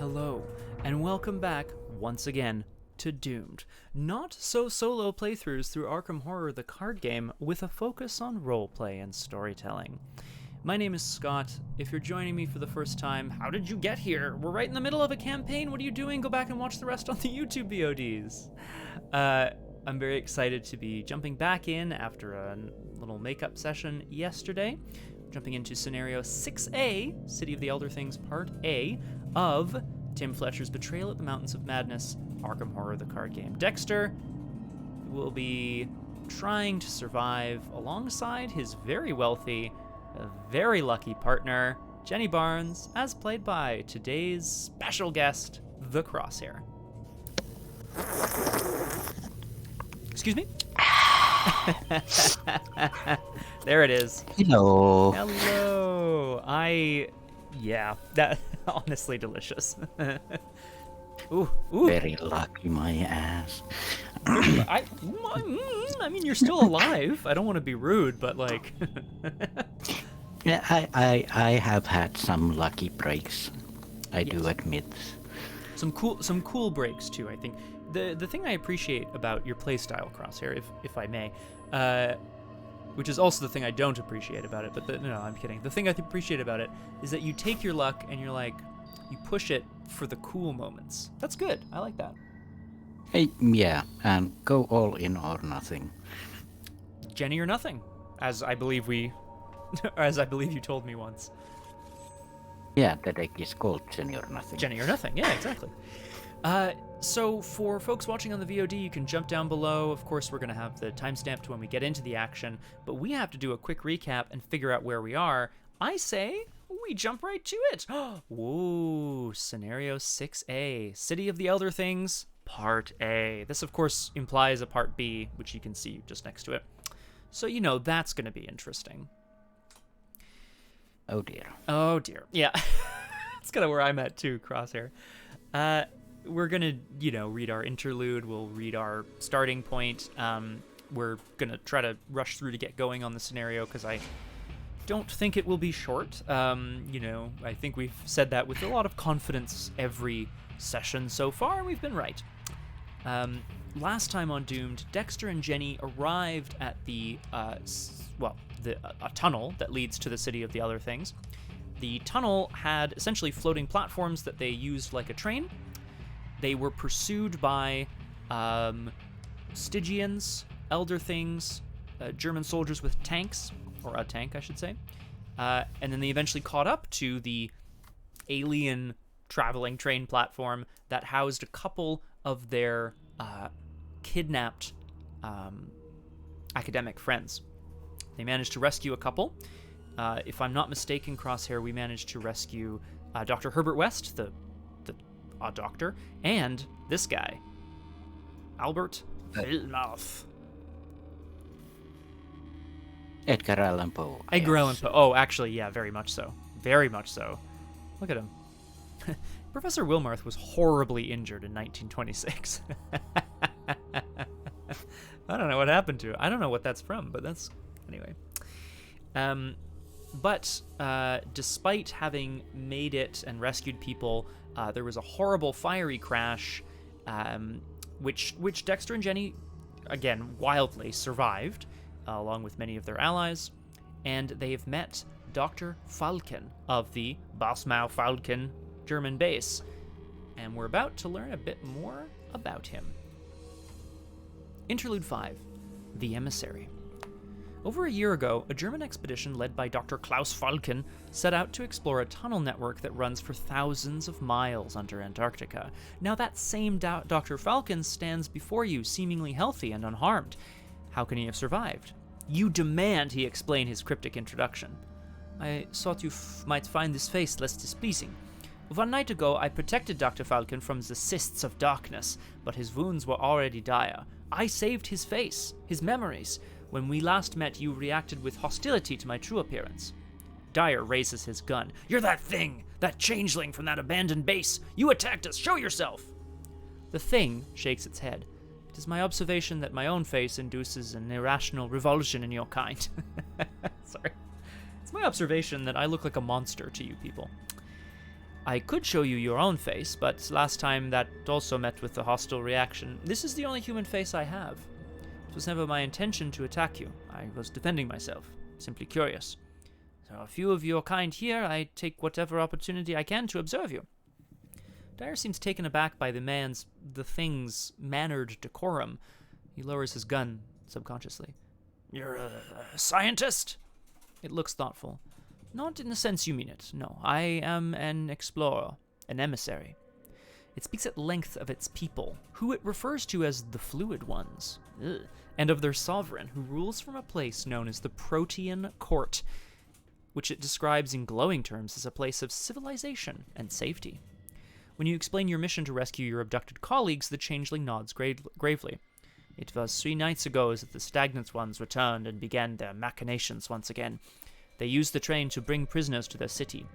Hello, and welcome back once again to Doomed. Not so solo playthroughs through Arkham Horror the card game with a focus on roleplay and storytelling. My name is Scott. If you're joining me for the first time, how did you get here? We're right in the middle of a campaign. What are you doing? Go back and watch the rest on the YouTube VODs. I'm very excited to be jumping back in after a little makeup session yesterday. Jumping into scenario 6A, City of the Elder Things Part A, of Tim Fletcher's Betrayal at the Mountains of Madness, Arkham Horror the card game. Dexter will be trying to survive alongside his very wealthy, very lucky partner, Jenny Barnes, as played by today's special guest, the Crosshair. Excuse me? There it is. Hello. Hello. Yeah, that honestly delicious. Ooh. Very lucky, my ass. I mean, you're still alive. I don't want to be rude, but like. Yeah, I have had some lucky breaks. I do admit. Some cool breaks too. I think the thing I appreciate about your playstyle, Crosshair, if I may, which is also the thing I don't appreciate about it. But no, I'm kidding. The thing I appreciate about it is that you take your luck and you're like, you push it for the cool moments. That's good. I like that. Hey, yeah, and go all in or nothing. Jenny or nothing, as I believe you told me once. Yeah, the deck is called Jenny or nothing. Jenny or nothing. Yeah, exactly. So for folks watching on the VOD, you can jump down below. Of course, we're going to have the timestamp to when we get into the action, but we have to do a quick recap and figure out where we are. I say we jump right to it. Whoa, scenario 6A, City of the Elder Things, Part A. This, of course, implies a Part B, which you can see just next to it. So, that's going to be interesting. Oh, dear. Oh, dear. Yeah. That's kind of where I'm at, too, Crosshair. We're going to, read our interlude. We'll read our starting point. We're going to try to rush through to get going on the scenario because I don't think it will be short. I think we've said that with a lot of confidence every session so far, and we've been right. Last time on Doomed, Dexter and Jenny arrived at a tunnel that leads to the City of the Other Things. The tunnel had essentially floating platforms that they used like a train. They were pursued by Stygians, Elder Things, German soldiers with tanks, or a tank, I should say. And then they eventually caught up to the alien traveling train platform that housed a couple of their kidnapped academic friends. They managed to rescue a couple. If I'm not mistaken, Crosshair, we managed to rescue Dr. Herbert West, the doctor, and this guy, Albert Villemouth. Edgar Allan Poe. Edgar Allan Poe. Oh, actually, yeah, very much so. Very much so. Look at him. Professor Wilmarth was horribly injured in 1926. I don't know what happened to it. I don't know what that's from, but that's... Anyway. But despite having made it and rescued people, there was a horrible fiery crash, which Dexter and Jenny, again, wildly survived, along with many of their allies, and they have met Dr. Falcon of the Bosmau Falcon German base, and we're about to learn a bit more about him. Interlude 5, The Emissary. Over a year ago, a German expedition led by Dr. Klaus Falcon set out to explore a tunnel network that runs for thousands of miles under Antarctica. Now that same Dr. Falcon stands before you, seemingly healthy and unharmed. How can he have survived? You demand he explain his cryptic introduction. I thought you might find this face less displeasing. One night ago, I protected Dr. Falcon from the cysts of darkness, but his wounds were already dire. I saved his face, his memories. When we last met, you reacted with hostility to my true appearance. Dyer raises his gun. You're that thing! That changeling from that abandoned base! You attacked us! Show yourself! The thing shakes its head. It is my observation that my own face induces an irrational revulsion in your kind. Sorry. It's my observation that I look like a monster to you people. I could show you your own face, but last time that also met with a hostile reaction. This is the only human face I have. It was never my intention to attack you. I was defending myself, simply curious. There are a few of your kind here. I take whatever opportunity I can to observe you. Dyer seems taken aback by the thing's mannered decorum. He lowers his gun subconsciously. You're a scientist? It looks thoughtful. Not in the sense you mean it, no. I am an explorer, an emissary. It speaks at length of its people, who it refers to as the Fluid Ones, and of their sovereign, who rules from a place known as the Protean Court, which it describes in glowing terms as a place of civilization and safety. When you explain your mission to rescue your abducted colleagues, the changeling nods gravely. It was 3 nights ago that the Stagnant Ones returned and began their machinations once again. They used the train to bring prisoners to their city.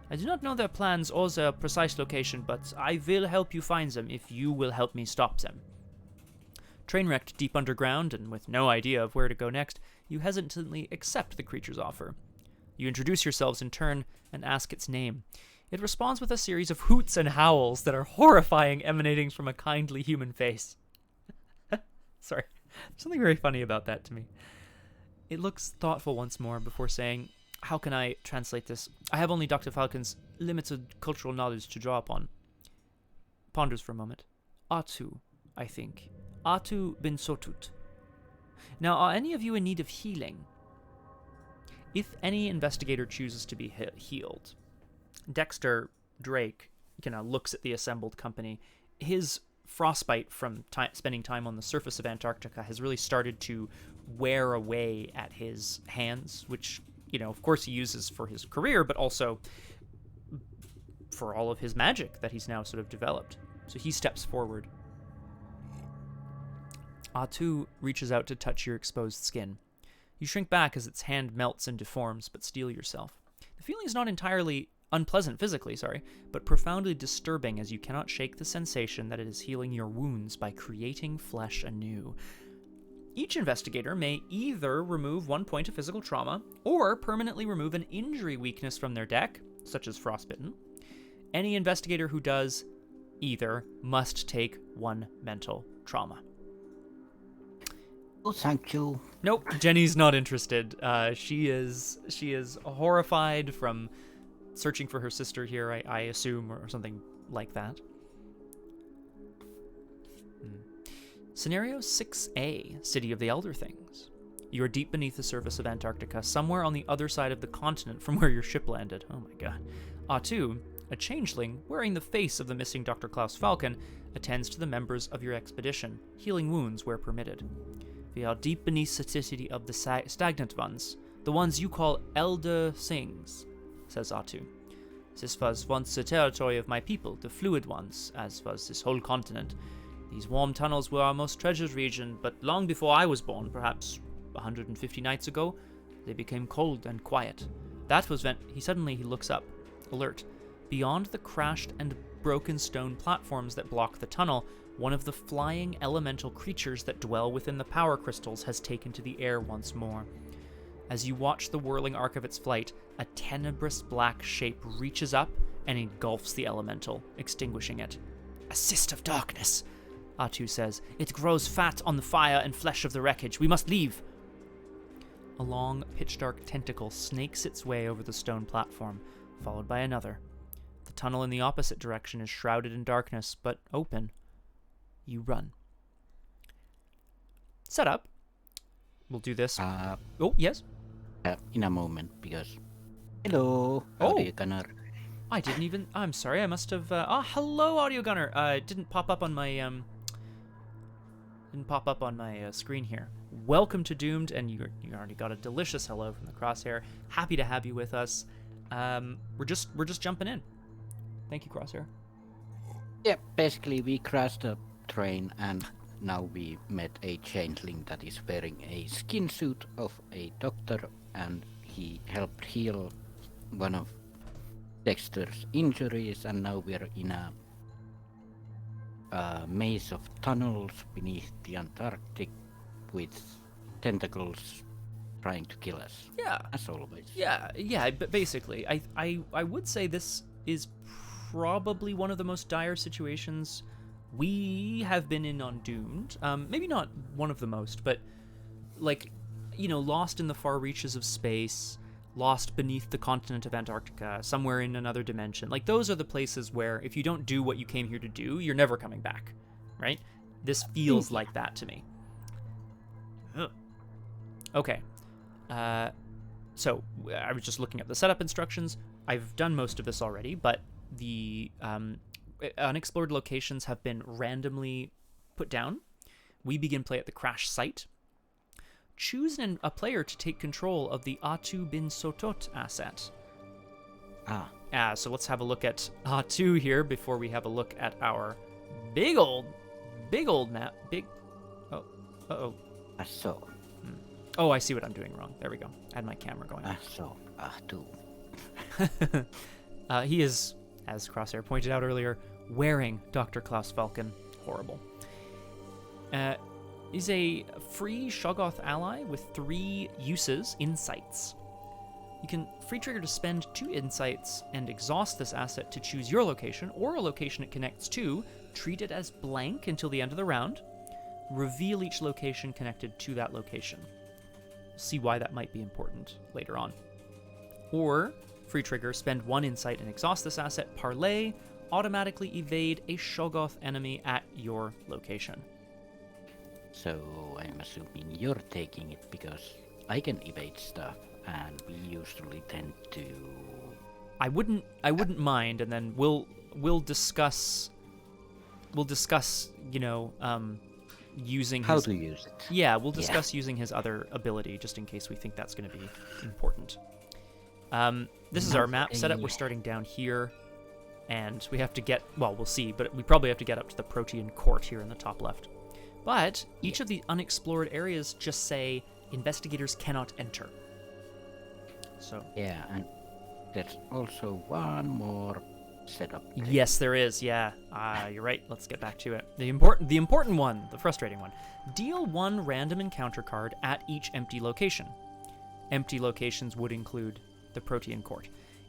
I do not know their plans or their precise location, but I will help you find them if you will help me stop them. Train-wrecked deep underground and with no idea of where to go next, you hesitantly accept the creature's offer. You introduce yourselves in turn and ask its name. It responds with a series of hoots and howls that are horrifying, emanating from a kindly human face. Sorry, there's something very funny about that to me. It looks thoughtful once more before saying, how can I translate this? I have only Dr. Falcon's limited cultural knowledge to draw upon. Ponders for a moment. Atu, I think. Atu bin Sotut. Now, are any of you in need of healing? If any investigator chooses to be healed, Dexter Drake kind of looks at the assembled company. His frostbite from spending time on the surface of Antarctica has really started to wear away at his hands, which, of course he uses for his career, but also for all of his magic that he's now sort of developed. So he steps forward. Atu reaches out to touch your exposed skin. You shrink back as its hand melts and deforms, but steel yourself. The feeling is not entirely unpleasant physically, but profoundly disturbing as you cannot shake the sensation that it is healing your wounds by creating flesh anew. Each investigator may either remove 1 point of physical trauma or permanently remove an injury weakness from their deck, such as frostbitten. Any investigator who does either must take 1 mental trauma. Oh, thank you. Nope, Jenny's not interested. She is horrified from searching for her sister here, I assume, or something like that. Scenario 6A, City of the Elder Things. You are deep beneath the surface of Antarctica, somewhere on the other side of the continent from where your ship landed. Oh my god. Atu, a changeling, wearing the face of the missing Dr. Klaus Falcon, attends to the members of your expedition, healing wounds where permitted. We are deep beneath the city of the Stagnant Ones, the ones you call Elder Things, says Atu. This was once the territory of my people, the Fluid Ones, as was this whole continent. These warm tunnels were our most treasured region, but long before I was born, perhaps 150 nights ago, they became cold and quiet. That was when he looks up, alert. Beyond the crashed and broken stone platforms that block the tunnel, one of the flying elemental creatures that dwell within the power crystals has taken to the air once more. As you watch the whirling arc of its flight, a tenebrous black shape reaches up and engulfs the elemental, extinguishing it. A cyst of darkness, Atu says. It grows fat on the fire and flesh of the wreckage. We must leave. A long, pitch-dark tentacle snakes its way over the stone platform, followed by another. The tunnel in the opposite direction is shrouded in darkness, but open. You run. Set up. We'll do this. Oh, yes? In a moment, because... Hello, Oh. Audio Gunner. I didn't even... I'm sorry, I must have... hello, Audio Gunner. It didn't pop up on my... screen here. Welcome to Doomed, and you already got a delicious hello from the Crosshair. Happy to have you with us. We're just jumping in. Thank you, Crosshair. Yeah, basically we crashed a train and now we met a changeling that is wearing a skin suit of a doctor, and he helped heal one of Dexter's injuries, and now we're in a maze of tunnels beneath the Antarctic with tentacles trying to kill us. Yeah. As always. Yeah, but basically, I would say this is probably one of the most dire situations we have been in on Doomed. Maybe not one of the most, but like, you know, lost in the far reaches of space, lost beneath the continent of Antarctica, somewhere in another dimension. Like, those are the places where if you don't do what you came here to do, you're never coming back, right? This feels like that to me. Ugh. Okay. So I was just looking at the setup instructions. I've done most of this already, but the unexplored locations have been randomly put down. We begin play at the crash site. Choose a player to take control of the Atu Bin Sotot asset. So let's have a look at Atu here before we have a look at our big old map. Oh, I see what I'm doing wrong. There we go. I had my camera going. Atu. He is, as Crosshair pointed out earlier, wearing Dr. Klaus Falcon. Horrible. Is a free Shoggoth ally with 3 uses, insights. You can free trigger to spend 2 insights and exhaust this asset to choose your location or a location it connects to, treat it as blank until the end of the round, reveal each location connected to that location. See why that might be important later on. Or, free trigger, spend 1 insight and exhaust this asset, parlay, automatically evade a Shoggoth enemy at your location. So I'm assuming you're taking it because I can evade stuff, and we usually tend to. I wouldn't mind, and then we'll discuss. You know, using how his, to use it. Yeah, we'll discuss using his other ability just in case we think that's going to be important. This is our map setup. We're starting down here, and we have to get. Well, we'll see, but we probably have to get up to the Protean Court here in the top left. But each of the unexplored areas just say investigators cannot enter. So yeah, and there's also one more setup. Yes, there is. Yeah, you're right. Let's get back to it. The important one, the frustrating one. Deal 1 random encounter card at each empty location. Empty locations would include the Protean Court.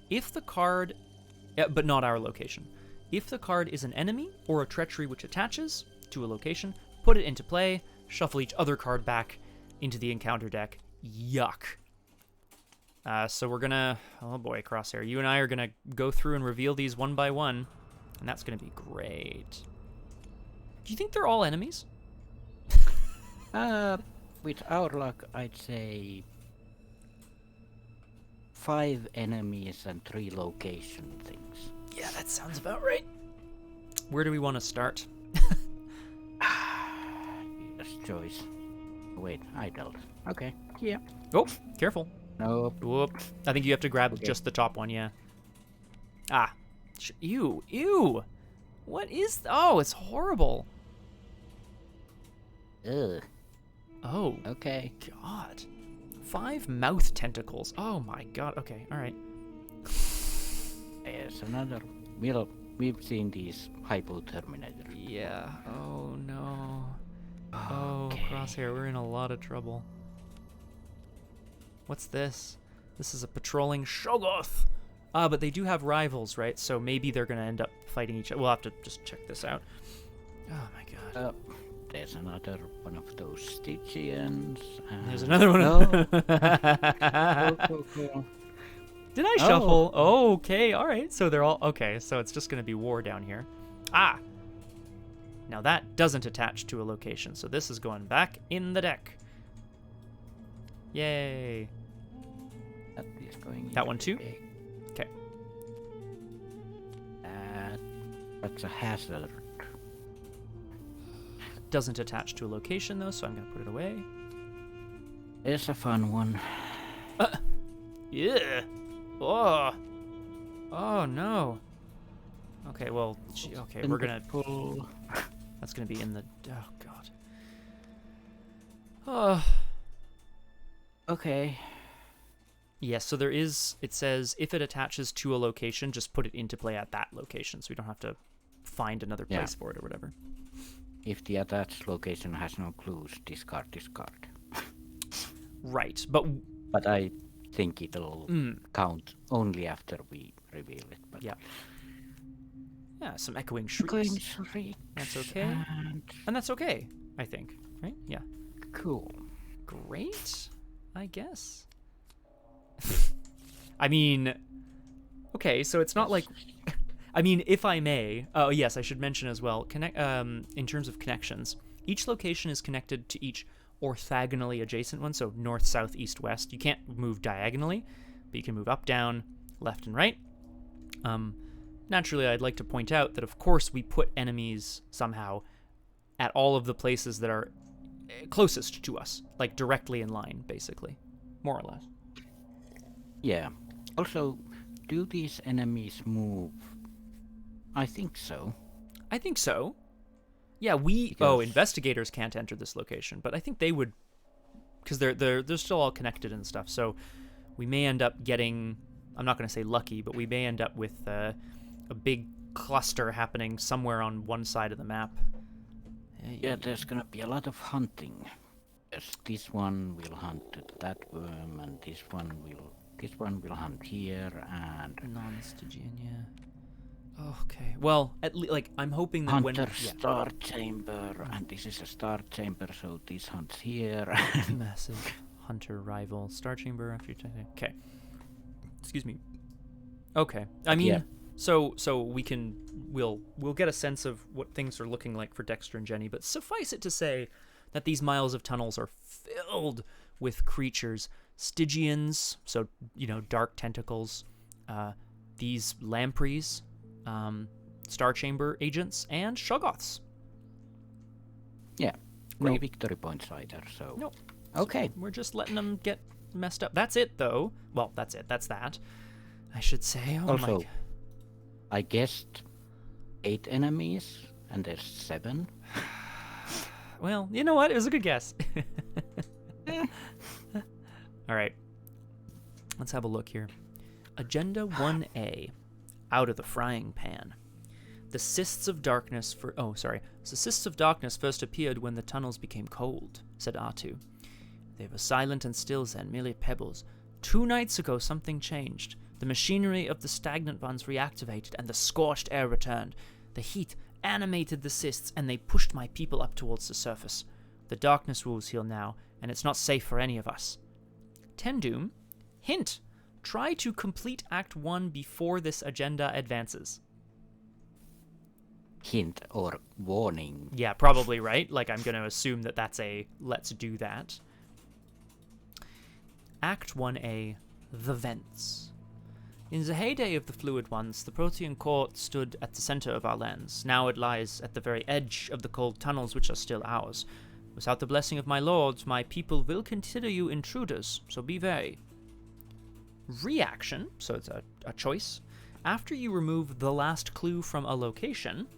If the card, but not our location. If the card is an enemy or a treachery which attaches to a location, put it into play, shuffle each other card back into the encounter deck. Yuck. So we're gonna, oh boy, Crosshair, you and I are gonna go through and reveal these one by one, and that's gonna be great. Do you think they're all enemies? With our luck, I'd say 5 enemies and 3 location things. Yeah, that sounds about right. Where do we want to start? Choice. Wait, I dealt. Okay. Yeah. Oh, careful. Nope. Whoop. I think you have to grab just the top one, yeah. Ah. Ew. What is... Oh, it's horrible. Ugh. Oh. Okay. God. 5 mouth tentacles. Oh my god. Okay, alright. There's another... We've seen these hypo-terminators. Yeah. Oh no. Oh, Crosshair, we're in a lot of trouble. What's this? This is a patrolling Shoggoth. But they do have rivals, right? So maybe they're going to end up fighting each other. We'll have to just check this out. Oh my god. There's another one of those Stygians. There's another one. No. Cool. Did I shuffle? Oh, okay, alright. So they're all... Okay, so it's just going to be war down here. Ah! Now that doesn't attach to a location, so this is going back in the deck. Yay. That is going that one too? Okay. That's a hazard. Doesn't attach to a location though, so I'm going to put it away. It's a fun one. Yeah. Oh. Oh no. Okay, well, okay, we're going to pull. That's going to be in the... Oh, God. Oh. Okay. Yes, so there is... It says, if it attaches to a location, just put it into play at that location, so we don't have to find another place for it or whatever. If the attached location has no clues, discard. Right, but I think it'll count only after we reveal it. But yeah. Yeah, some echoing shrieks. Echoing shrieks. That's okay. And that's okay, I think. Right? Yeah. Cool. Great, I guess. I mean, okay, so it's not like... I mean, if I may... Oh, yes, I should mention as well, in terms of connections, each location is connected to each orthogonally adjacent one, so north, south, east, west. You can't move diagonally, but you can move up, down, left, and right. Naturally, I'd like to point out that, of course, we put enemies somehow at all of the places that are closest to us, like directly in line, basically, more or less. Yeah. Also, do these enemies move? I think so. I think so. Yeah, investigators can't enter this location, but I think they would, because they're still all connected and stuff. So we may end up getting, I'm not going to say lucky, but we may end up with a big cluster happening somewhere on one side of the map. Yeah, there's gonna be a lot of hunting. Yes, this one will hunt that worm, and this one will hunt here, and non-Stygian, yeah. Okay. Well, I'm hoping that Hunter Star Chamber, and this is a Star Chamber, so this hunts here. Massive Hunter rival Star Chamber after you okay. Excuse me. Okay. I mean, yeah. so we'll get a sense of what things are looking like for Dexter and Jenny, but suffice it to say that these miles of tunnels are filled with creatures, Stygians, so dark tentacles, these Lampreys, Star Chamber agents, and Shoggoths. Yeah, Great. No victory points either, so... Nope. Okay. So we're just letting them get messed up. That's it, though. Well, that's it. That's that. I should say. Oh also, my... I guessed 8 enemies, and there's 7. Well, you know what? It was a good guess. All right. Let's have a look here. Agenda 1A. Out of the frying pan. The cysts of darkness The cysts of darkness first appeared when the tunnels became cold, said Atu. They were silent and still then, merely pebbles. 2 nights ago something changed. The machinery of the stagnant ones reactivated, and the scorched air returned. The heat animated the cysts, and they pushed my people up towards the surface. The darkness rules here now, and it's not safe for any of us. Tendoom, hint. Try to complete Act 1 before this agenda advances. Hint or warning. Yeah, probably, right? Like, I'm going to assume that that's a let's do that. Act 1A, The Vents. In the heyday of the Fluid Ones, the Protean Court stood at the center of our lands. Now it lies at the very edge of the cold tunnels which are still ours. Without the blessing of my lords, my people will consider you intruders, so be wary. Reaction, so it's a choice. After you remove the last clue from a location,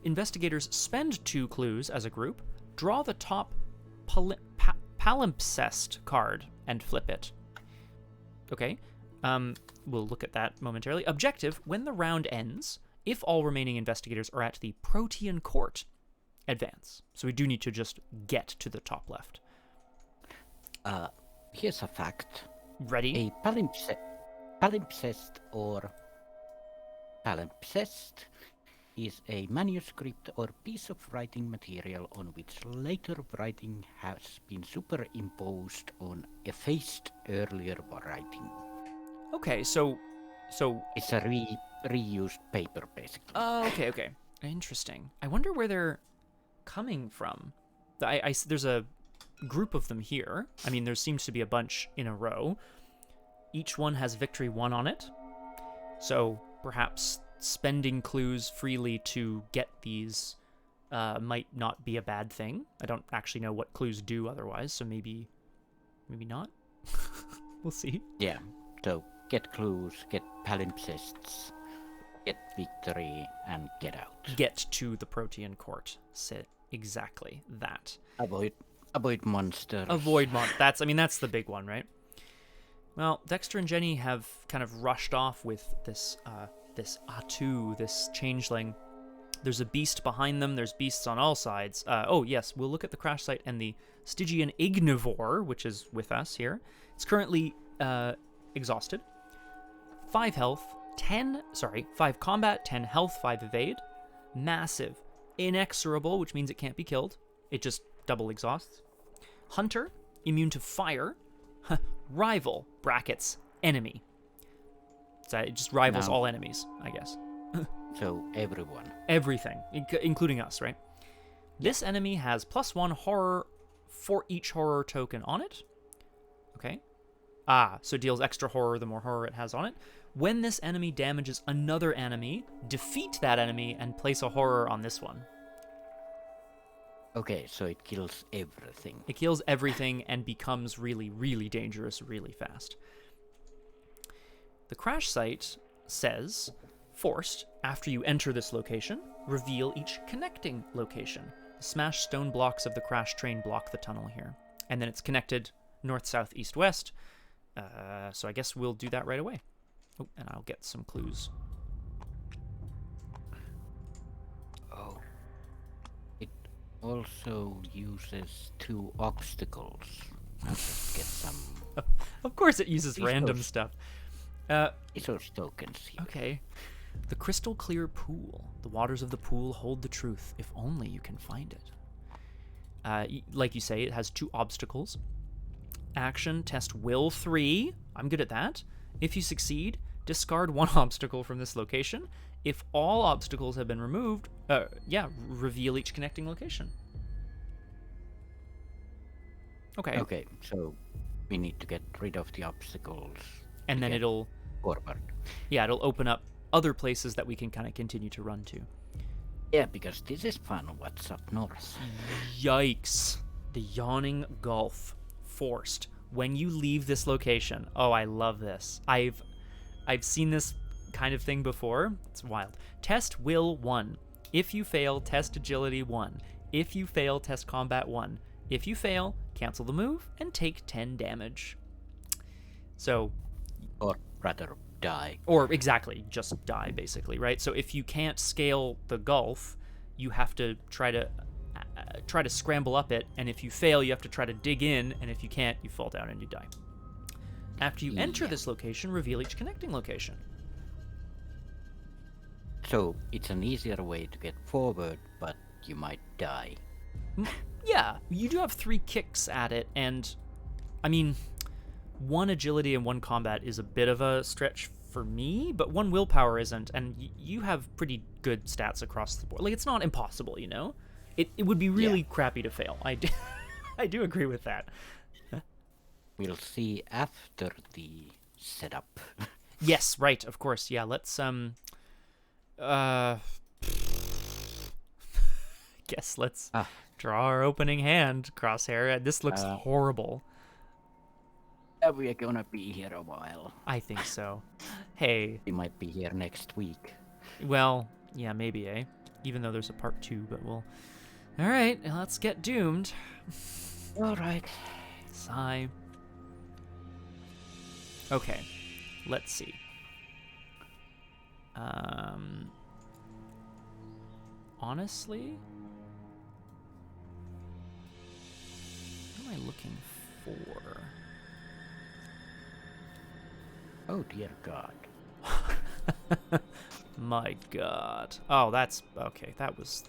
investigators spend 2 clues as a group, draw the top palimpsest card, and flip it. Okay, we'll look at that momentarily. Objective, when the round ends, if all remaining investigators are at the Protean Court, advance. So we do need to just get to the top left. Here's a fact. Ready? A palimpsest or palimpsest is a manuscript or piece of writing material on which later writing has been superimposed on effaced earlier writing. Okay, so it's a reused paper, basically. Oh, okay. Interesting. I wonder where they're coming from. There's a group of them here. I mean, there seems to be a bunch in a row. Each one has victory 1 on it. So perhaps spending clues freely to get these might not be a bad thing. I don't actually know what clues do otherwise, so maybe not. We'll see. Yeah, so get clues, get palimpsests, get victory, and get out. Get to the Protean Court. Sit exactly that. Avoid monsters. That's the big one, right? Well, Dexter and Jenny have kind of rushed off with this Atu, this changeling. There's a beast behind them. There's beasts on all sides. Yes, we'll look at the crash site and the Stygian Ignivore, which is with us here. It's currently exhausted. 5 health, 5 combat, 10 health, 5 evade. Massive. Inexorable, which means it can't be killed. It just double exhausts. Hunter, immune to fire. Rival, brackets, enemy. So it just rivals all enemies, I guess. So everyone. Everything, including us, right? This enemy has +1 horror for each horror token on it. Okay. So it deals extra horror the more horror it has on it. When this enemy damages another enemy, defeat that enemy and place a horror on this one. Okay, so it kills everything. It kills everything and becomes really, really dangerous really fast. The crash site says, forced, after you enter this location, reveal each connecting location. The smashed stone blocks of the crash train block the tunnel here. And then it's connected north, south, east, west. So I guess we'll do that right away. Oh, and I'll get some clues. Oh. It also uses 2 obstacles. I'll just get some... Of course it uses random stuff. Resource tokens here. Okay. The crystal clear pool. The waters of the pool hold the truth, if only you can find it. Like you say, it has 2 obstacles. Action, test will 3. I'm good at that. If you succeed, discard 1 obstacle from this location. If all obstacles have been removed, reveal each connecting location. Okay. Okay, so we need to get rid of the obstacles. And then it'll... forward. Yeah, it'll open up other places that we can kind of continue to run to. Yeah, because this is fun. What's up north? Yikes. The Yawning Gulf. Forced. When you leave this location... Oh, I love this. I've seen this kind of thing before. It's wild. Test will 1. If you fail, test agility 1. If you fail, test combat 1. If you fail, cancel the move and take 10 damage. So... Or rather, die. Or exactly, just die, basically, right? So if you can't scale the gulf, you have to try to scramble up it, and if you fail, you have to try to dig in, and if you can't, you fall down and you die. After you enter this location, reveal each connecting location. So it's an easier way to get forward, but you might die. Yeah, you do have 3 kicks at it, and I mean, 1 agility and 1 combat is a bit of a stretch for me, but 1 willpower isn't, and you have pretty good stats across the board. Like, it's not impossible, you know? It would be really crappy to fail. I do agree with that. We'll see after the setup. Yes, right, of course. Yeah, let's guess let's draw our opening hand, Crosshair. This looks horrible. We are gonna be here a while. I think so. Hey. We might be here next week. Well, yeah, maybe, eh? Even though there's a part 2, but we'll... Alright, let's get doomed. Alright. Sigh. Okay, let's see. Honestly, what am I looking for? Oh dear God. My God. Oh, that's okay. That was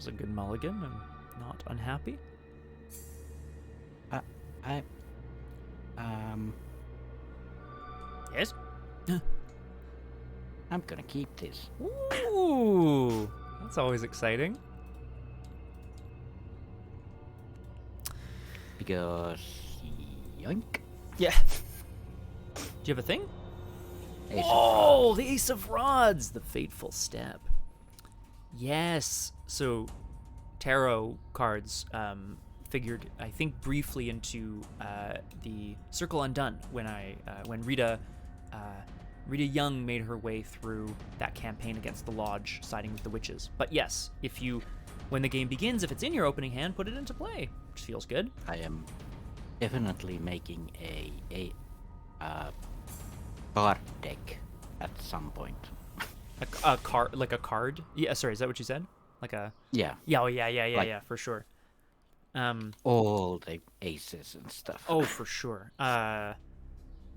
a good mulligan. I'm not unhappy. Yes. I'm gonna keep this. Ooh, that's always exciting. Because yoink. Yeah. Do you have a thing? Ace Oh, the Ace of Rods, the fateful step. Yes. So, tarot cards figured, I think, briefly into the Circle Undone when Rita Young made her way through that campaign against the Lodge, siding with the witches. But yes, when the game begins, if it's in your opening hand, put it into play, which feels good. I am definitely making a card deck at some point. A card, like a card? Yeah, sorry, is that what you said? Like a... Yeah. Yeah, oh, yeah, for sure. All the aces and stuff. Oh, for sure.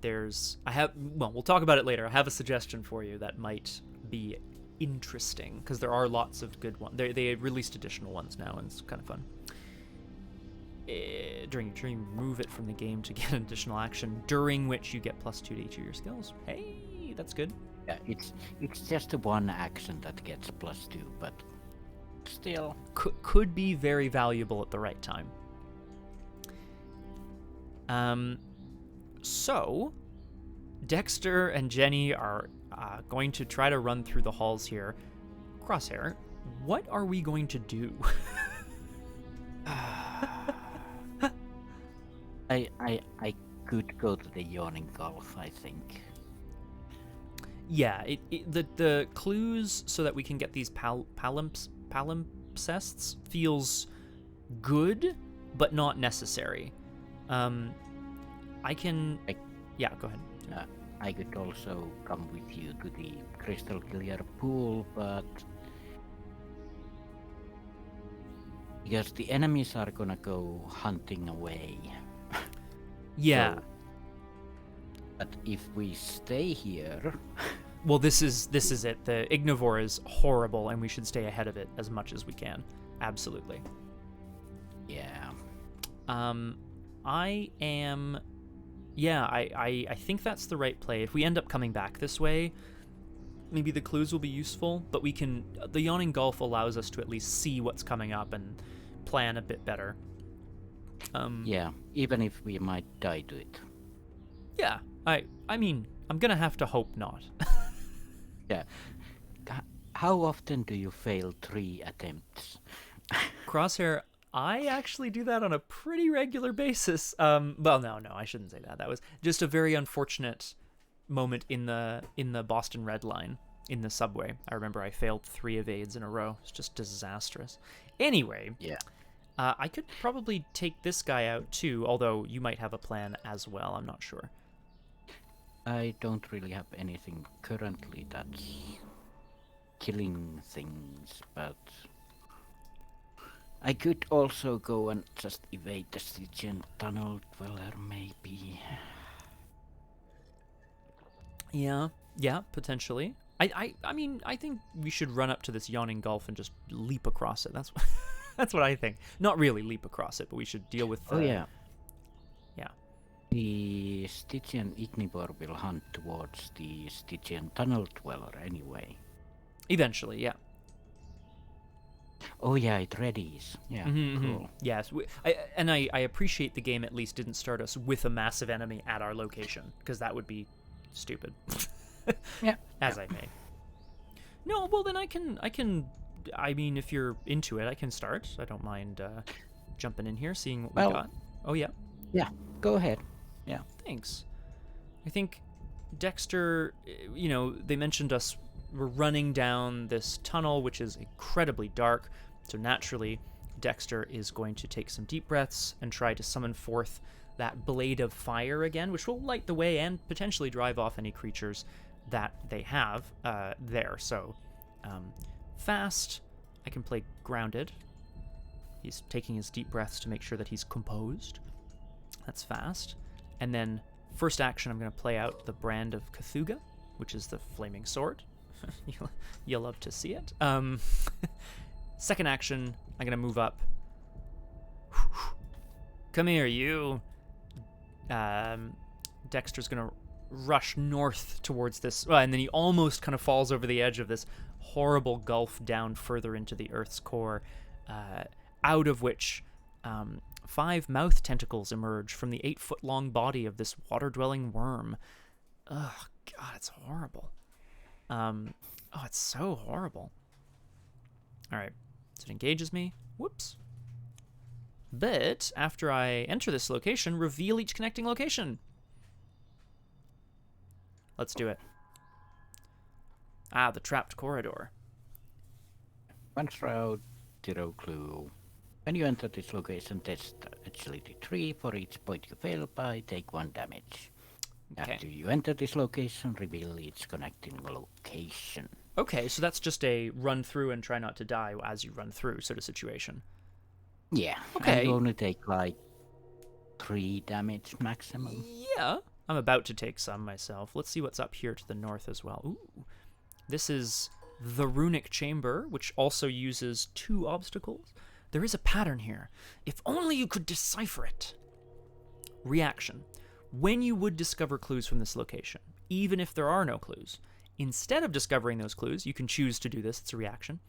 we'll talk about it later. I have a suggestion for you that might be interesting, because there are lots of good ones. They released additional ones now, and it's kind of fun. During your turn, you remove it from the game to get an additional action, during which you get +2 to each of your skills. Hey, that's good. Yeah, it's just the one action that gets +2, but still could be very valuable at the right time. So Dexter and Jenny are going to try to run through the halls here. Crosshair, what are we going to do? I could go to the Yawning Gulf, I think. Yeah, the clues so that we can get these palimpsests feels good, but not necessary. Yeah, go ahead. I could also come with you to the crystal clear pool, but because the enemies are gonna go hunting away. Yeah. So, but if we stay here, well, this is it. The Ignivore is horrible, and we should stay ahead of it as much as we can. Absolutely. Yeah. I think that's the right play. If we end up coming back this way, maybe the clues will be useful, but the Yawning Gulf allows us to at least see what's coming up and plan a bit better. Yeah, even if we might die to it. Yeah, I mean, I'm gonna have to hope not. Yeah. How often do you fail 3 attempts? Crosshair, I actually do that on a pretty regular basis. Well, no, I shouldn't say that. That was just a very unfortunate moment in the Boston Red Line in the subway. I remember I failed 3 evades in a row. It's just disastrous. Anyway, yeah. I could probably take this guy out too, although you might have a plan as well. I'm not sure. I don't really have anything currently that's killing things, but I could also go and just evade the Stygian Tunnel Dweller, maybe. Yeah, potentially. I mean, I think we should run up to this Yawning Gulf and just leap across it. That's that's what I think. Not really leap across it, but we should deal with the... Oh, yeah. Yeah. The Stygian Ignivore will hunt towards the Stygian Tunnel Dweller anyway. Eventually, yeah. Oh yeah, it readies. Yeah, cool. Mm-hmm. Yes, I appreciate the game at least didn't start us with a massive enemy at our location, because that would be stupid. Yeah. As I may. No, well then I can. I mean, if you're into it, I can start. I don't mind jumping in here, seeing what we got. Oh yeah. Yeah, go ahead. Yeah. Thanks. I think Dexter, they mentioned us. We're running down this tunnel, which is incredibly dark, so naturally Dexter is going to take some deep breaths and try to summon forth that blade of fire again, which will light the way and potentially drive off any creatures that they have there. So fast, I can play grounded. He's taking his deep breaths to make sure that he's composed. That's fast. And then first action, I'm going to play out the Brand of Cthulhu, which is the flaming sword. You'll love to see it. Second action, I'm going to move up. Come here, you. Dexter's going to rush north towards this, and then he almost kind of falls over the edge of this horrible gulf down further into the Earth's core, out of which 5 mouth tentacles emerge from the 8-foot-long body of this water-dwelling worm. Ugh, God, it's horrible. It's so horrible. Alright, so it engages me. Whoops. But after I enter this location, reveal each connecting location. Let's do it. The trapped corridor. 1 shroud, 0 clue. When you enter this location, test agility 3. For each point you fail by, take 1 damage. Okay. After you enter this location, reveal each connecting location. Okay, so that's just a run through and try not to die as you run through sort of situation. Yeah. Okay. And you only take like 3 damage maximum. Yeah. I'm about to take some myself. Let's see what's up here to the north as well. Ooh, this is the Runic Chamber, which also uses 2 obstacles. There is a pattern here. If only you could decipher it. Reaction. When you would discover clues from this location, even if there are no clues, instead of discovering those clues, you can choose to do this, it's a reaction.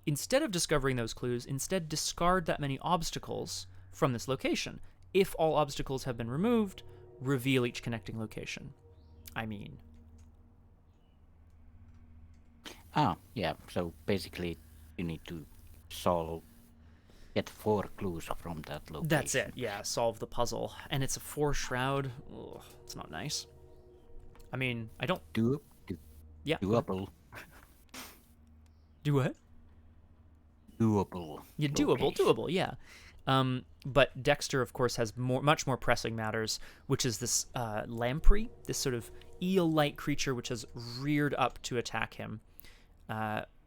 Instead of discovering those clues, instead discard that many obstacles from this location. If all obstacles have been removed, reveal each connecting location. I mean... yeah, so basically you need to get 4 clues from that location. That's it, yeah, solve the puzzle. And it's a 4 shroud. Ugh, it's not nice. I mean, I don't... Yeah. Doable. Do what? Doable. Yeah, doable, yeah. But Dexter, of course, has much more pressing matters, which is this Lamprey, this sort of eel-like creature which has reared up to attack him.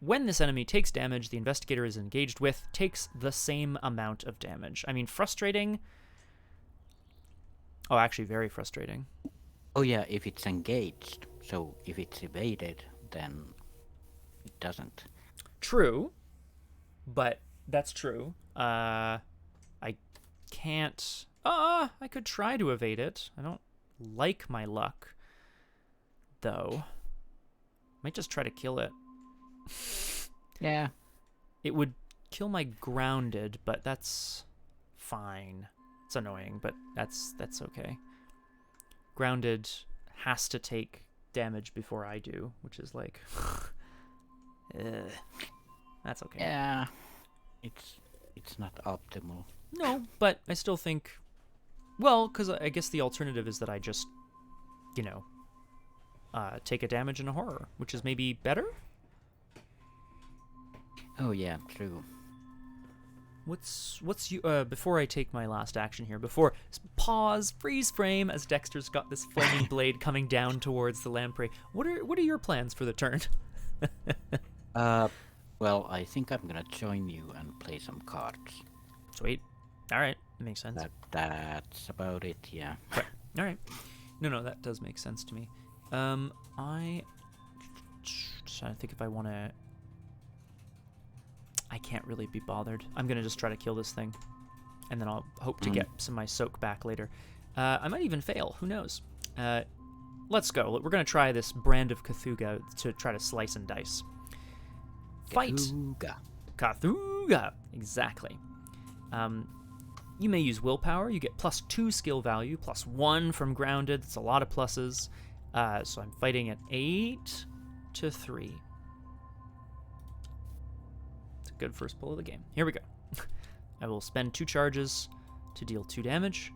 When this enemy takes damage, the investigator is engaged with takes the same amount of damage. I mean, frustrating. Oh, actually, very frustrating. Oh yeah, if it's engaged. So if it's evaded, then it doesn't. True, but that's true. I can't... I could try to evade it. I don't like my luck, though. Might just try to kill it. Yeah. It would kill my grounded, but that's fine. It's annoying, but that's okay. Grounded has to take damage before I do, which is like... that's okay. Yeah. It's not optimal. No, but I still think... Well, because I guess the alternative is that I just, take a damage in a horror, which is maybe better? Oh yeah, true. What's you before I take my last action here, pause, freeze frame as Dexter's got this flaming blade coming down towards the Lamprey. What are your plans for the turn? Well, I think I'm gonna join you and play some cards. Sweet. All right, that makes sense. That's about it, yeah. Right. All right. No, that does make sense to me. I just trying to think if I want to. I can't really be bothered. I'm gonna just try to kill this thing, and then I'll hope to get some of my soak back later. I might even fail. Who knows? Let's go. We're gonna try this brand of Cthulhu to try to slice and dice. Fight. Cthulhu. Exactly. You may use willpower. You get +2 skill value, +1 from grounded. That's a lot of pluses. So I'm fighting at 8 to 3. It's a good first pull of the game. Here we go. I will spend 2 charges to deal 2 damage.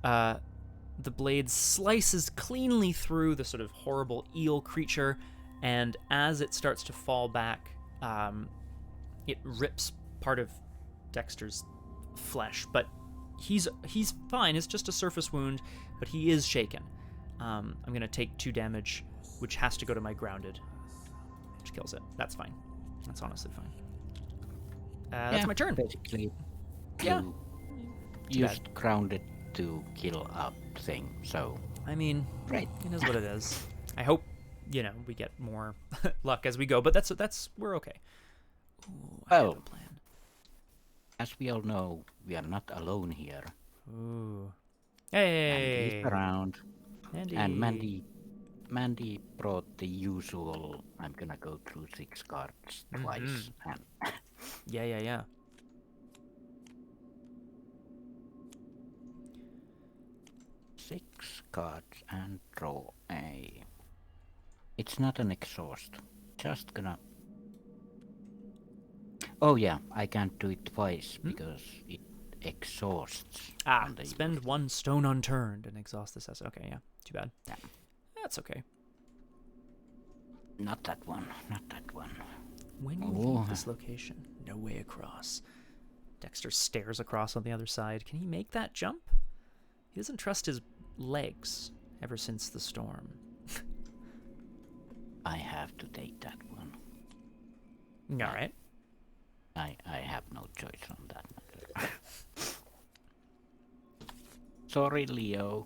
The blade slices cleanly through the sort of horrible eel creature, and as it starts to fall back, it rips part of Dexter's flesh, but he's fine. It's just a surface wound, but he is shaken. I'm gonna take 2 damage, which has to go to my grounded, which kills it. That's fine. That's honestly fine. That's my turn. Basically, yeah. Used grounded to kill a thing. So I mean, right. It is what it is. I hope we get more luck as we go, but that's we're okay. Ooh, I have a plan. As we all know, we are not alone here. Ooh. Hey! Mandy's around. Mandy. And Mandy brought the usual, I'm gonna go through 6 cards twice. And Yeah. 6 cards and draw a... It's not an exhaust. Just gonna... Oh yeah, I can't do it twice because it exhausts. Spend 1 stone unturned and exhaust this asset. Okay, yeah. Too bad. Yeah. That's okay. Not that one. When you leave this location, no way across. Dexter stares across on the other side. Can he make that jump? He doesn't trust his legs ever since the storm. I have to take that one. All right. I have no choice on that matter. Sorry, Leo.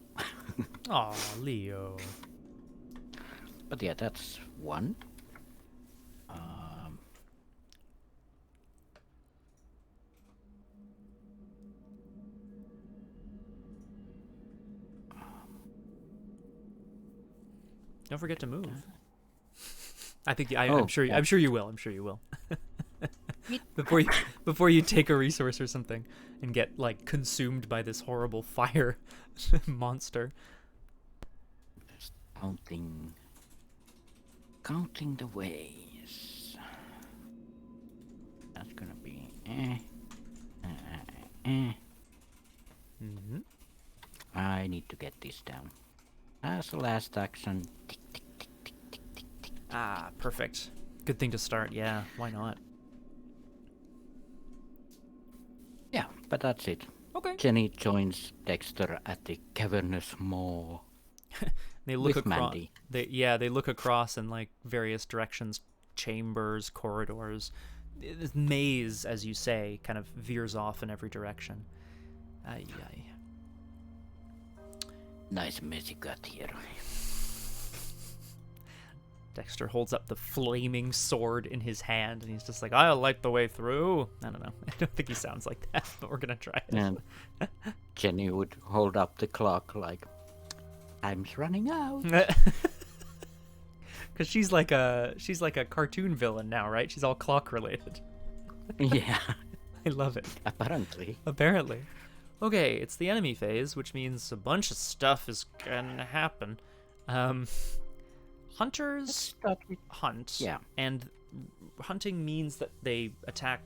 Aw, Leo. But yeah, that's one. Um, Don't forget to move. I think I'm Oh, sure. yeah. I'm sure you will. I'm sure you will. before you take a resource or something and get like consumed by this horrible fire monster. just counting the ways. That's gonna be Mm-hmm. I need to get this down. As the last action. Tick, tick, tick, tick, tick, tick, tick. Ah, perfect. Good thing to start. Yeah, why not? Yeah, but that's it. Okay. Jenny joins Dexter at the cavernous maw. They look With across. Mandy. They look across in like various directions, chambers, corridors. This maze, as you say, kind of veers off in every direction. Aye. Nice mess you got here. Dexter holds up the flaming sword in his hand, and he's just like, "I'll light the way through." I don't know. I don't think he sounds like that, but we're gonna try it. And Jenny would hold up the clock like, time's running out. Because she's like a cartoon villain now, right? She's all clock related. Yeah, I love it. apparently. Apparently. Okay, it's the enemy phase, which means a bunch of stuff is gonna happen. Hunters Start with hunt. Yeah. And hunting means that they attack.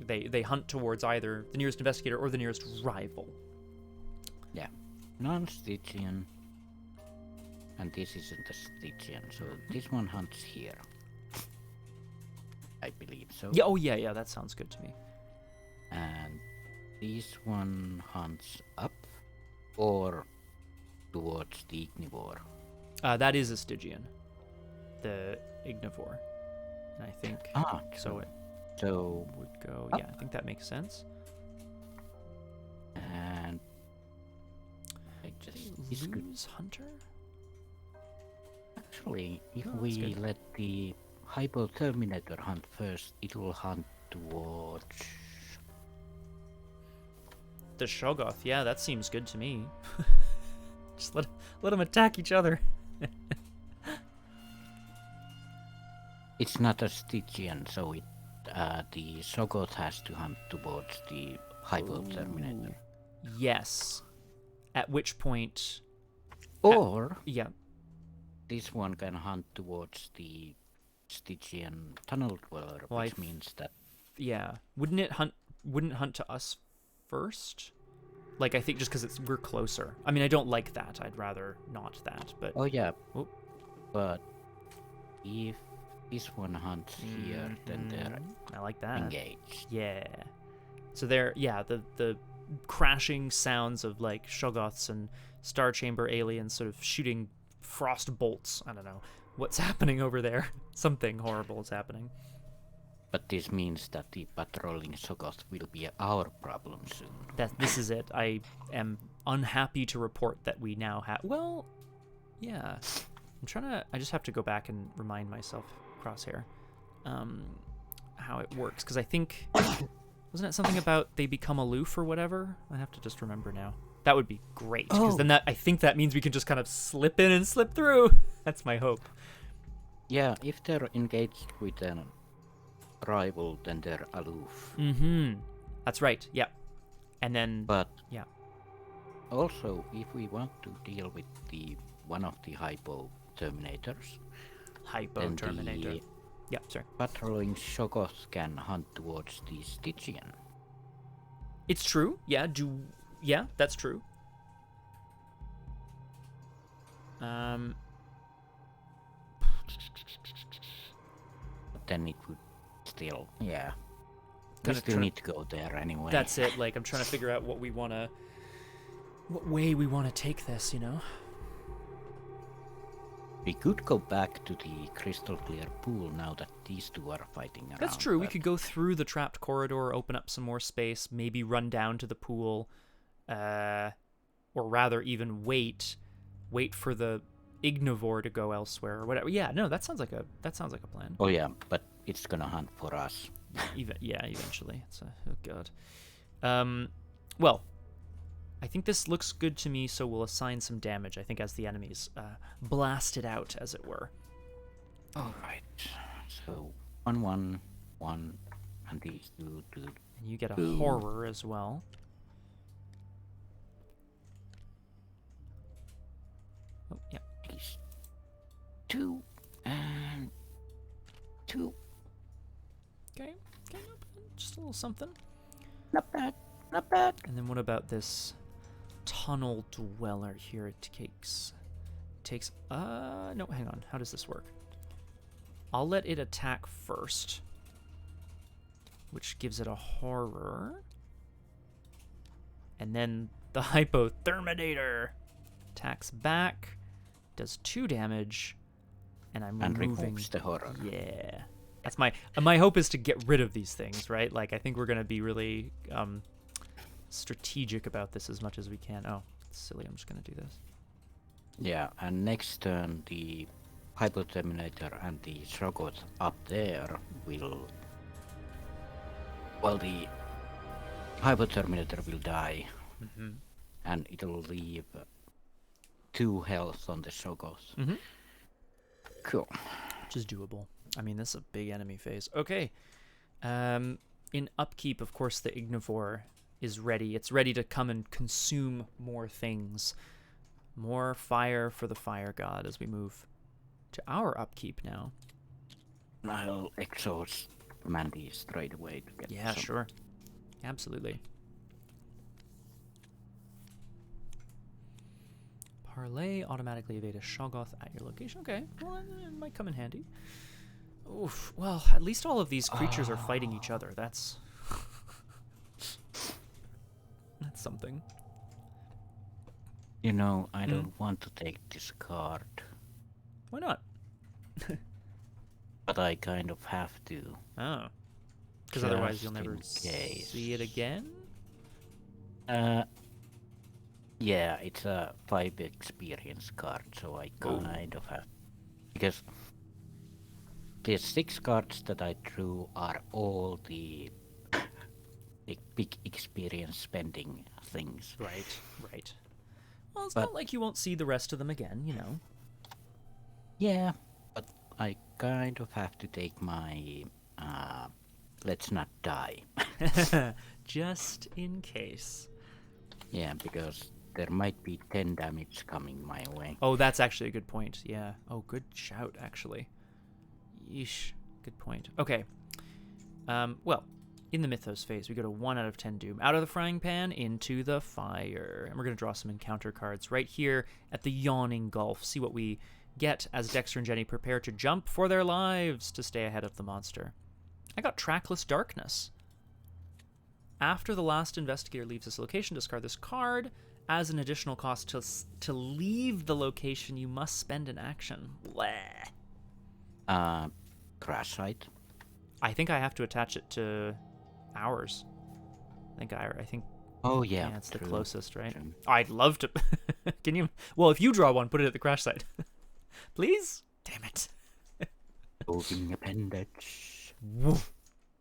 They hunt towards either the nearest investigator or the nearest rival. Yeah, non-Stygian. And this isn't a Stygian, so this one hunts here. I believe so. Yeah. Oh yeah. That sounds good to me. And this one hunts up or towards the Ignivore. That is a Stygian. The Ignivore. And I think so. It So would go. up. Yeah, I think that makes sense. And I just this could Lose hunter. actually, if Oh, that's we good. let the Hypo Terminator hunt first, it will hunt towards. The Shoggoth, yeah, that seems good to me. Just let them attack each other. It's not a Stygian, so it the Shoggoth has to hunt towards the Hypo Terminator. Yes. At which point, Or yeah, this one can hunt towards the Stygian Tunnel Dweller, Well, which means that yeah. Wouldn't it hunt to us first? Like I think just because we're closer. I mean, I don't like that. I'd rather not that. But oh yeah, Oh. but if this one hunts here, then they're I like that. engaged. Yeah. So there, yeah, the crashing sounds of like Shoggoths and Star Chamber aliens sort of shooting frost bolts. I don't know what's happening over there. Something horrible is happening. But this means that the patrolling Shoggoth will be our problem soon. This is it. I am unhappy to report that we now have. Well, yeah. I just have to go back and remind myself, Crosshair, how it works because I think wasn't it something about they become aloof or whatever? I have to just remember now. That would be great because then I think that means we can just kind of slip in and slip through. That's my hope. Yeah, if they're engaged with a rival, then they're aloof. Mm-hmm. That's right. Yeah. And then But yeah. also, if we want to deal with the one of the Hypo Terminators, Hypo then Terminator. the Yeah, sorry. patrolling Shoggoth can hunt towards the Stygian. It's true. Yeah, that's true. But then it would still, yeah. We Kinda still need to go there anyway. That's it. Like I'm trying to figure out what way we want to take this, you know? We could go back to the crystal clear pool now that these two are fighting around. That's true. We but- could go through the trapped corridor, open up some more space, maybe run down to the pool, or rather even wait wait for the ignivore to go elsewhere or whatever. Yeah, no, that sounds like a plan. Oh yeah, but it's gonna hunt for us. Eventually. It's oh god. Well, I think this looks good to me, so we'll assign some damage, I think, as the enemies blast it out, as it were. Alright. So 1, 1, 1, and these two. And you get a horror as well. Oh, yeah. These 2 and 2. Okay, just a little something. Not bad, not bad. And then what about this tunnel dweller here? It takes no, hang on. How does this work? I'll let it attack first, which gives it a horror. And then the hypotherminator attacks back, does 2 damage, and I'm removing removes the horror. Yeah. That's my hope is to get rid of these things, right? Like, I think we're going to be really strategic about this as much as we can. Oh, it's silly. I'm just going to do this. Yeah, and next turn the hypotherminator and the Shoggoth up there will... Well, the hypotherminator will die, and it'll leave 2 health on the Shoggoth. Cool. Which is doable. I mean, this is a big enemy phase. Okay. In upkeep, of course, the ignivore is ready. It's ready to come and consume more things. More fire for the fire god as we move to our upkeep now. I'll exhaust Mandy straight away to get Yeah, some. sure. Absolutely. Parlay, automatically evade a Shoggoth at your location. Okay, well, it might come in handy. Oof, well, at least all of these creatures are fighting each other. That's something. You know, I don't want to take this card, Why not? but I kind of have to. Oh. Because otherwise you'll Just never in case. see it again? Yeah, it's a 5 experience card, so I kind of have... Because the 6 cards that I drew are all the big experience spending things. Right. Well, it's not like you won't see the rest of them again, you know. Yeah, but I kind of have to take my let's not die. Just in case. Yeah, because there might be 10 damage coming my way. Oh, that's actually a good point. Yeah. Oh, good shout, actually. Yeesh. Good point. Okay. Well, in the Mythos phase, we go to 1 out of 10 Doom. Out of the frying pan, into the fire. And we're going to draw some encounter cards right here at the Yawning Gulf. See what we get as Dexter and Jenny prepare to jump for their lives to stay ahead of the monster. I got Trackless Darkness. After the last investigator leaves this location, discard this card. As an additional cost to leave the location, you must spend an action. Bleh. Crash site. I think I have to attach it to ours. I think. Oh yeah, Yeah, it's the true. closest, right? True. I'd love to. Can you? Well, if you draw one, put it at the crash site, please. Damn it. Moving appendage. Woof.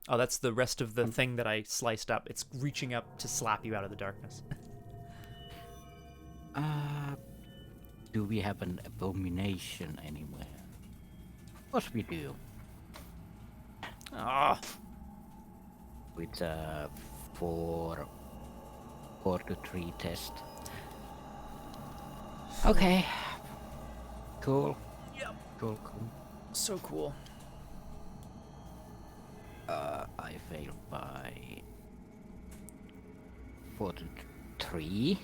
Oh, that's the rest of the thing that I sliced up. It's reaching up to slap you out of the darkness. Do we have an abomination anywhere? Of course we do. Ah. With a 4 to 3 test. Okay. Cool. Yep. Cool. So cool. I failed by 4 to 3.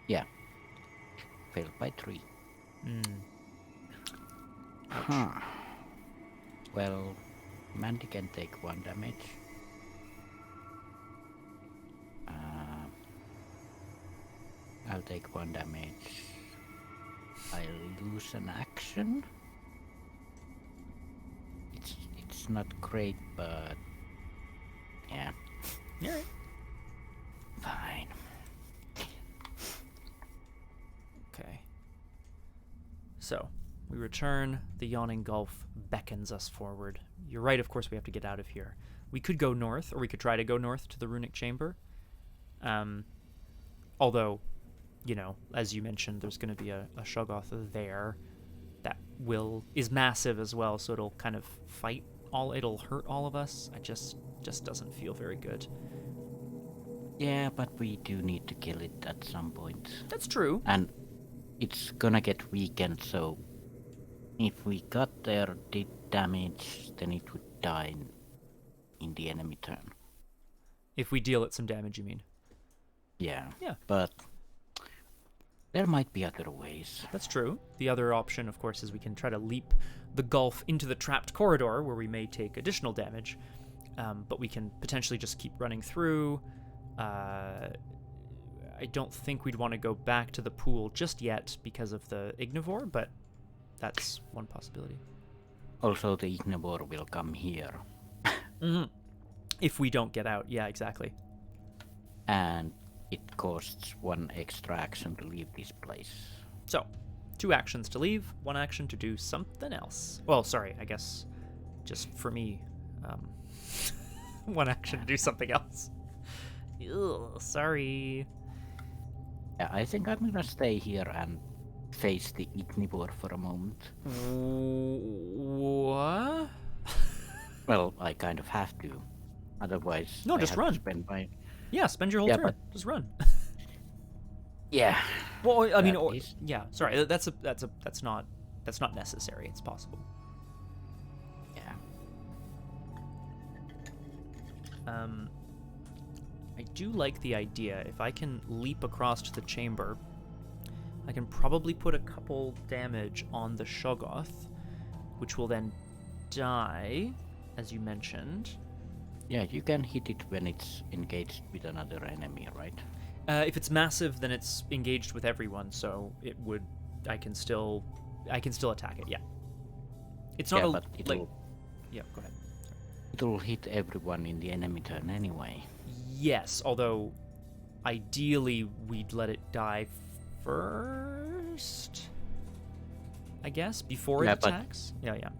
Yeah. Failed by 3. Huh. Well, Mandy can take 1 damage. I'll take 1 damage. I'll lose an action. It's not great, but yeah. All right. Fine. So, we return. The yawning gulf beckons us forward. You're right, of course, we have to get out of here. We could go north, or we could try to go north to the runic chamber. Although, you know, as you mentioned, there's going to be a Shoggoth there that is massive as well, so it'll kind of it'll hurt all of us. I just doesn't feel very good. Yeah, but we do need to kill it at some point. That's true. And it's gonna get weakened, so if we got there, did damage, then it would die in the enemy turn. If we deal it some damage, you mean? Yeah. Yeah. But there might be other ways. That's true. The other option, of course, is we can try to leap the gulf into the trapped corridor, where we may take additional damage, but we can potentially just keep running through. I don't think we'd want to go back to the pool just yet because of the Ignivore, but that's one possibility. Also, the Ignivore will come here. Mm-hmm. If we don't get out, yeah, exactly. And it costs 1 extra action to leave this place. So, 2 actions to leave, 1 action to do something else. Well, sorry, I guess just for me, 1 action to do something else. Ugh, sorry. Yeah, I think I'm gonna stay here and face the Ignivore for a moment. What? Well, I kind of have to. Otherwise, no, I just have run. To spend my... Yeah, spend your whole turn. But... Just run. Yeah. Well, I mean, yeah. Sorry, that's not necessary. It's possible. Yeah. I do like the idea. If I can leap across to the chamber, I can probably put a couple damage on the Shoggoth, which will then die, as you mentioned. Yeah, you can hit it when it's engaged with another enemy, right? If it's massive, then it's engaged with everyone, so it would. I can still attack it. Yeah. It's not but it'll... Yeah, go ahead. Sorry. It'll hit everyone in the enemy turn anyway. Yes, although ideally we'd let it die first, I guess, before it attacks. Yeah.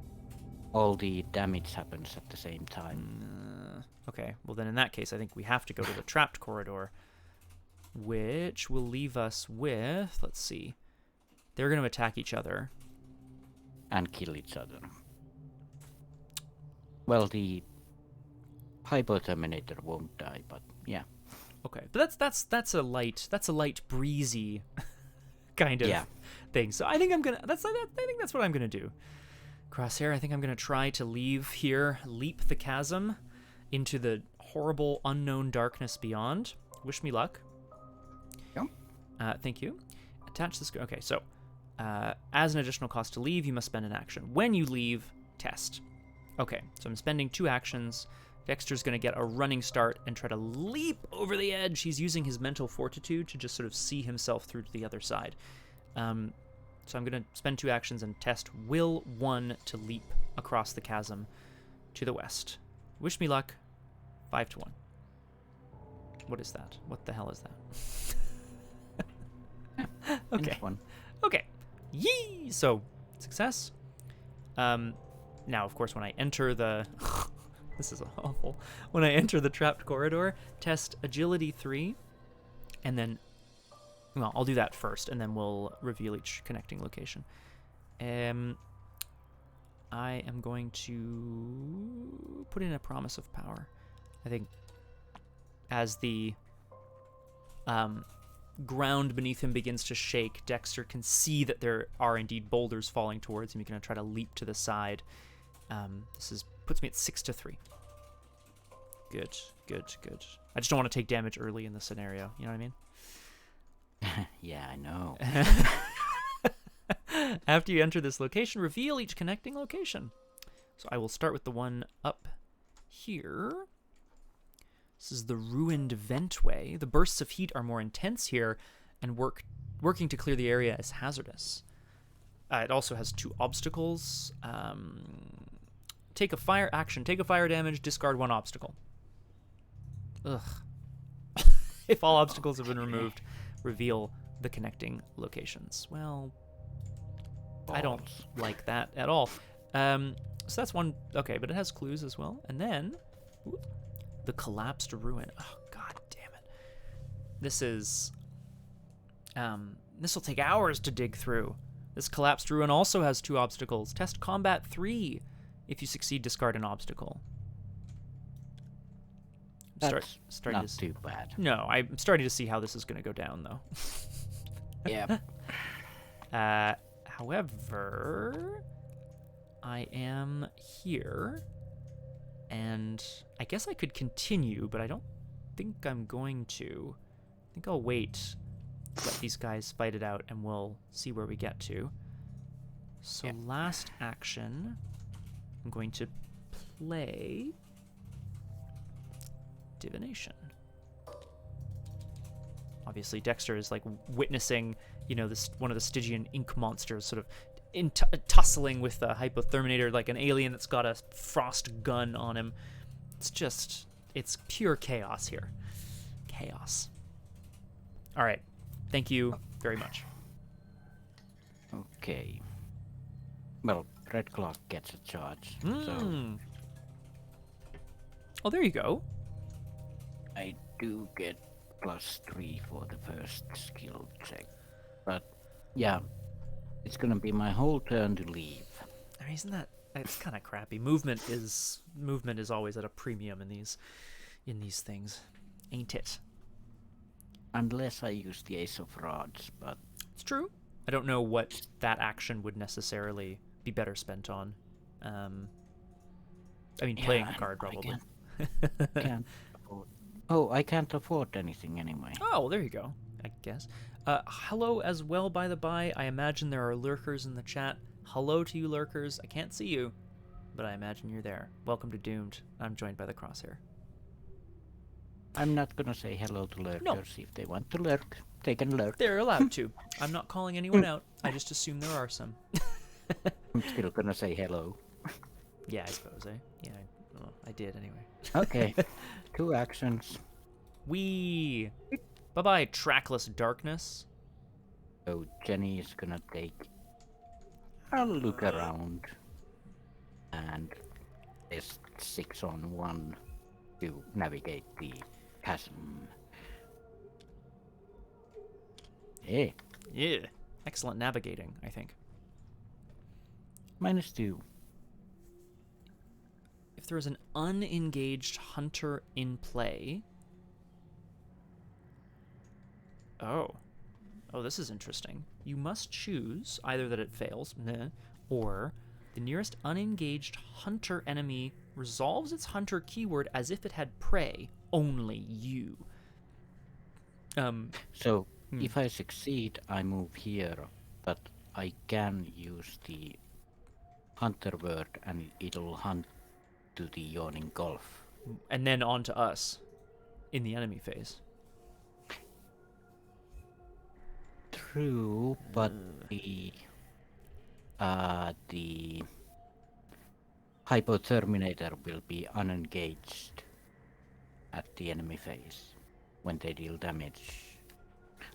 All the damage happens at the same time. Okay, well then in that case I think we have to go to the trapped corridor, which will leave us with, let's see, they're going to attack each other. And kill each other. Well, the Hypo Terminator won't die, but yeah. Okay, but that's a light breezy kind of thing. So I think I think that's what I'm gonna do. Crosshair, I think I'm gonna try to leave here, leap the chasm into the horrible unknown darkness beyond. Wish me luck. Yep. Thank you. Attach this. Okay, so as an additional cost to leave, you must spend an action. When you leave, test. Okay, so I'm spending 2 actions. Dexter's going to get a running start and try to leap over the edge. He's using his mental fortitude to just sort of see himself through to the other side. So I'm going to spend 2 actions and test will 1 to leap across the chasm to the west. Wish me luck. 5 to 1. What is that? What the hell is that? Okay. Okay. Yee! So, success. Now, of course, when I enter the... This is awful. When I enter the trapped corridor, test agility 3, and then... Well, I'll do that first, and then we'll reveal each connecting location. I am going to put in a promise of power. I think as the ground beneath him begins to shake, Dexter can see that there are indeed boulders falling towards him. He's going to try to leap to the side. Puts me at 6 to 3. Good. I just don't want to take damage early in the scenario. You know what I mean? Yeah, I know. After you enter this location, reveal each connecting location. So I will start with the one up here. This is the ruined ventway. The bursts of heat are more intense here, and working to clear the area is hazardous. It also has 2 obstacles. Take a fire damage, discard 1 obstacle. Ugh. If all obstacles have been removed, reveal the connecting locations. Well, I don't balls. like that at all. So that's one. Okay, but it has clues as well. And then the collapsed ruin. Oh god damn it! This is. This will take hours to dig through. This collapsed ruin also has 2 obstacles. Test combat 3. If you succeed, discard an obstacle. That's starting not to too bad. No, I'm starting to see how this is going to go down, though. Yeah. However, I am here, and I guess I could continue, but I don't think I'm going to. I think I'll wait, let these guys fight it out, and we'll see where we get to. So last action, I'm going to play divination. Obviously, Dexter is like witnessing, this one of the Stygian ink monsters sort of tussling with the Hypotherminator, like an alien that's got a frost gun on him. It's pure chaos here. Chaos. All right. Thank you very much. Okay. Well, red clock gets a charge. So Oh, there you go. I do get +3 for the first skill check. But yeah, it's gonna be my whole turn to leave. I mean, it's kind of crappy. Movement is always at a premium in these things, ain't it? Unless I use the Ace of Rods, but It's true. I don't know what that action would necessarily be better spent on. I mean, playing a card probably. can't afford. Oh, I can't afford anything anyway. Oh, well, there you go, I guess. Hello as well, by the by. I imagine there are lurkers in the chat. Hello to you, lurkers. I can't see you, but I imagine you're there. Welcome to Doomed. I'm joined by the Crosshair. I'm not gonna say hello to lurkers. No. If they want to lurk, they can lurk. They're allowed to. I'm not calling anyone out. I just assume there are some. I'm still gonna say hello. Yeah, I suppose, eh? Yeah, I did anyway. Okay, 2 actions. Bye-bye, Trackless Darkness. So Jenny is gonna take a look around and test 6-on-1 to navigate the chasm. Hey, Yeah. Excellent navigating, I think. -2. If there is an unengaged hunter in play... Oh, this is interesting. You must choose either that it fails, or the nearest unengaged hunter enemy resolves its hunter keyword as if it had prey, only you. So if I succeed, I move here, but I can use the hunter word and it'll hunt to the yawning gulf. And then on to us in the enemy phase. True, but the Hypotherminator will be unengaged at the enemy phase when they deal damage.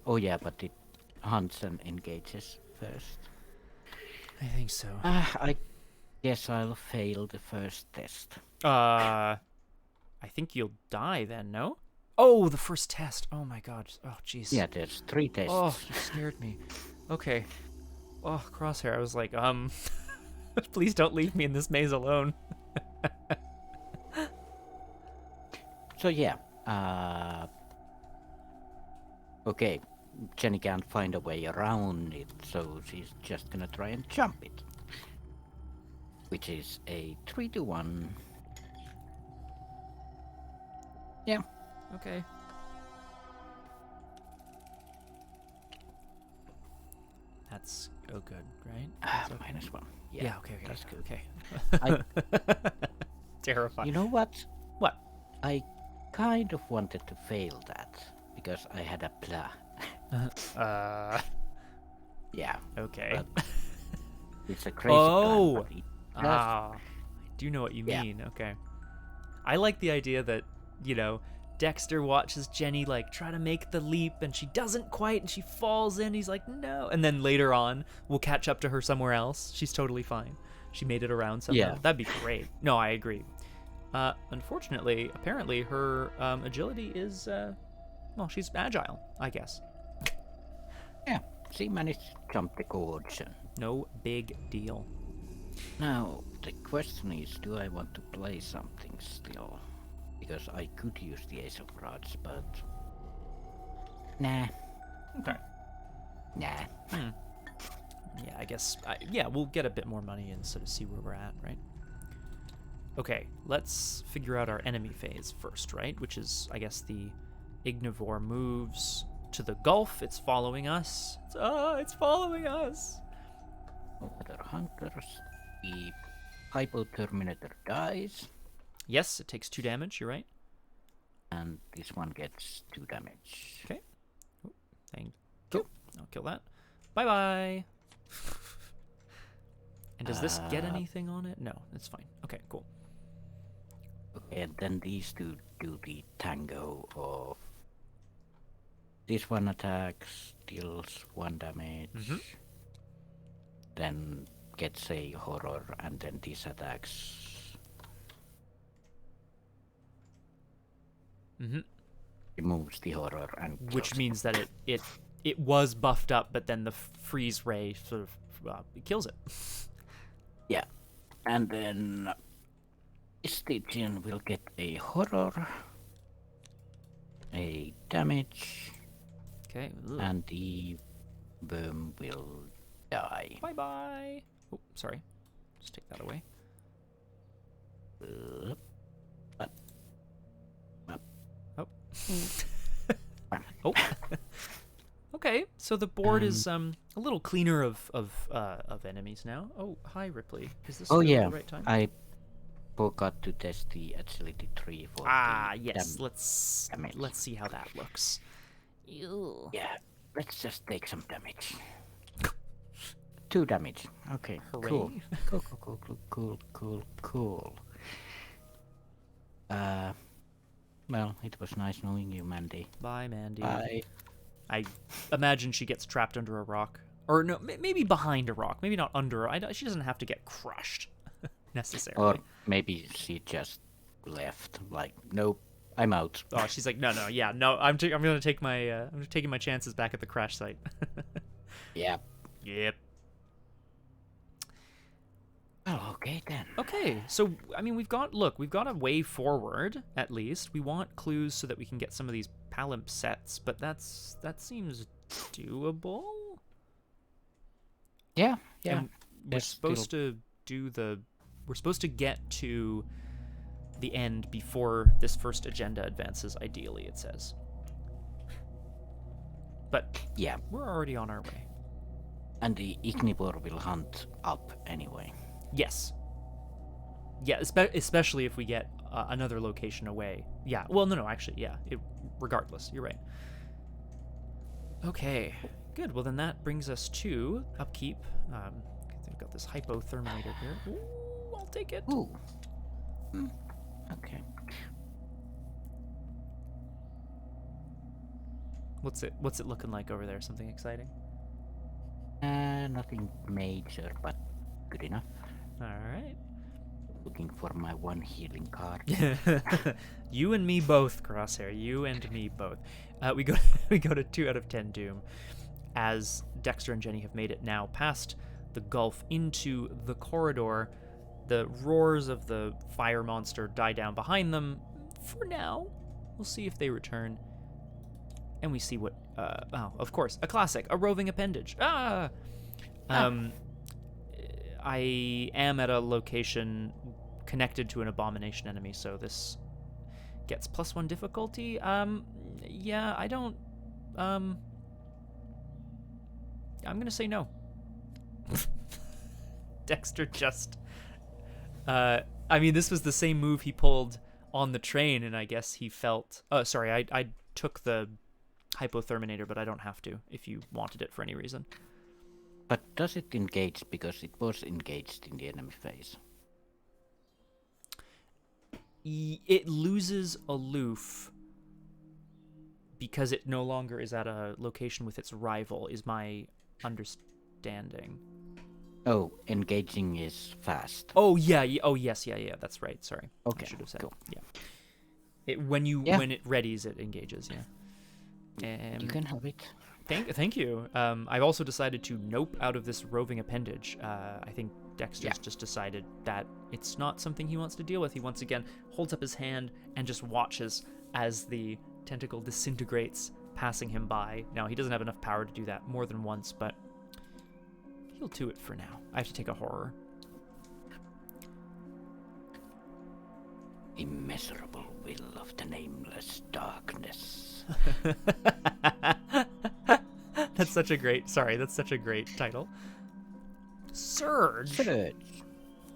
Oh yeah, but it hunts and engages first. I think so. I guess I'll fail the first test. I think you'll die then, no? Oh, the first test. Oh my god. Oh, jeez. Yeah, there's 3 tests. Oh, you scared me. Okay. Oh, Crosshair. I was like, please don't leave me in this maze alone. So yeah, okay, Jenny can't find a way around it, so she's just gonna try and jump it. Which is a 3-1. Yeah. Okay. That's good, right? That's okay. -1. Yeah, okay. That's good. Okay. I, Terrifying. you know what? What? I kind of wanted to fail that, because I had a plan. Yeah. Okay. But it's a crazy Oh! plan, but it I do know what you Yeah. mean. Okay. I like the idea that, Dexter watches Jenny like try to make the leap and she doesn't quite and she falls in. He's like, no. And then later on, we'll catch up to her somewhere else. She's totally fine. She made it around somehow. Yeah. That'd be great. No, I agree. Unfortunately, apparently her agility is, well, she's agile, I guess. Yeah, she managed to jump the gorge. No big deal. Now, the question is, do I want to play something still? Because I could use the Ace of Rods, but... Nah. Okay. Nah. Yeah, I guess, yeah, we'll get a bit more money and sort of see where we're at, right? Okay, let's figure out our enemy phase first, right? Which is, I guess, the Ignivore moves to the Gulf. It's following us. It's following us. Other hunters. The Hypo Terminator dies. Yes, it takes 2 damage, you're right. And this one gets 2 damage. Okay. Oh, thank you. I'll kill that. Bye-bye. And does this get anything on it? No, it's fine. Okay, cool. Okay, and then these two do the tango of... This one attacks, deals 1 damage. Then gets a horror, and then this attacks... removes the horror and kills Which it. means that it was buffed up, but then the freeze ray sort of kills it. Yeah, and then Stygian will get a horror, a damage, Okay. and the worm will die. Bye bye. Oh, sorry. Just take that away. Oh. Oh. Okay, so the board is a little cleaner of enemies now. Oh, hi Ripley. Is this Oh still yeah, the right time? I forgot to test the agility 3 for Yes. the Let's see how that looks. Ew. Yeah, let's just take some damage. 2 damage. Okay, Hooray. cool. Cool. Well, it was nice knowing you, Mandy. Bye, Mandy. Bye. I imagine she gets trapped under a rock. Or no, maybe behind a rock. Maybe not under. She doesn't have to get crushed necessarily. Or maybe she just left. Like, nope, I'm out. Oh, she's like, no, yeah, no. I'm gonna take my I'm taking my chances back at the crash site. Yeah. Yep. Oh, okay then. Okay, so I mean, we've got a way forward at least. We want clues so that we can get some of these palimpsests, but that seems doable. Yeah. And we're supposed to get to the end before this first agenda advances, ideally, it says. But yeah, we're already on our way. And the Ignivore will hunt up anyway. Yes. Yeah, especially if we get another location away. Yeah. Well, no, actually, yeah. Regardless, you're right. Okay. Good. Well, then that brings us to upkeep. I've got this hypotherminator here. Ooh, I'll take it. Ooh. Okay. What's it looking like over there? Something exciting? Nothing major, but good enough. All right. Looking for my 1 healing card. You and me both, Crosshair. You and me both. We go to 2 out of 10 Doom, as Dexter and Jenny have made it now past the gulf into the corridor. The roars of the fire monster die down behind them. For now, we'll see if they return. And we see what. Of course, a classic, a roving appendage. I am at a location connected to an abomination enemy, so this gets +1 difficulty. Yeah, I don't. I'm gonna say no. Dexter just. I mean, this was the same move he pulled on the train, and I guess he felt. Oh, sorry, I took the hypotherminator, but I don't have to if you wanted it for any reason. But does it engage because it was engaged in the enemy phase? It loses aloof because it no longer is at a location with its rival, is my understanding. Oh, engaging is fast. Oh yeah, oh yes, yeah, that's right. Sorry, Okay, I should have said. cool. Yeah, when it readies, it engages. Yeah. You can have it. Thank you. I've also decided to nope out of this roving appendage. I think Dexter's just decided that it's not something he wants to deal with. He once again holds up his hand and just watches as the tentacle disintegrates, passing him by. Now, he doesn't have enough power to do that more than once, but he'll do it for now. I have to take a horror. Immeasurable will of the nameless darkness. That's such a great title. Surge.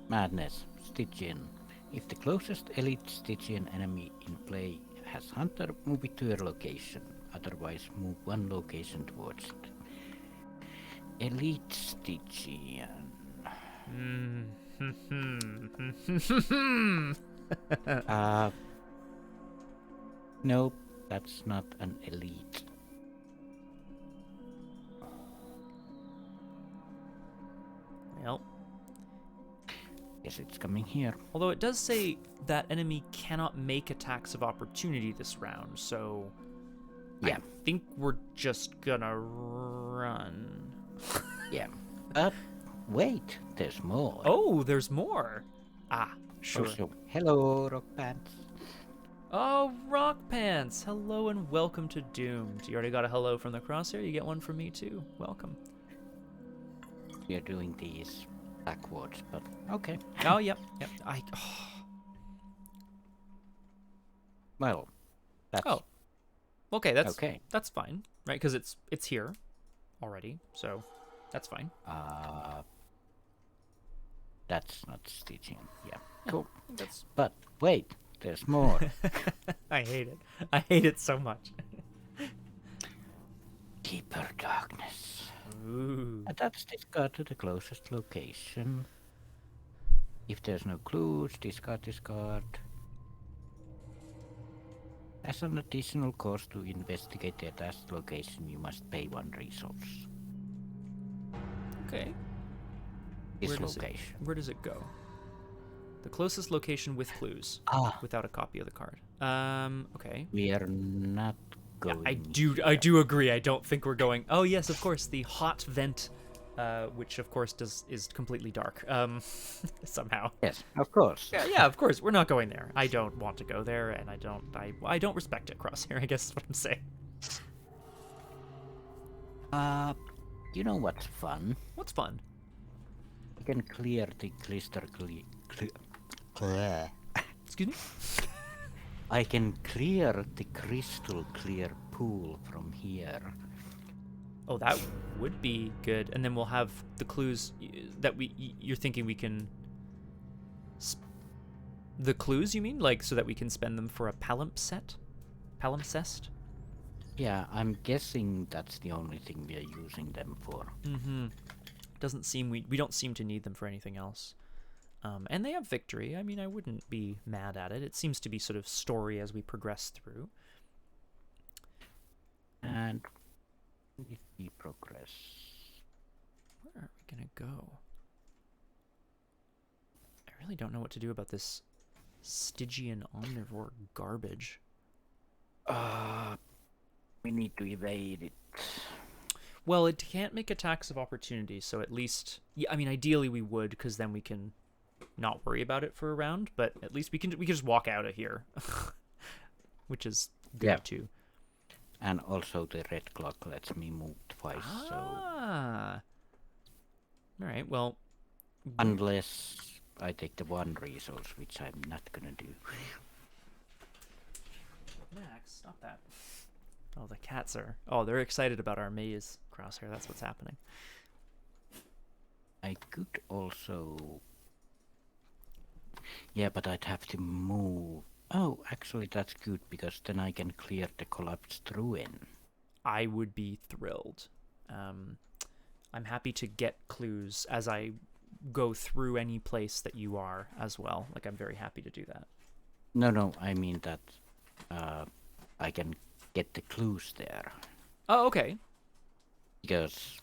Madness. Stygian. If the closest elite Stygian enemy in play has Hunter, move it to your location. Otherwise, move one location towards it. Elite Stygian. Nope, that's not an elite. Well, Yes, it's coming here. although it does say that enemy cannot make attacks of opportunity this round, so Yeah. I think we're just gonna run. Yeah. Wait, there's more. Oh, there's more. Ah, sure. Also, hello, Rock Pants. Oh, Rock Pants! Hello and welcome to Doomed. You already got a hello from the Crosshair. You get one from me too. Welcome. We are doing these backwards, but okay. Oh, yep. Well, that's Oh, okay. That's okay. That's fine, right? Because it's here already, so that's fine. That's not Stygian. Yeah, cool. That's. But wait, there's more. I hate it. I hate it so much. Deeper darkness. Ooh. Attach this card to the closest location. If there's no clues, discard this card. As an additional cost to investigate the attached location, you must pay 1 resource. Okay. This Where location. Where does it go? The closest location with clues. Without a copy of the card. Okay. We are not going. Yeah, I do agree. I don't think we're going. Oh yes, of course, the hot vent, which of course is completely dark. Somehow. Yes, of course. Yeah, of course. We're not going there. I don't want to go there, and I don't respect it, Crosshair, I guess is what I'm saying. You know what's fun? What's fun? You can clear the crystal clear. Excuse me? I can clear the crystal clear pool from here. Oh, that would be good. And then we'll have the clues that you're thinking we can... The clues, you mean? Like, so that we can spend them for a palimpsest? Palimpsest? Yeah, I'm guessing that's the only thing we are using them for. Mm-hmm. Doesn't seem... We don't seem to need them for anything else. And they have victory. I mean, I wouldn't be mad at it. It seems to be sort of story as we progress through. And if we progress... Where are we going to go? I really don't know what to do about this Stygian omnivore garbage. We need to evade it. Well, it can't make attacks of opportunity, so at least... Yeah, I mean, ideally we would, because then we can not worry about it for a round, but at least we can just walk out of here. Which is good, too. And also the red clock lets me move twice, so... Alright, well... Unless I take the 1 resource, which I'm not gonna do. Max, stop that. Oh, the cats are... Oh, they're excited about our maze, Crosshair. That's what's happening. I could also... Yeah, but I'd have to move... Oh, actually that's good, because then I can clear the collapsed ruin. I would be thrilled. I'm happy to get clues as I go through any place that you are as well. Like, I'm very happy to do that. No, I mean that I can get the clues there. Oh, okay. Because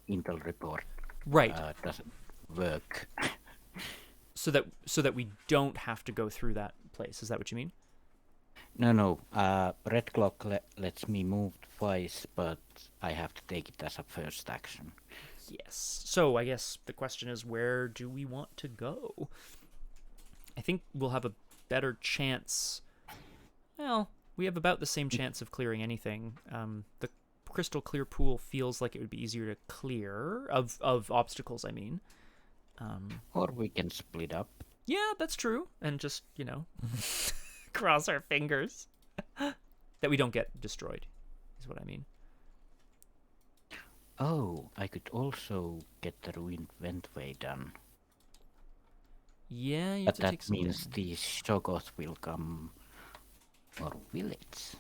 Intel report Right. doesn't work. So that we don't have to go through that place. Is that what you mean? No. Red clock lets me move twice, but I have to take it as a first action. Yes. So I guess the question is, where do we want to go? I think we'll have a better chance. Well, we have about the same chance of clearing anything. The crystal clear pool feels like it would be easier to clear of obstacles, I mean. Or we can split up. Yeah, that's true. And just, cross our fingers that we don't get destroyed, is what I mean. Oh, I could also get the ruined ventway done. Yeah, you have But to that take some means damage. these shoggoths will come. Or will it?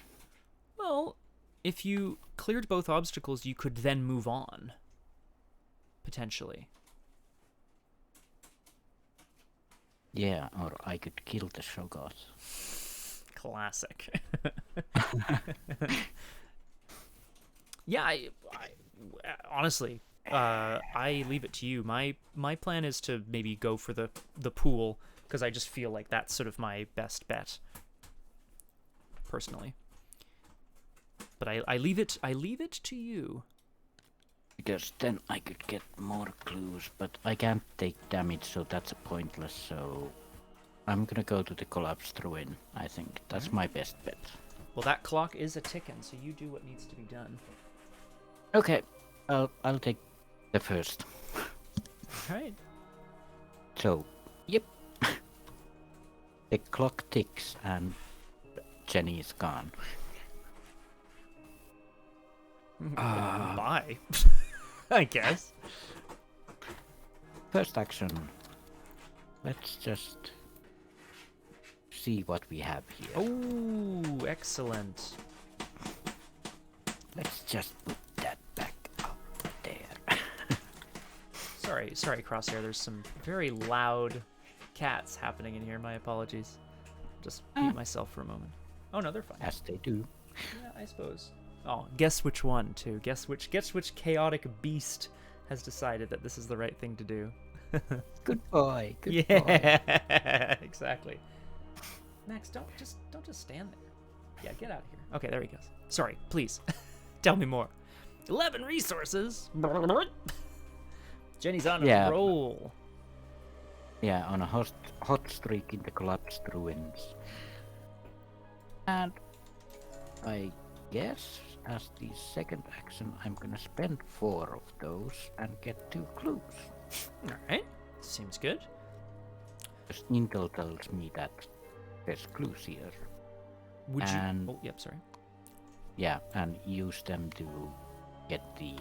Well, if you cleared both obstacles, you could then move on. Potentially. Yeah, or I could kill the shoggoths. Classic. Yeah, I honestly, I leave it to you. My plan is to maybe go for the pool, because I just feel like that's sort of my best bet, personally. But I leave it to you. Because then I could get more clues, but I can't take damage, so that's pointless. So I'm gonna go to the collapsed ruin. I think that's my best bet. Well, that clock is a ticking, so you do what needs to be done. Okay, I'll take the first. All right. So, yep. The clock ticks and Jenny is gone. Bye. I guess. First action. Let's just see what we have here. Oh, excellent. Let's just put that back up there. Sorry, Crosshair. There's some very loud cats happening in here. My apologies. Just mute myself for a moment. Oh no, they're fine. As they do. Yeah, I suppose. Oh, guess which one too. Guess which chaotic beast has decided that this is the right thing to do. Good boy. Good boy. Yeah, exactly. Max, don't just stand there. Yeah, get out of here. Okay, there he goes. Sorry, please. Tell me more. 11 resources. Jenny's on a roll. Yeah, on a hot streak in the collapsed ruins. And I guess as the second action, I'm gonna spend 4 of those and get 2 clues. All right, seems good. Because Intel tells me that there's clues here. Would and, you? Oh, yep. Sorry. Yeah, and use them to get the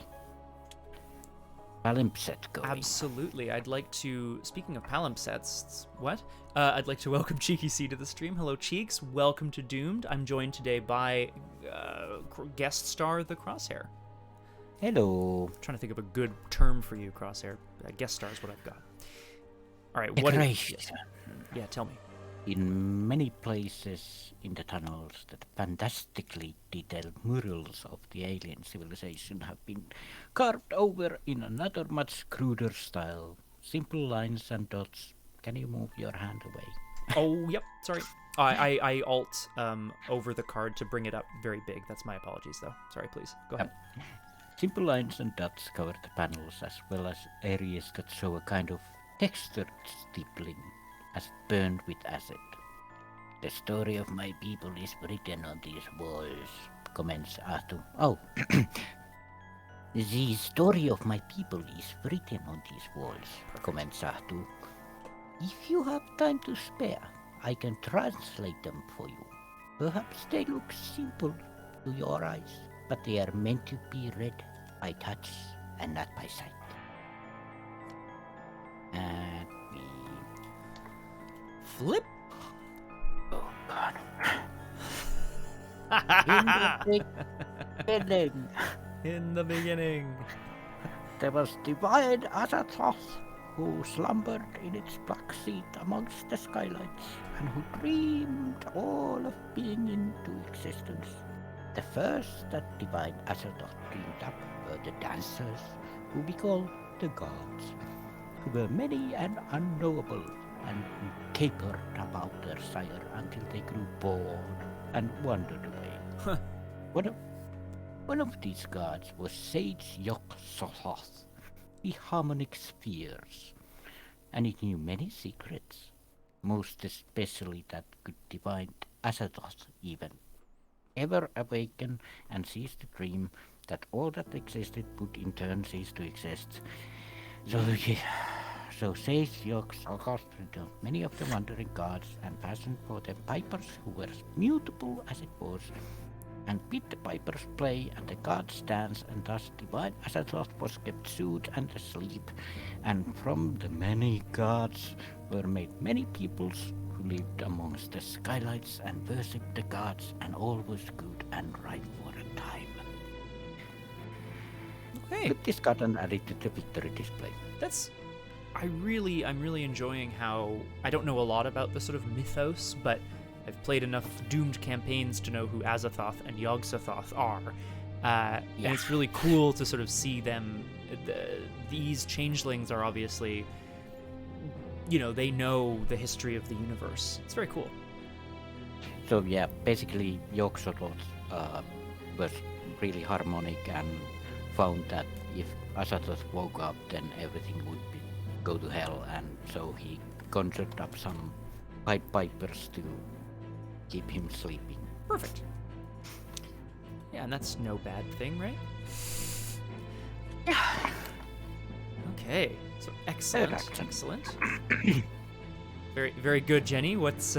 palimpsest going. Absolutely. I'd like to, speaking of palimpsests, I'd like to welcome Cheeky C to the stream. Hello, Cheeks. Welcome to Doomed. I'm joined today by guest star the Crosshair. Hello. I'm trying to think of a good term for you, Crosshair. Guest star is what I've got. All right. Yeah, tell me. In many places in the tunnels, the fantastically detailed murals of the alien civilization have been carved over in another much cruder style. Simple lines and dots. Can you move your hand away? Oh, yep. Sorry. I alt over the card to bring it up very big. That's my apologies, though. Sorry, please. Go ahead. Simple lines and dots cover the panels as well as areas that show a kind of textured stippling as burned with acid. The story of my people is written on these walls, comments Arthur. Oh, the story of my people is written on these walls, comments Arthur. If you have time to spare, I can translate them for you. Perhaps they look simple to your eyes, but they are meant to be read by touch and not by sight. And we flip. Oh God. In the beginning, In the beginning. there was divine Azathoth who slumbered in its black seat amongst the skylights, and who dreamed all of being into existence. The first that divine Azathoth dreamed up were the dancers, who we call the gods, who were many and unknowable, and who capered about their sire until they grew bored and wandered away. Huh. One of these gods was Sage Yog-Sothoth, the harmonic spheres, and it knew many secrets, most especially that good divine Azathoth even ever awaken and cease to dream that all that existed would in turn cease to exist. So Sage Yog-Sothoth returned many of the wandering gods and fashioned for them pipers who were as mutable as it was, and bid the pipers play and the gods dance, and thus divine Azathoth was kept soothed and asleep, and from the many gods were made many peoples who lived amongst the skylights and worshipped the gods, and all was good and right for a time. Okay. But this got added to the victory display. I'm really enjoying how I don't know a lot about the sort of mythos, but I've played enough doomed campaigns to know who Azathoth and Yog-Sothoth are. And it's really cool to sort of see them. These changelings are obviously, they know the history of the universe. It's very cool. So yeah, basically Yog-Sothoth was really harmonic and found that if Azathoth woke up, then everything would go to hell, and so he conjured up some Pied Pipers to keep him sleeping. Perfect. Yeah, and that's no bad thing, right? Yeah. Okay, so excellent. Very, very good, Jenny. What's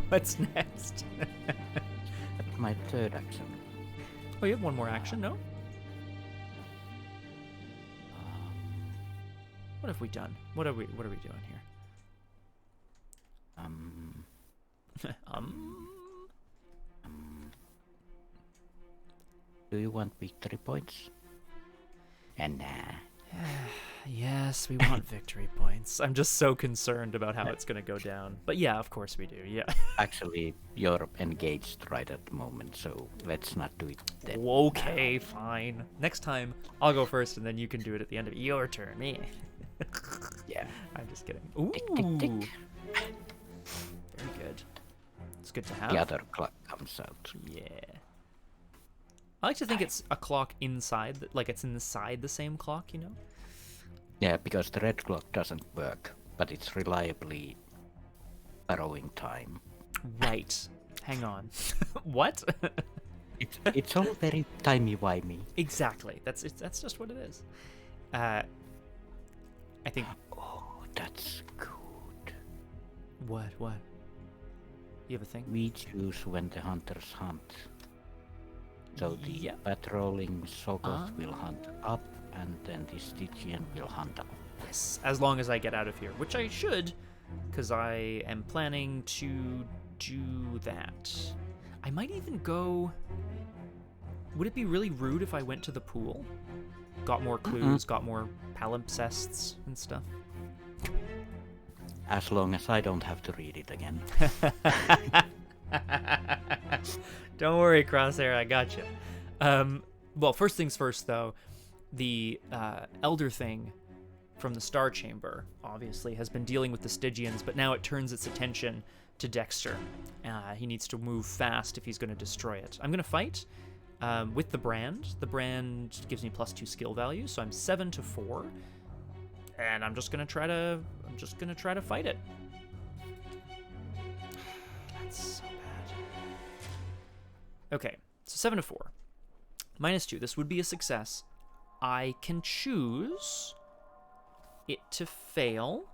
what's next? That's my third action. Oh, you have one more action, no? What have we done? What are we doing here? Do you want victory points? And Yes, we want victory points. I'm just so concerned about how it's going to go down. But yeah, of course we do. Yeah. Actually, you're engaged right at the moment, so let's not do it then. Okay, fine. Next time, I'll go first, and then you can do it at the end of your turn. Yeah. I'm just kidding. Ooh. Tick, tick, tick. Very good. It's good to have. The other clock comes out. Yeah. I like to think it's a clock inside, like it's inside the same clock, Yeah, because the red clock doesn't work, but it's reliably borrowing time. Right. Hang on. What? It's all very timey-wimey. Exactly. That's just what it is. I think. Oh, that's good. What? You have a thing? We choose when the hunters hunt. So the patrolling Sogoth will hunt up, and then the Stygian will hunt up. Yes, as long as I get out of here, which I should, because I am planning to do that. I might even go... Would it be really rude if I went to the pool? Got more clues, got more palimpsests and stuff? As long as I don't have to read it again. Don't worry, Crosshair, I got you. Well, first things first, though. The Elder Thing from the Star Chamber, obviously, has been dealing with the Stygians, but now it turns its attention to Dexter. He needs to move fast if he's going to destroy it. I'm going to fight with the brand. The brand gives me +2 skill value, so I'm 7 to 4, and I'm just going to try to fight it. That's so bad. Okay, so 7 to 4. -2. This would be a success. I can choose it to fail,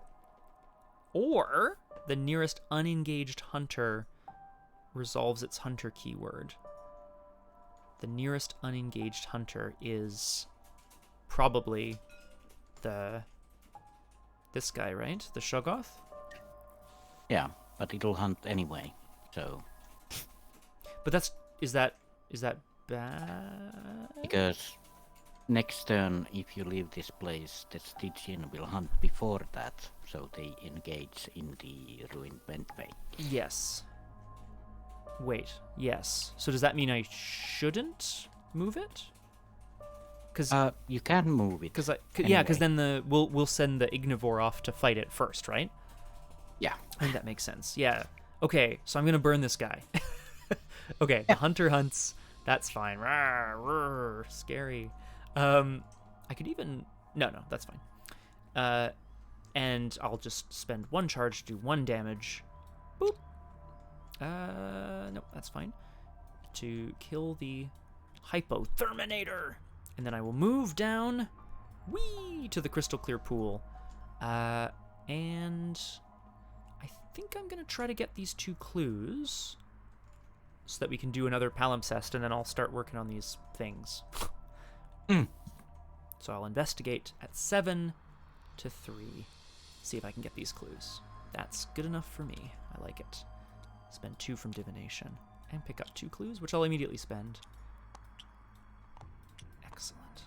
or the nearest unengaged hunter resolves its hunter keyword. The nearest unengaged hunter is probably this guy, right? The Shoggoth? Yeah, but it'll hunt anyway, so... But is that bad? Because next turn, if you leave this place, the Stygian will hunt before that, so they engage in the ruined ventway. Yes. Wait, yes. So does that mean I shouldn't move it? Because You can move it. because anyway. then we'll send the Ignivore off to fight it first, right? Yeah. I think that makes sense. Yeah. Okay, so I'm gonna burn this guy. Okay, the hunter hunts. That's fine. Rawr, rawr, scary. I could even no, that's fine. And I'll just spend 1 charge to do 1 damage. Boop. No, that's fine. To kill the Hypotherminator. And then I will move down, whee, to the crystal clear pool. And I think I'm going to try to get these 2 clues so that we can do another palimpsest, and then I'll start working on these things. So I'll investigate at 7 to 3. See if I can get these clues. That's good enough for me. I like it. Spend 2 from divination and pick up 2 clues, which I'll immediately spend. Excellent.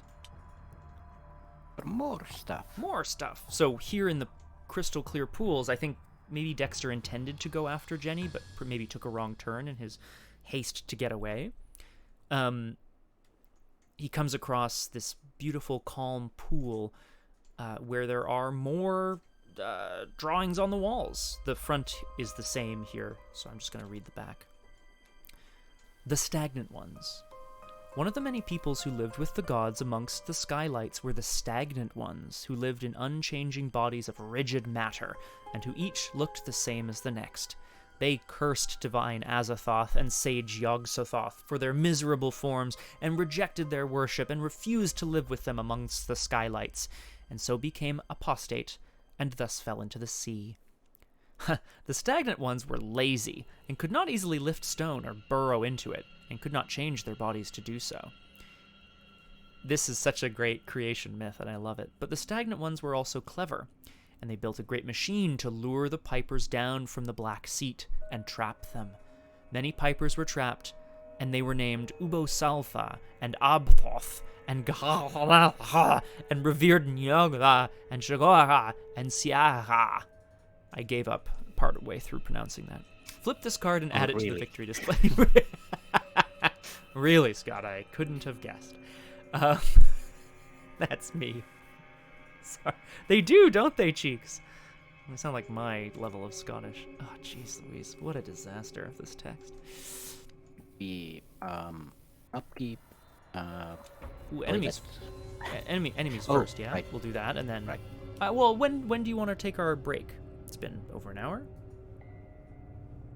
More stuff. More stuff. So here in the crystal clear pools, I think maybe Dexter intended to go after Jenny, but maybe took a wrong turn in his haste to get away. He comes across this beautiful, calm pool where there are more drawings on the walls. The front is the same here, so I'm just going to read the back. The Stagnant Ones. One of the many peoples who lived with the gods amongst the skylights were the Stagnant Ones, who lived in unchanging bodies of rigid matter, and who each looked the same as the next. They cursed divine Azathoth and sage Yog-Sothoth for their miserable forms, and rejected their worship, and refused to live with them amongst the skylights, and so became apostate, and thus fell into the sea. The Stagnant Ones were lazy, and could not easily lift stone or burrow into it, and could not change their bodies to do so. This is such a great creation myth, and I love it. But the Stagnant Ones were also clever, and they built a great machine to lure the Pipers down from the Black Seat and trap them. Many Pipers were trapped, and they were named Ubosaltha and Abthoth and Gaha and revered Nyogla and Shagora and Siaha. I gave up part way through pronouncing that. Flip this card and add it to the victory display. Really, Scott, I couldn't have guessed. That's me. Sorry. They do, don't they, Cheeks? They sound like my level of Scottish. Oh, jeez Louise. What a disaster of this text. The upkeep. Ooh, enemies. Enemies Oh, first, yeah? right. We'll do that, and then... Right. Well, when do you want to take our break? It's been over an hour?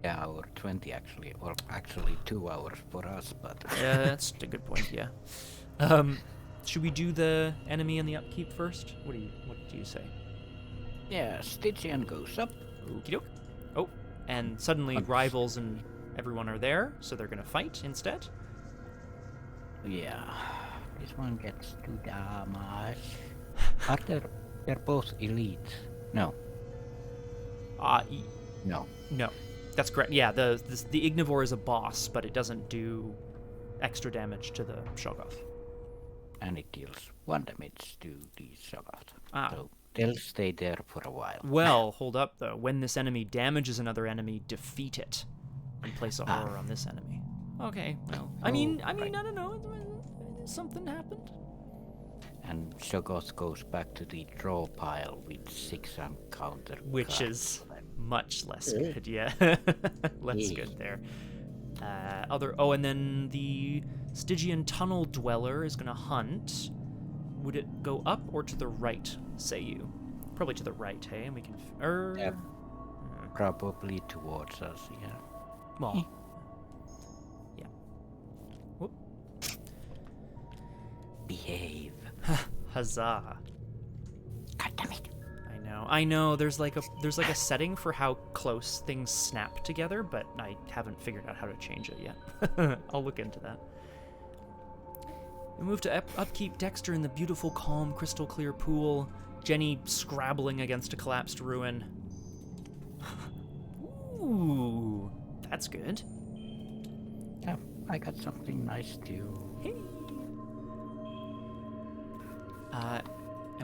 Yeah, or 20 actually, or actually 2 hours for us, but Yeah, that's a good point, yeah. Should we do the enemy and the upkeep first? What do you say? yeah, Stygian goes up. Okie doke. Oh, and suddenly rivals and everyone are there, so they're gonna fight instead. Yeah, this one gets 2 damage. They're both elite. No, no. No, that's correct. Yeah, the Ignivore is a boss, but it doesn't do extra damage to the Shoggoth. And it deals 1 damage to the Shoggoth. Ah. So they'll stay there for a while. Well, hold up though. When this enemy damages another enemy, defeat it and place a horror on this enemy. Okay, well, I mean, right. I don't know. Something happened. And Shoggoth goes back to the draw pile with 6 counter. Which is much less good, yeah. Less good there. And then the Stygian Tunnel Dweller is going to hunt. Would it go up or to the right, say you? Probably to the right, hey? And we can... Yeah, probably towards us, yeah. Well... yeah. Whoop. Behave. Huzzah. God damn it. I know. There's like a setting for how close things snap together, but I haven't figured out how to change it yet. I'll look into that. We move to upkeep Dexter in the beautiful, calm, crystal clear pool. Jenny scrabbling against a collapsed ruin. Ooh, that's good. Yeah, I got something nice too. Hey.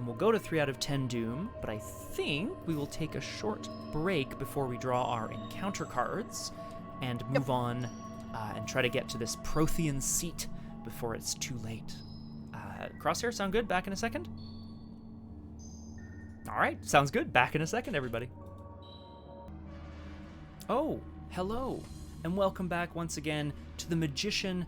and we'll go to 3 out of 10 Doom, but I think we will take a short break before we draw our encounter cards and move on and try to get to this Prothean seat before it's too late. Crosshair, sound good? Back in a second? All right, sounds good. Back in a second, everybody. Oh, hello, and welcome back once again to the Magician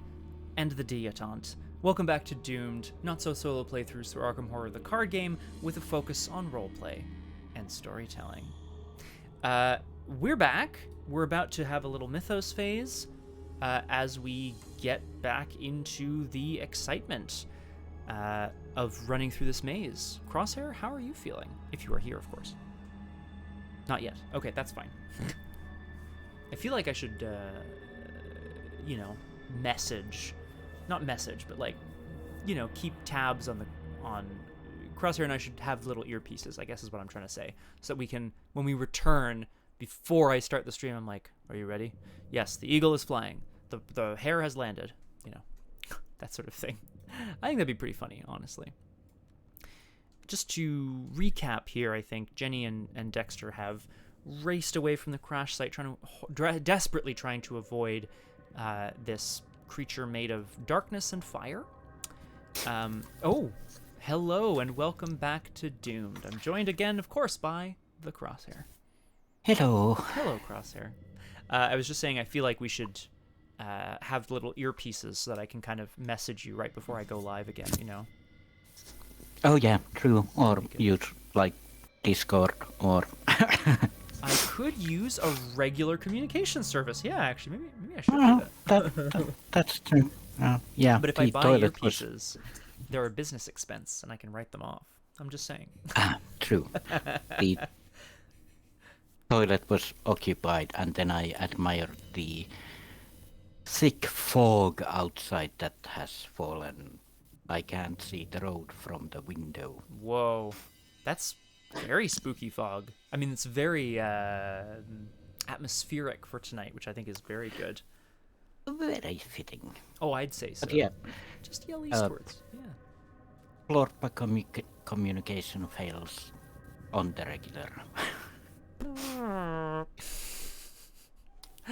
and the Dilettante. Welcome back to Doomed, not-so-solo playthroughs through Arkham Horror, the card game, with a focus on roleplay and storytelling. We're back. We're about to have a little Mythos Phase as we get back into the excitement of running through this maze. Crosshair, how are you feeling? If you are here, of course. Not yet. Okay, that's fine. I feel like I should, message. Not message, but like, keep tabs on Crosshair, and I should have little earpieces, I guess is what I'm trying to say. So that we can, when we return, before I start the stream, I'm like, are you ready? Yes, the eagle is flying. The hare has landed. That sort of thing. I think that'd be pretty funny, honestly. Just to recap here, I think Jenny and Dexter have raced away from the crash site, desperately trying to avoid this creature made of darkness and fire. Oh, hello and welcome back to Doomed. I'm joined again, of course, by the Crosshair. Hello. Hello, Crosshair. I was just saying I feel like we should have little earpieces so that I can kind of message you right before I go live again, Oh yeah, true. Or use like Discord or... I could use a regular communication service. Yeah, actually, maybe I should do that. That's true. Yeah. But if I buy earpieces, they're a business expense, and I can write them off. I'm just saying. True. The toilet was occupied, and then I admired the thick fog outside that has fallen. I can't see the road from the window. Whoa. That's very spooky fog. I mean, it's very atmospheric for tonight, which I think is very good. Very fitting. Oh, I'd say so. But yeah. Just yell eastwards. Yeah. Plorpa communication fails on the regular.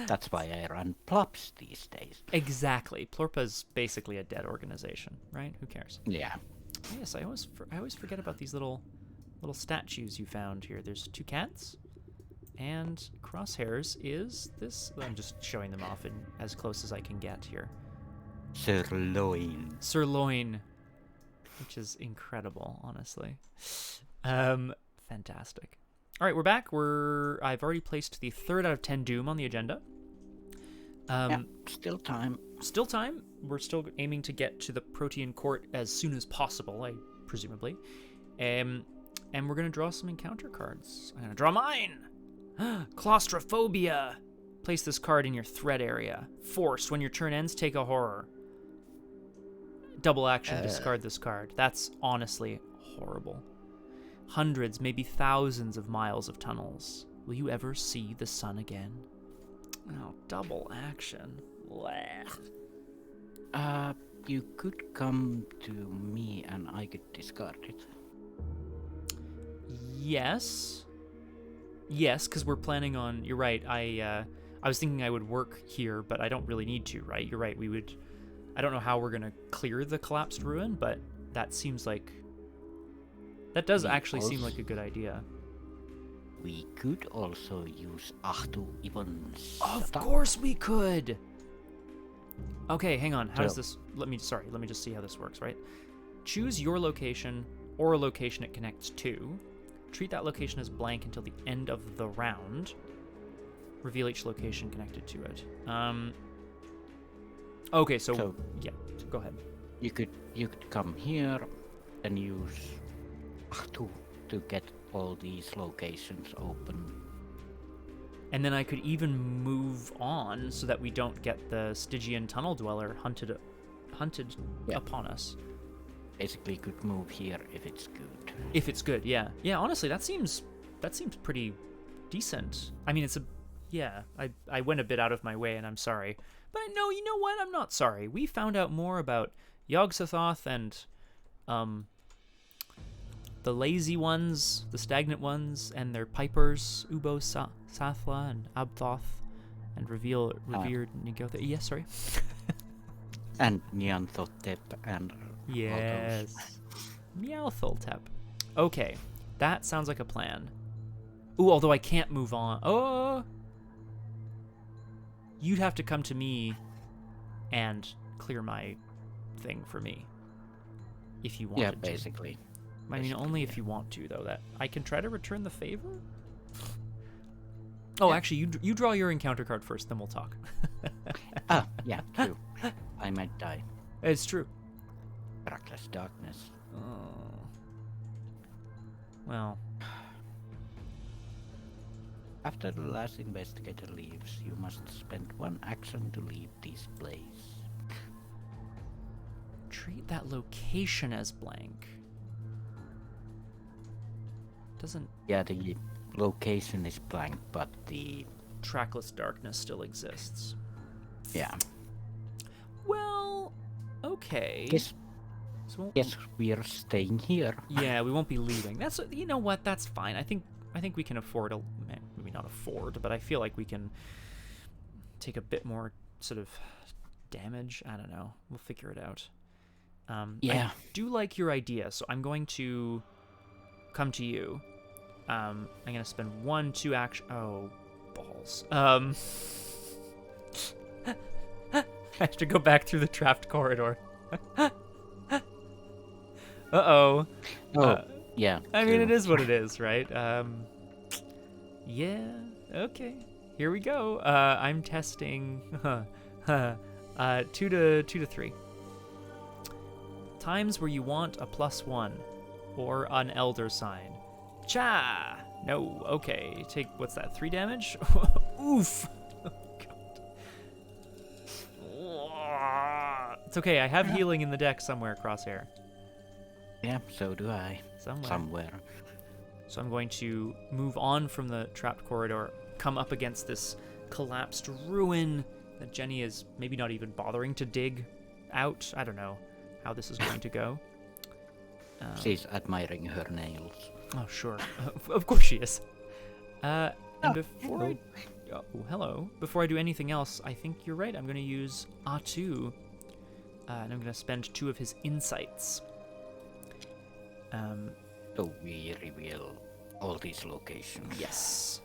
That's why I run plops these days. Exactly. Plorpa's basically a dead organization, right? Who cares? Yeah. Yes, I always forget about these little statues you found here. There's 2 cats, and Crosshairs is this. I'm just showing them off in as close as I can get here. Sirloin, which is incredible, honestly. Fantastic. All right, we're back. I've already placed the 3rd out of 10 Doom on the agenda. Still time. Still time. We're still aiming to get to the Protean Court as soon as possible, presumably. And we're going to draw some encounter cards. I'm going to draw mine. Claustrophobia. Place this card in your threat area. Force. When your turn ends, take a horror. Double action, discard this card. That's honestly horrible. Hundreds, maybe thousands of miles of tunnels. Will you ever see the sun again? Oh, double action. You could come to me and I could discard it. Yes, because we're planning on... You're right, I was thinking I would work here, but I don't really need to, right? You're right, we would... I don't know how we're going to clear the collapsed ruin, but that seems like... That does actually seem like a good idea. We could also use Ahtu even... Of course we could! Okay, hang on. How does this... Let me just see how this works, right? Choose your location or a location it connects to. Treat that location as blank until the end of the round. Reveal each location connected to it. Okay, so yeah, go ahead. You could come here and use Ahtu to get all these locations open. And then I could even move on so that we don't get the Stygian tunnel dweller hunted upon us. Basically could move here if it's good. If it's good, yeah. Yeah, honestly, that seems pretty decent. I mean, I went a bit out of my way and I'm sorry. But no, you know what? I'm not sorry. We found out more about Yog-Sothoth and the lazy ones, the stagnant ones, and their pipers, Ubo, Sathla, and Abthoth, and revered Nigotha. Yes, sorry. And Nyanthotep and Yes. Meowtholtep. Okay, that sounds like a plan. Ooh, although I can't move on. Oh! You'd have to come to me and clear my thing for me. If you wanted yeah, to. basically. I mean, only if you want to, though. That I can try to return the favor? Oh, actually, you draw your encounter card first, then we'll talk. Yeah, true. I might die. It's true. Trackless Darkness. Oh. Well. After the last investigator leaves, you must spend 1 action to leave this place. Treat that location as blank. Doesn't... Yeah, the location is blank, but the... Trackless Darkness still exists. Yeah. Well, okay. Yes, So we're staying here. yeah, we won't be leaving. That's, you know what? That's fine. I think we can afford a, maybe not afford, but I feel like we can take a bit more sort of damage. I don't know. We'll figure it out. Yeah. I do like your idea, so I'm going to come to you. I'm gonna spend 2 action. Oh, balls. I have to go back through the trapped corridor. Uh-oh. Yeah. I mean, it is what it is, right? Yeah, okay. Here we go. I'm testing 2 to 3. Times where you want a +1 or an elder sign. Cha! No, okay. Take, what's that, 3 damage? Oof! Oh, God. It's okay, I have healing in the deck somewhere, Crosshair. Yeah, so do I. Somewhere. So I'm going to move on from the trapped corridor, come up against this collapsed ruin that Jenny is maybe not even bothering to dig out. I don't know how this is going to go. She's admiring her nails. Oh, sure. Of course she is. And before hello. Before I do anything else, I think you're right. I'm going to use A2, and I'm going to spend 2 of his insights. So we reveal all these locations. Yes,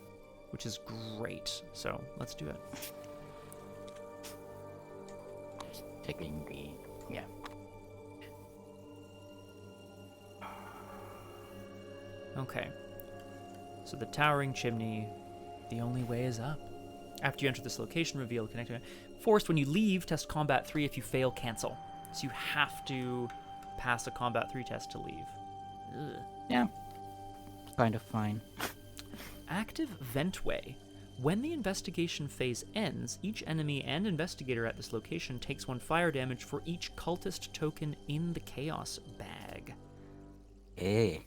which is great. So let's do it. Taking the... yeah. Okay. So the towering chimney, the only way is up. After you enter this location, reveal connecting. Forced when you leave, test combat 3. If you fail, cancel. So you have to pass a combat 3 test to leave. Ugh. Yeah. Kind of fine. Active Ventway. When the investigation phase ends, each enemy and investigator at this location takes 1 fire damage for each cultist token in the chaos bag. Eh.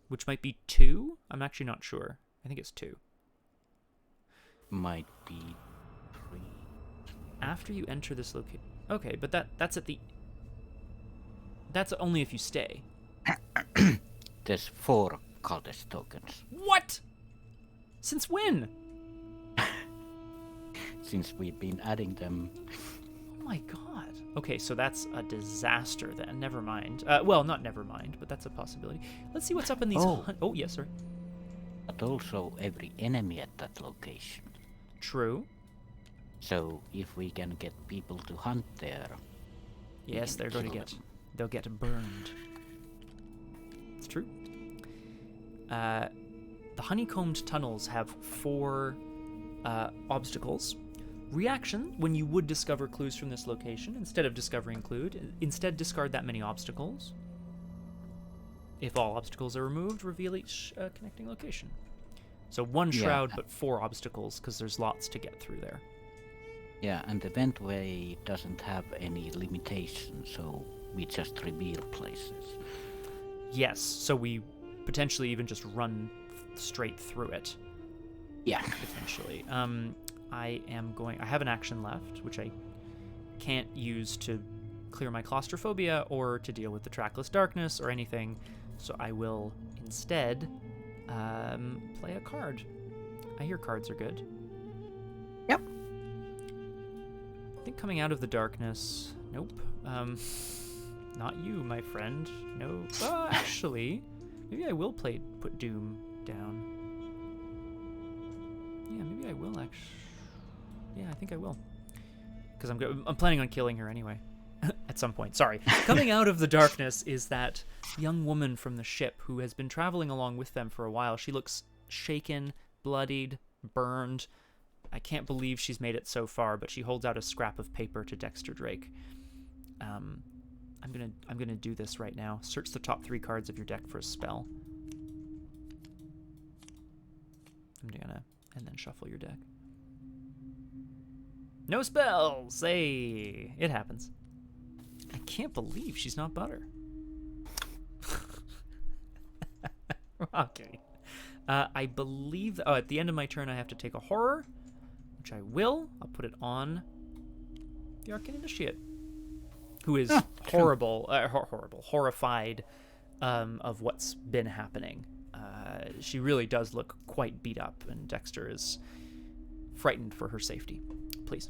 Which might be 2? I'm actually not sure. I think it's 2. Might be 3. After you enter this location... Okay, but that's at the... That's only if you stay. There's 4 cultist tokens. What? Since when? Since we've been adding them. Oh my god. Okay, so that's a disaster then. Never mind. Well, not never mind, but that's a possibility. Let's see what's up in these... Oh, yes, sir. But also every enemy at that location. True. So if we can get people to hunt there... Yes, they're going to get... They'll get burned. It's true. The honeycombed tunnels have 4 obstacles. Reaction, when you would discover clues from this location, instead of discovering instead discard that many obstacles. If all obstacles are removed, reveal each connecting location. So 1 shroud, but 4 obstacles, because there's lots to get through there. Yeah, and the ventway doesn't have any limitations, so we just reveal places. Yes, so we potentially even just run straight through it. Yeah. Potentially. I have an action left, which I can't use to clear my claustrophobia or to deal with the Trackless Darkness or anything. So I will instead play a card. I hear cards are good. Yep. I think coming out of the darkness. Nope. Not you, my friend. No. Oh, actually, maybe I will put Doom down. Yeah, maybe I will actually. Yeah, I think I will. Because I'm planning on killing her anyway. At some point. Sorry. Coming out of the darkness is that young woman from the ship who has been traveling along with them for a while. She looks shaken, bloodied, burned. I can't believe she's made it so far, but she holds out a scrap of paper to Dexter Drake. I'm gonna do this right now. Search the top 3 cards of your deck for a spell. And then shuffle your deck. No spells! Hey! It happens. I can't believe she's not butter. Okay. I believe... Oh, at the end of my turn I have to take a horror, which I will. I'll put it on the Arcane Initiate, who is horrified of what's been happening. She really does look quite beat up, and Dexter is frightened for her safety. Please.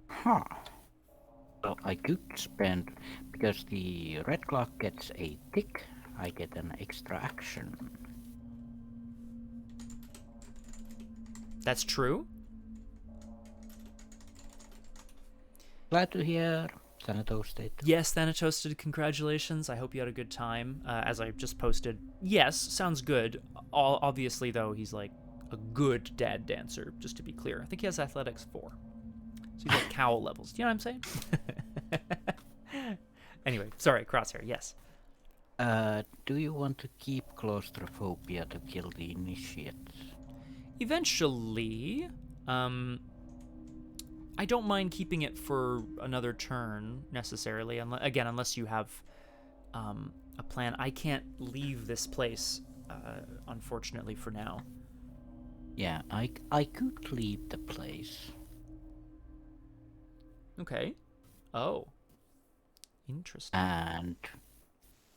Huh. Well, I could spend, because the red clock gets a tick, I get an extra action. That's true? Glad to hear. Thanatos did. Yes, Thanatos did. Congratulations. I hope you had a good time. As I just posted, yes, sounds good. Obviously, though, he's like a good dad dancer, just to be clear. I think he has athletics 4. So he's like cowl levels. Do you know what I'm saying? Anyway, sorry, Crosshair, yes. Do you want to keep claustrophobia to kill the initiate? Eventually, I don't mind keeping it for another turn, necessarily. Unless you have a plan. I can't leave this place, unfortunately, for now. Yeah, I could leave the place. Okay. Oh. Interesting. And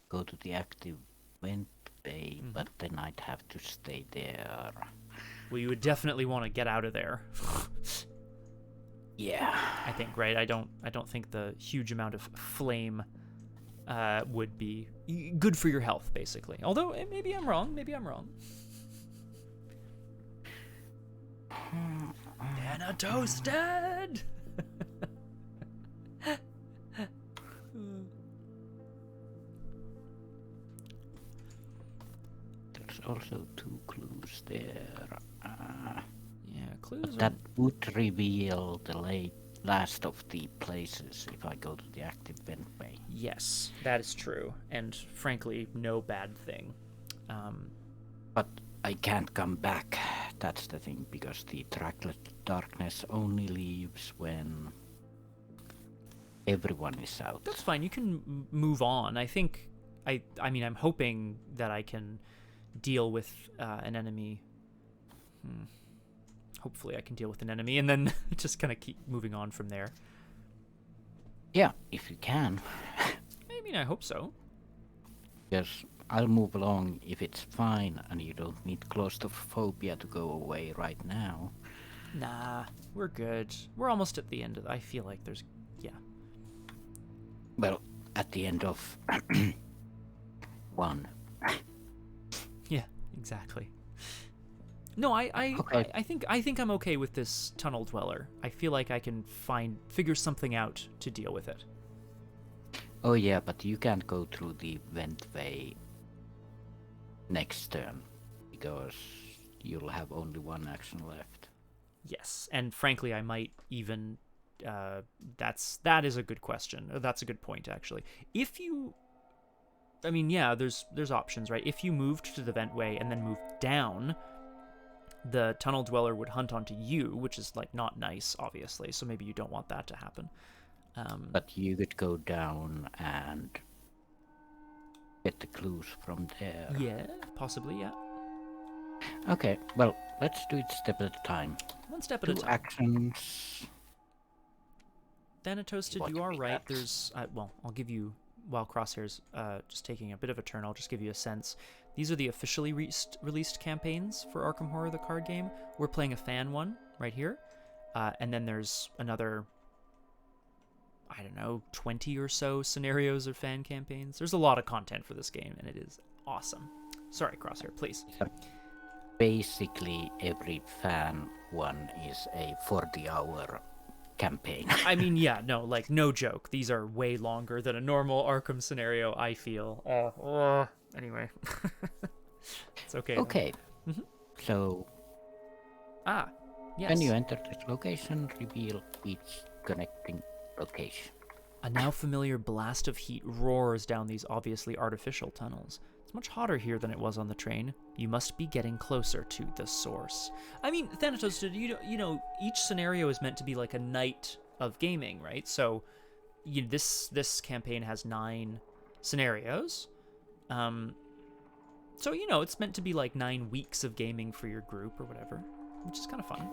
go to the active vent bay, but then I'd have to stay there. Well, you would definitely want to get out of there. Yeah. I think, right? I don't think the huge amount of flame would be good for your health, basically. Although, maybe I'm wrong. Anna toasted! There's also 2 clues there. Yeah, clues that would reveal the last of the places if I go to the active vent bay. Yes, that is true. And frankly, no bad thing. But I can't come back. That's the thing, because the Trackless Darkness only leaves when everyone is out. That's fine. You can move on. I think... I mean, I'm hoping that I can deal with an enemy. Hopefully I can deal with an enemy and then just kind of keep moving on from there. Yeah, if you can. I mean, I hope so. Because I'll move along if it's fine and you don't need claustrophobia to go away right now. Nah, we're good. We're almost at the end of... I feel like there's... Yeah. Well, at the end of... 1. Yeah, exactly. No, Okay. I think I'm okay with this tunnel dweller. I feel like I can figure something out to deal with it. Oh yeah, but you can't go through the vent way next turn, because you'll have only 1 action left. Yes, and frankly, I might even... that is a good question. That's a good point, actually. If you... I mean, yeah, there's options, right? If you moved to the vent way and then moved down, the tunnel dweller would hunt onto you, which is, like, not nice, obviously, so maybe you don't want that to happen. But you could go down and get the clues from there. Yeah, possibly, yeah. Okay, well, let's do it step at a time. 1 step at a 2 time. actions. Thanatos, What you are we right. got? There's... well, I'll give you while Crosshair's just taking a bit of a turn, I'll just give you a sense. These are the officially released campaigns for Arkham Horror, the card game. We're playing a fan one right here. And then there's another, I don't know, 20 or so scenarios or fan campaigns. There's a lot of content for this game, and it is awesome. Sorry, Crosshair, please. Basically, every fan one is a 40-hour campaign. I mean, yeah, no, like, no joke. These are way longer than a normal Arkham scenario, I feel. Anyway. It's okay. Okay. Mm-hmm. So... yes. When you enter this location, reveal each connecting location. A now familiar blast of heat roars down these obviously artificial tunnels. It's much hotter here than it was on the train. You must be getting closer to the source. I mean, Thanatos, you know, each scenario is meant to be like a night of gaming, right? So this campaign has 9 scenarios. So, you know, it's meant to be like 9 weeks of gaming for your group or whatever, which is kind of fun.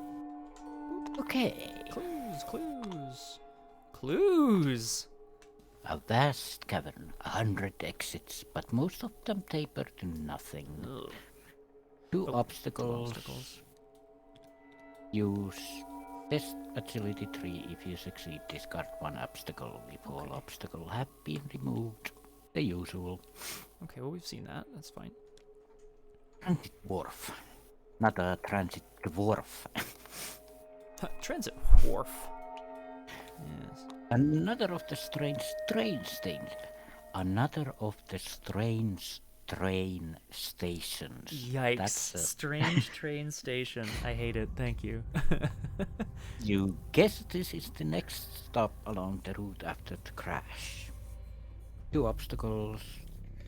Okay. Clues. A vast cavern, 100 exits, but most of them taper to nothing. Ugh. Two obstacles. Use test agility 3. If you succeed, discard 1 obstacle. If all obstacles have been removed, the usual. Okay, well, we've seen that. That's fine. Transit wharf. Not a transit dwarf. Transit wharf. Yes. Another of the strange train stations. Yikes. Strange train station. I hate it. Thank you. You guess this is the next stop along the route after the crash. 2 obstacles,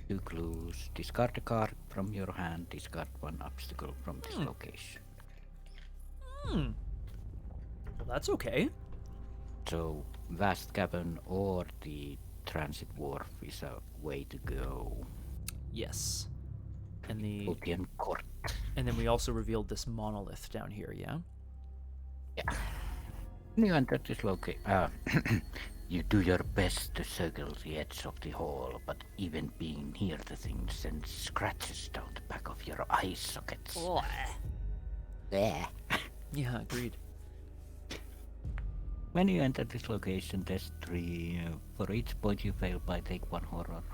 2 clues. Discard a card from your hand. Discard 1 obstacle from this location. Well, that's okay. So, vast cavern or the transit wharf is a way to go. Yes. And Court. And then we also revealed this monolith down here, yeah? Yeah. When you enter this location, you do your best to circle the edge of the hall, but even being near the thing sends scratches down the back of your eye sockets. There. Yeah, agreed. When you enter this location, test 3. For each point you fail by, take 1 horror.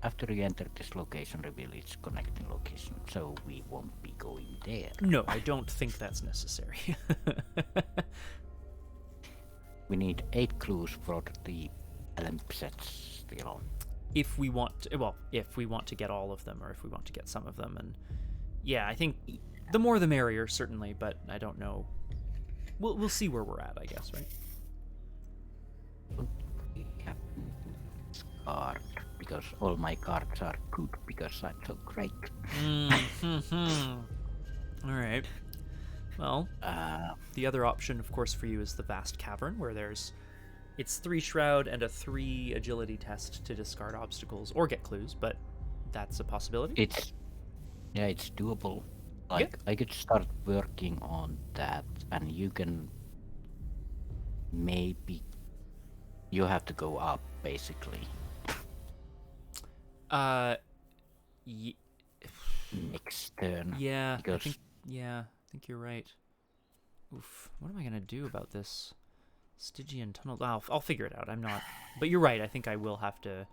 After you enter this location, reveal its connecting location, so we won't be going there. No, I don't think that's necessary. We need 8 clues for the lamp sets still. If we want to get all of them, or if we want to get some of them, and yeah, I think the more the merrier, certainly, but I don't know. We'll see where we're at, I guess, right? Card, because all my cards are good because I'm so great. All right. Well, the other option, of course, for you is the vast cavern, where it's 3 shroud and a 3 agility test to discard obstacles or get clues, but that's a possibility. It's doable. Like, I could start working on that, and you can maybe. You have to go up, basically. Next turn. Yeah, because I think you're right. Oof, what am I gonna do about this Stygian tunnel? I'll figure it out. I'm not, but you're right. I think I will have to.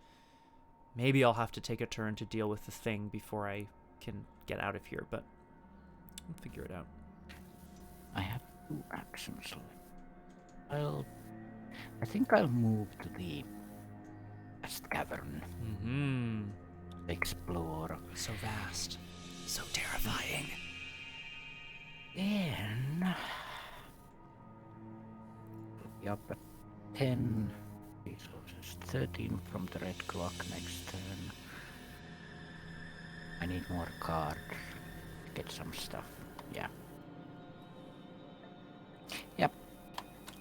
Maybe I'll have to take a turn to deal with the thing before I can get out of here. But I'll figure it out. I have 2 actions. I think I'll move to the vast cavern. Explore. So vast. So terrifying. Then be up at 10. Resources 13 from the red clock next turn. I need more cards. Get some stuff. Yeah. Yep.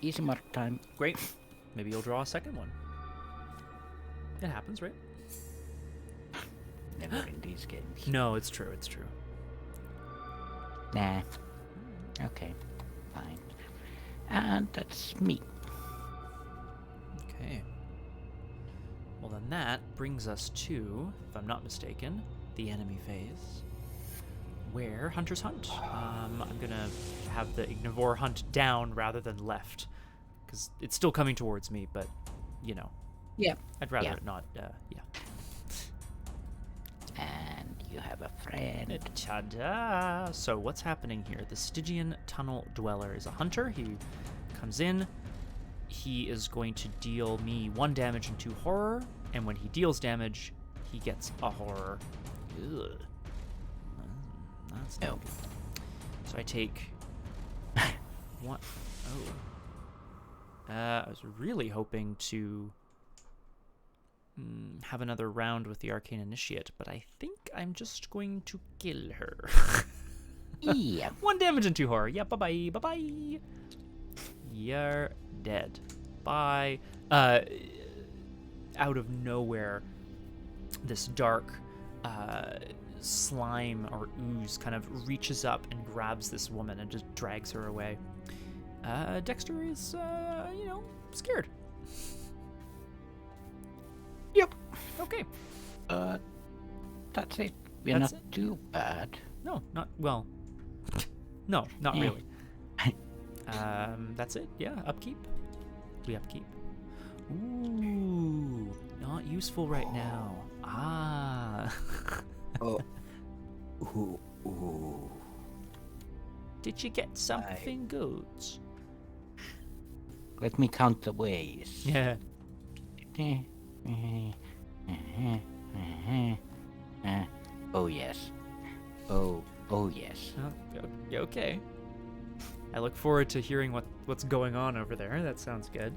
Easy mark time. Great. Maybe you'll draw a second one. It happens, right? Never in these games. No, it's true. It's true. Nah. Okay. Fine. And that's me. Okay. Well, then that brings us to, if I'm not mistaken, the enemy phase, where hunters hunt. I'm gonna have the Ignivore hunt down rather than left, because it's still coming towards me, but, you know. Yeah. I'd rather it not, yeah. And you have a friend. Ta-da! So what's happening here? The Stygian Tunnel Dweller is a hunter. He comes in. He is going to deal me 1 damage and 2 horror, and when he deals damage, he gets a horror. Ugh. That's no good. So I take one. Oh. I was really hoping to have another round with the Arcane Initiate, but I think I'm just going to kill her. Yeah. 1 damage and 2 horror. Yeah, bye-bye. Bye-bye. You're dead. Bye. Out of nowhere, this dark slime or ooze kind of reaches up and grabs this woman and just drags her away. Dexter is, scared. Yep. Okay. That's it. We're not too bad. No, not well. No, not really. That's it. Yeah, upkeep. We upkeep. Ooh, not useful right now. Ah. Oh. Ooh. Did you get something good? Let me count the ways. Yeah. Oh yes. Oh yes. Okay. I look forward to hearing what's going on over there. That sounds good.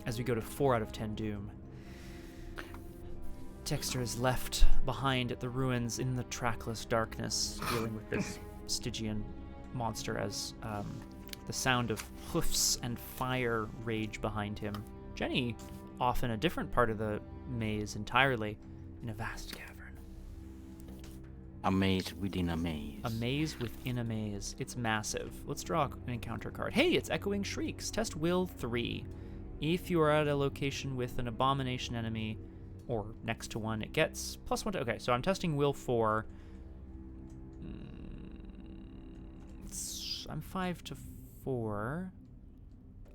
As we go to 4 out of 10 Doom, Dexter is left behind at the ruins in the Trackless Darkness, dealing with this Stygian monster as the sound of hoofs and fire rage behind him. Jenny, off in a different part of the maze entirely, in a vast cavern. A maze within a maze. A maze within a maze. It's massive. Let's draw an encounter card. Hey, it's Echoing Shrieks. Test Will 3. If you are at a location with an abomination enemy, or next to one, it gets +1 to... Okay, so I'm testing Will 4. I'm 5 to 4.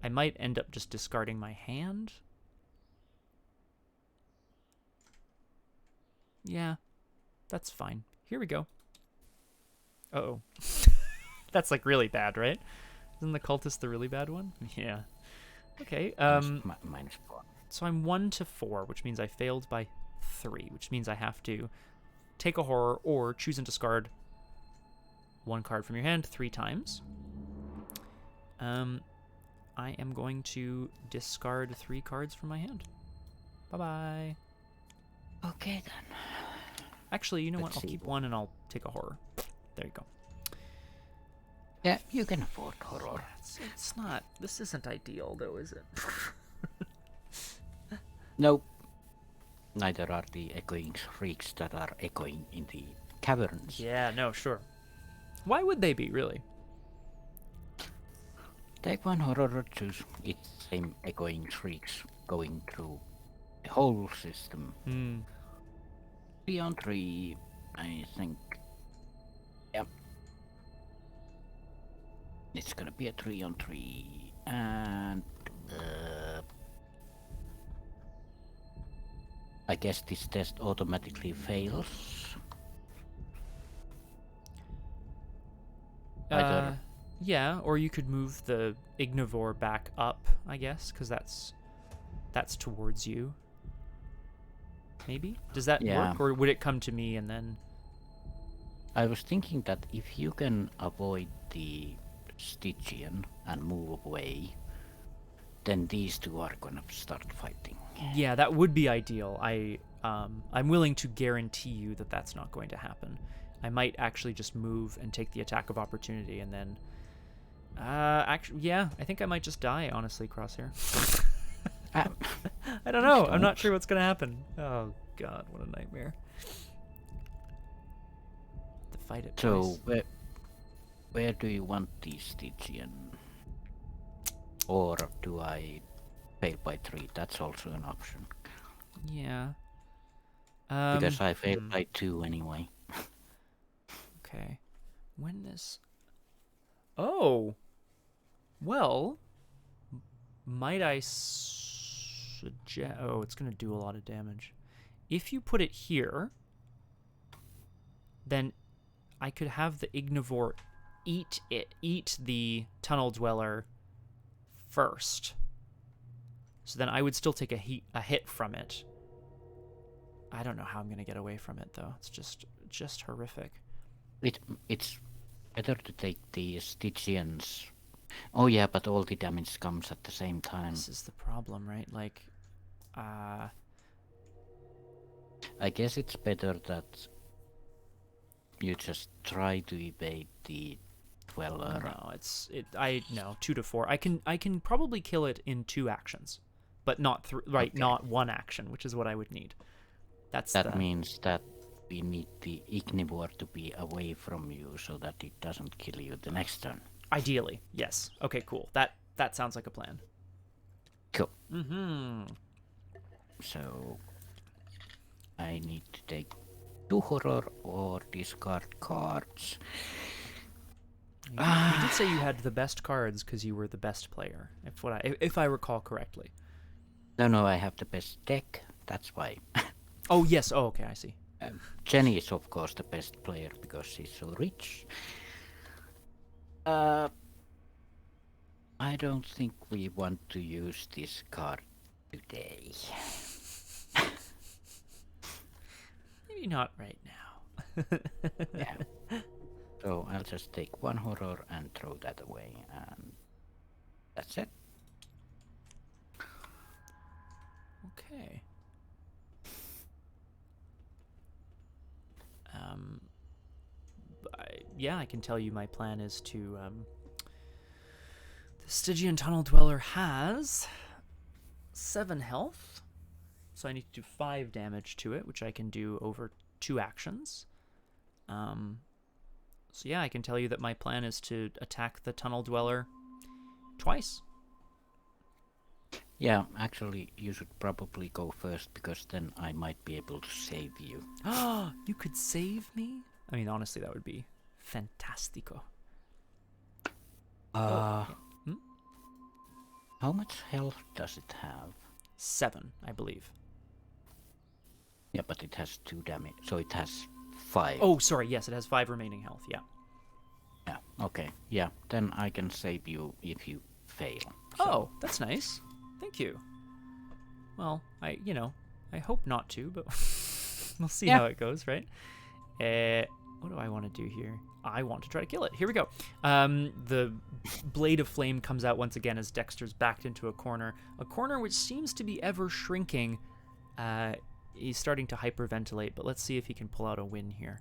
I might end up just discarding my hand. Yeah, that's fine. Here we go. Uh-oh. That's like really bad, right? Isn't the cultist the really bad one? Yeah. Okay. -4. So I'm 1 to 4, which means I failed by 3, which means I have to take a horror or choose and discard 1 card from your hand 3 times. I am going to discard 3 cards from my hand. Bye-bye. Okay then. Actually, you know Let's what? I'll see. keep 1 and I'll take a horror. There you go. Yeah, you can afford horror. It's not... This isn't ideal, though, is it? Nope. Neither are the echoing shrieks that are echoing in the caverns. Yeah, no, sure. Why would they be, really? Take 1 horror or choose its same echoing shrieks going through the whole system. 3 on 3, I think. Yep. It's gonna be a 3 on 3, and I guess this test automatically fails. Either. Yeah, or you could move the Ignivore back up, I guess, because that's towards you. Maybe? Does that work, or would it come to me and then... I was thinking that if you can avoid the Stygian and move away, then these two are gonna start fighting. Yeah, that would be ideal. I'm willing to guarantee you that that's not going to happen. I might actually just move and take the attack of opportunity, and then... actually, yeah, I think I might just die, honestly, Crosshair. I don't know. I'm not sure what's going to happen. Oh, God, what a nightmare. To fight it So, twice. where do you want the Stygian? Or do I fail by 3? That's also an option. Yeah. Because I failed by 2 anyway. Okay. When this... Oh! Well, might I suggest... Oh, it's going to do a lot of damage. If you put it here, then I could have the Ignivore eat the Tunnel Dweller first. So then I would still take a hit from it. I don't know how I'm going to get away from it, though. It's just horrific. It's better to take the Stygians. Oh yeah, but all the damage comes at the same time. This is the problem, right? Like, I guess it's better that you just try to evade the Dweller. no, no, 2 to 4. I can probably kill it in 2 actions, but not not 1 action, which is what I would need. That means that we need the Ignivore to be away from you so that it doesn't kill you the next turn. Ideally, yes. Okay, cool. That sounds like a plan. Cool. Mm-hmm. So I need to take 2 horror or discard cards. You did say you had the best cards because you were the best player, if I recall correctly. No, I have the best deck. That's why. Oh yes. Oh, okay. I see. Jenny is of course the best player because she's so rich. I don't think we want to use this card today. Maybe not right now. Yeah. So I'll just take 1 horror and throw that away, and that's it. Okay. I can tell you my plan is to, the Stygian Tunnel Dweller has 7 health, so I need to do 5 damage to it, which I can do over 2 actions. So yeah, I can tell you that my plan is to attack the Tunnel Dweller twice. Yeah, actually, you should probably go first because then I might be able to save you. Ah, you could save me? I mean, honestly, that would be fantastico. How much health does it have? 7, I believe. Yeah, but it has 2 damage, so it has 5. Oh, sorry, yes, it has 5 remaining health, yeah. Yeah, okay. Yeah, then I can save you if you fail. So. Oh, that's nice. Thank you. Well, I hope not to, but we'll see how it goes, right? What do I want to do here? I want to try to kill it. Here we go. The blade of flame comes out once again as Dexter's backed into a corner which seems to be ever shrinking. He's starting to hyperventilate, but let's see if he can pull out a win here.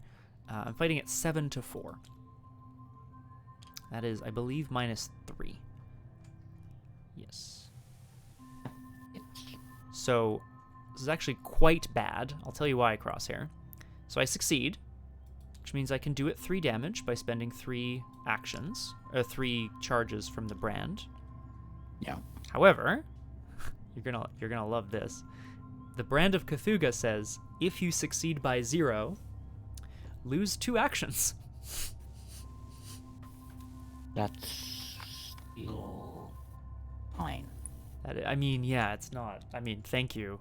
I'm fighting at 7 to 4. That is, I believe, -3. Yes. So, this is actually quite bad. I'll tell you why, Crosshair. So I succeed, which means I can do it 3 damage by spending 3 actions, or 3 charges from the brand. Yeah. However, you're gonna love this. The Brand of Cthulhu says, if you succeed by 0, lose 2 actions. That's still fine. I mean, yeah, it's not. I mean, thank you.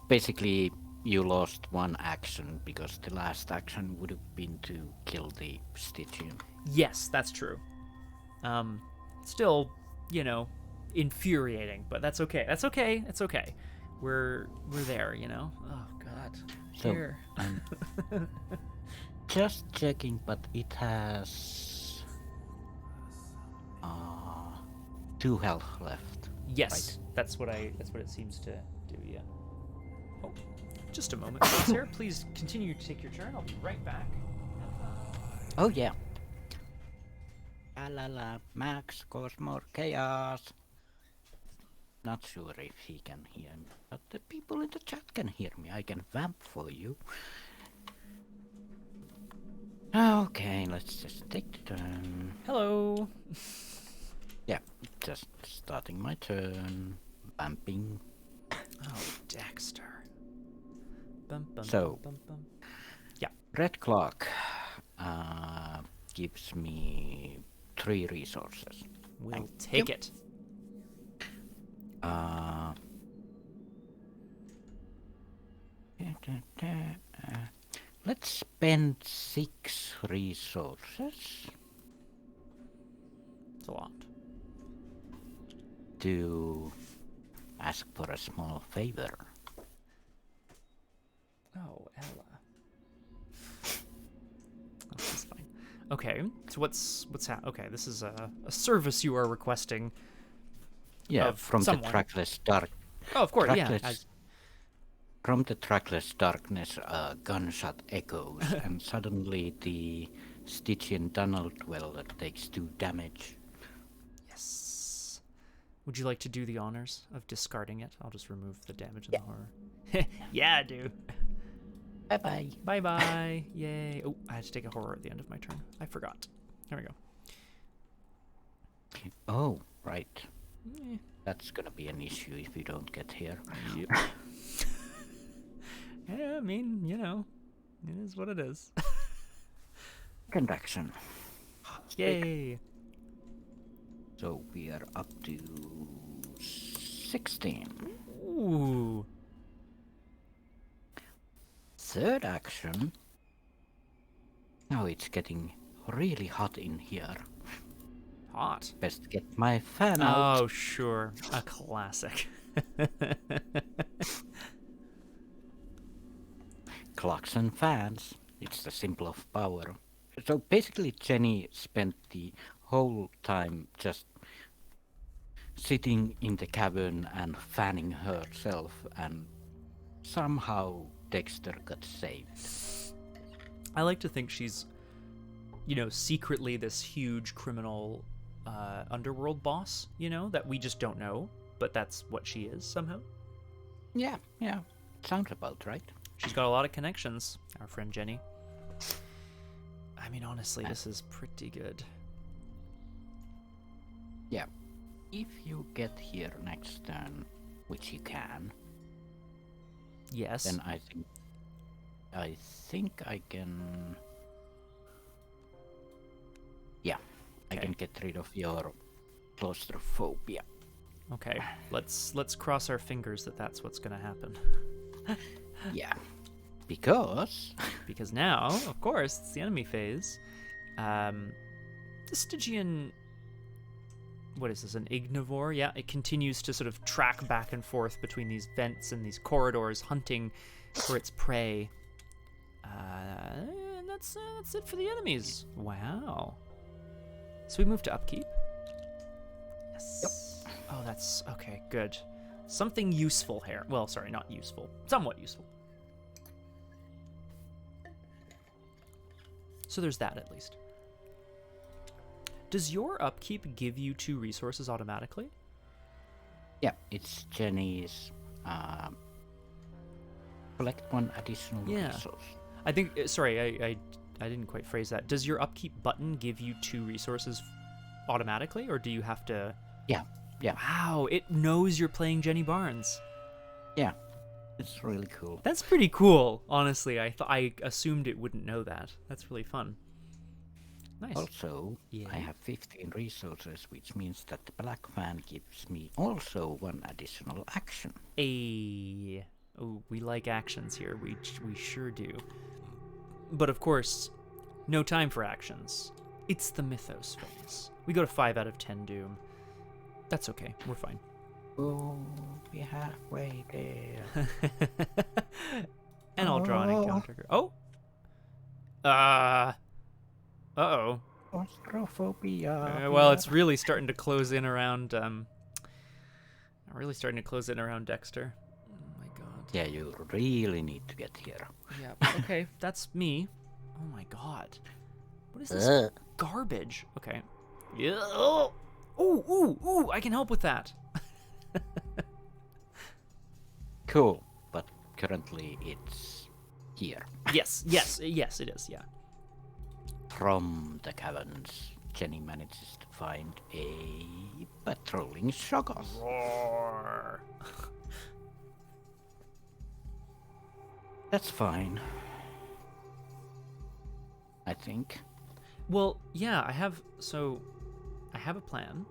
Basically, you lost 1 action because the last action would have been to kill the Stygian. Yes, that's true. Still, infuriating, but that's okay. That's okay. It's okay. We're there, Oh God. So, Here. Just checking, but it has 2 health left. Yes, right? that's what it seems to do. Yeah. Oh, just a moment, Crosshair. Please continue to take your turn. I'll be right back. Oh yeah. La Max cause more chaos. Not sure if he can hear me, but the people in the chat can hear me. I can vamp for you. Okay, let's just take the turn. Hello. Yeah, just starting my turn. Vamping. Oh, Dexter. Bum, bum, So- bum, bum, bum. Yeah. Red clock gives me 3 resources. We'll take it. Uh, let's spend 6 resources It's a lot. to ask for a small favor. Oh, Ella. Oh, that's fine. Okay, so what's okay? This is a service you are requesting. Yeah, Of from someone. the Trackless Dark. Oh, of course, yeah. Trackless, From the Trackless Darkness, a gunshot echoes, and suddenly the Stygian tunnel dweller takes 2 damage. Yes. Would you like to do the honors of discarding it? I'll just remove the damage and the horror. Yeah, I do. Bye bye. Bye bye. Yay. Oh, I had to take a horror at the end of my turn. I forgot. There we go. Oh, right. Eh. That's gonna be an issue if you don't get here. Yep. Yeah, I mean, you know, it is what it is. Second action. Yay. So we are up to 16. Ooh. Third action. Now it's getting really hot in here. Hot. Best get my fan out. Oh, sure. A classic. Clocks and fans. It's the symbol of power. So basically Jenny spent the whole time just sitting in the cabin and fanning herself, and somehow Dexter got saved. I like to think she's, you know, secretly this huge criminal underworld boss, you know, that we just don't know, but that's what she is somehow. Yeah, sounds about right. She's got a lot of connections, our friend Jenny. I mean, honestly, this is pretty good. Yeah. If you get here next turn, which you can, Yes. then I think I can. Yeah, I Okay. can get rid of your claustrophobia. Okay. Let's cross our fingers that that's what's going to happen. Yeah, because Because now, of course, it's the enemy phase. The Stygian... What is this, an ignivore? Yeah, it continues to sort of track back and forth between these vents and these corridors, hunting for its prey. And that's it for the enemies. Wow. So we move to upkeep. Yes. Yep. Oh, that's... Okay, good. Something useful here. Well, sorry, not useful. Somewhat useful. So there's that, at least. Does your upkeep give you 2 resources automatically? yeah, it's Jenny's. Collect 1 additional Yeah. resource. I think... Sorry, I didn't quite phrase that. Does your upkeep button give you 2 resources automatically, or do you have to... Yeah. Wow, it knows you're playing Jenny Barnes. Yeah, it's really cool. That's pretty cool, honestly. I assumed it wouldn't know that. That's really fun. Nice. Also, Yeah. I have 15 resources, which means that the black fan gives me also 1 additional action. Oh, we like actions here. We sure do. But of course, no time for actions. It's the Mythos Phase. We go to 5 out of 10 Doom. That's okay. We're fine. Oh, we're halfway there. And I'll draw an encounter. Oh! Uh-oh. Claustrophobia. Well, it's really starting to close in around, Dexter. Oh my god. Yeah, you really need to get here. Yeah, okay, that's me. Oh my god. What is this garbage? Okay. Yeah. Oh, ooh, I can help with that. Cool, but currently it's here. Yes, it is, yeah. From the caverns, Jenny manages to find a patrolling shoggoth. Roar. That's fine. I think. Well, yeah, I have a plan.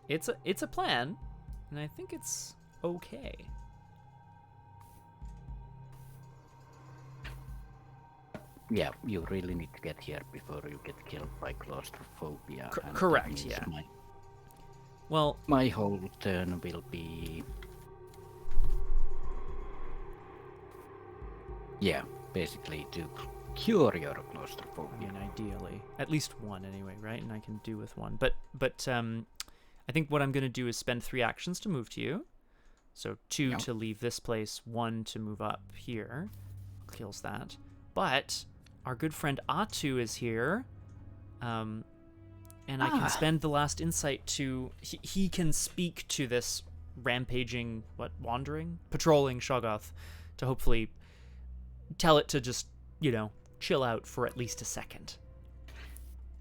It's a plan, and I think it's okay. Yeah, you really need to get here before you get killed by claustrophobia. And Correct, that means yeah. My, Well, my whole turn will be... Yeah, basically to cure your claustrophobia. I mean, ideally, at least one anyway, right? And I can do with one. But I think what I'm going to do is spend 3 actions to move to you. So 2 to leave this place, 1 to move up here. Kills that. But our good friend Atu is here. And I can spend the last insight to... He can speak to this rampaging, patrolling Shoggoth to hopefully tell it to just, chill out for at least a second.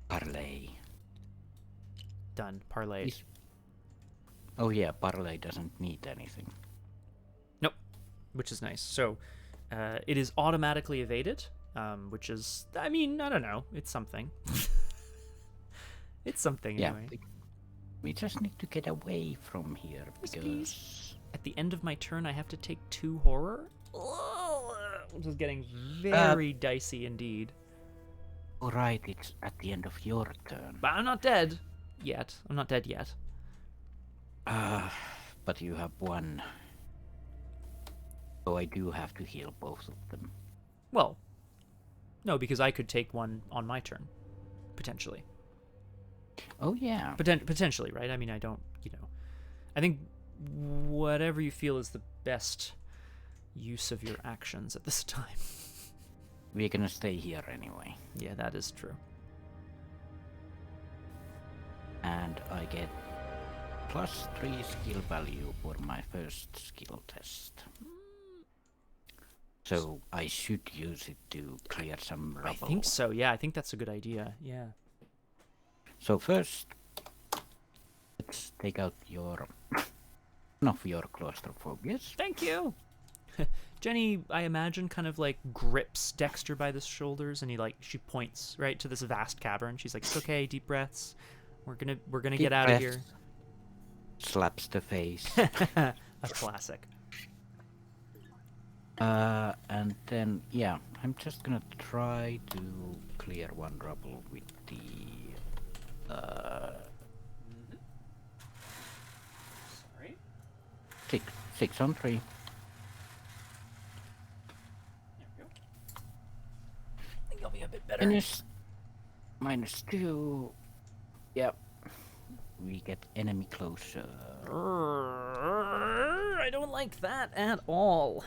Parley. Done. Parlay. Oh yeah, Parley doesn't need anything. Nope. Which is nice. So, it is automatically evaded, which is, I mean, I don't know. It's something. It's something anyway. We just need to get away from here because... At the end of my turn, I have to take 2 horror, which is getting very dicey indeed. Alright, it's at the end of your turn. But I'm not dead yet. I'm not dead yet. But you have 1. So I do have to heal both of them. Well, no, because I could take 1 on my turn, potentially. Oh yeah. Potentially, right? I mean, I don't, I think whatever you feel is the best use of your actions at this time. We're gonna stay here anyway. Yeah, that is true. And I get +3 skill value for my first skill test. So I should use it to clear some rubble. I think so, yeah. I think that's a good idea, yeah. So first, let's take out one of your claustrophobias. Thank you! Jenny, I imagine, kind of like grips Dexter by the shoulders, and she points right to this vast cavern. She's like, "It's okay, deep breaths. We're gonna get out of here." Slaps the face. A classic. And then, yeah, I'm just gonna try to clear 1 rubble with the... Sorry? 6 on 3. There we go. I think I'll be a bit better. -2. Yep. We get enemy closer. I don't like that at all.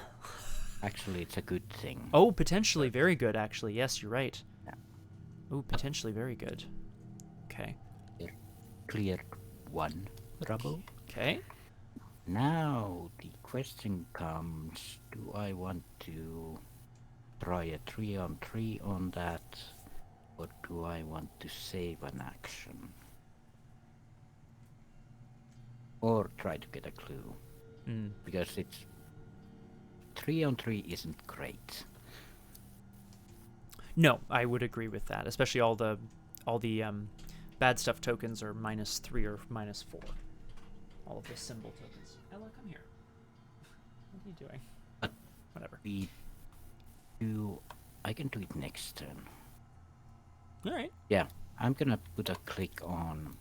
Actually, it's a good thing. Oh, potentially very good, actually. Yes, you're right. Yeah. Oh, potentially very good. Okay. Cleared 1 rubble. Okay. Now the question comes, do I want to try a 3 on 3 on that, or do I want to save an action? Or try to get a clue? Because it's 3 on 3 isn't great. No, I would agree with that. Especially all the bad stuff tokens are -3 or -4. All of the symbol tokens. Ella, come here. What are you doing? Whatever. I can do it next turn. All right. Yeah, I'm gonna put a click on.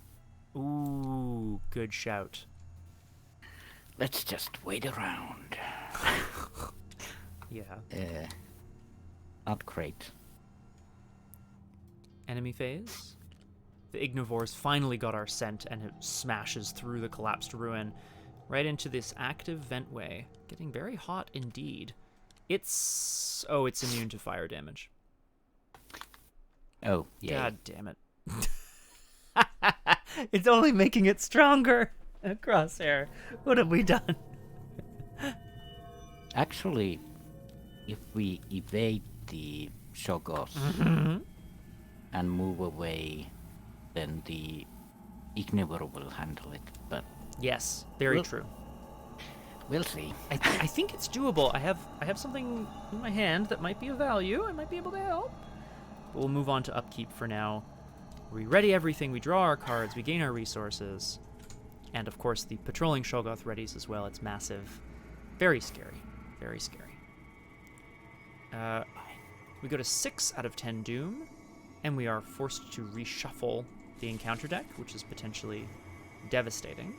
Ooh, good shout. Let's just wait around. Yeah. Not great. Enemy phase. The Ignivores finally got our scent, and it smashes through the collapsed ruin right into this active ventway. Getting very hot indeed. It's immune to fire damage. Oh, yeah. God damn it. It's only making it stronger. Crosshair, what have we done? Actually, if we evade the Shoggoth and move away, then the Ignivore will handle it. But Yes, very true. We'll see. I think it's doable. I have something in my hand that might be of value. I might be able to help. But we'll move on to upkeep for now. We ready everything. We draw our cards. We gain our resources. And, of course, the patrolling Shoggoth readies as well. It's massive. Very scary. Very scary. We go to 6 out of 10 Doom. And we are forced to reshuffle the encounter deck, which is potentially devastating.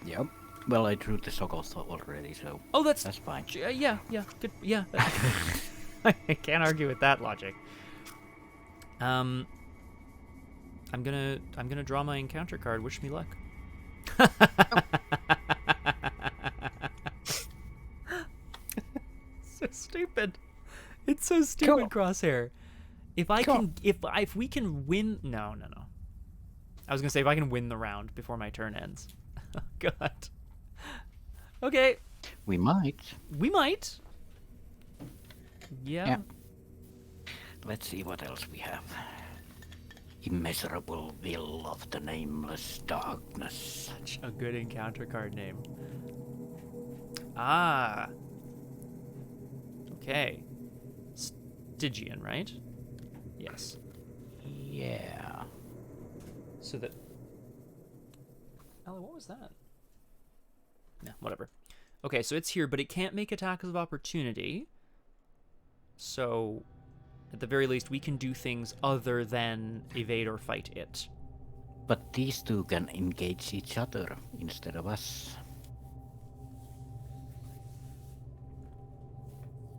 Yep. Well, I drew the Shoggoth already, so... Oh, that's fine. Yeah, good. Yeah. I can't argue with that logic. I'm gonna draw my encounter card. Wish me luck. So stupid. It's so stupid, cool. Crosshair. If we can win, no. I was gonna say if I can win the round before my turn ends. Oh God. Okay. We might. Yeah. Let's see what else we have. Immeasurable will of the nameless darkness. Such a good encounter card name. Ah. Okay. Stygian, right? Yes. Yeah. So that... Ellie, what was that? Yeah, whatever. Okay, so it's here, but it can't make attacks of opportunity. So, at the very least, we can do things other than evade or fight it. But these two can engage each other instead of us.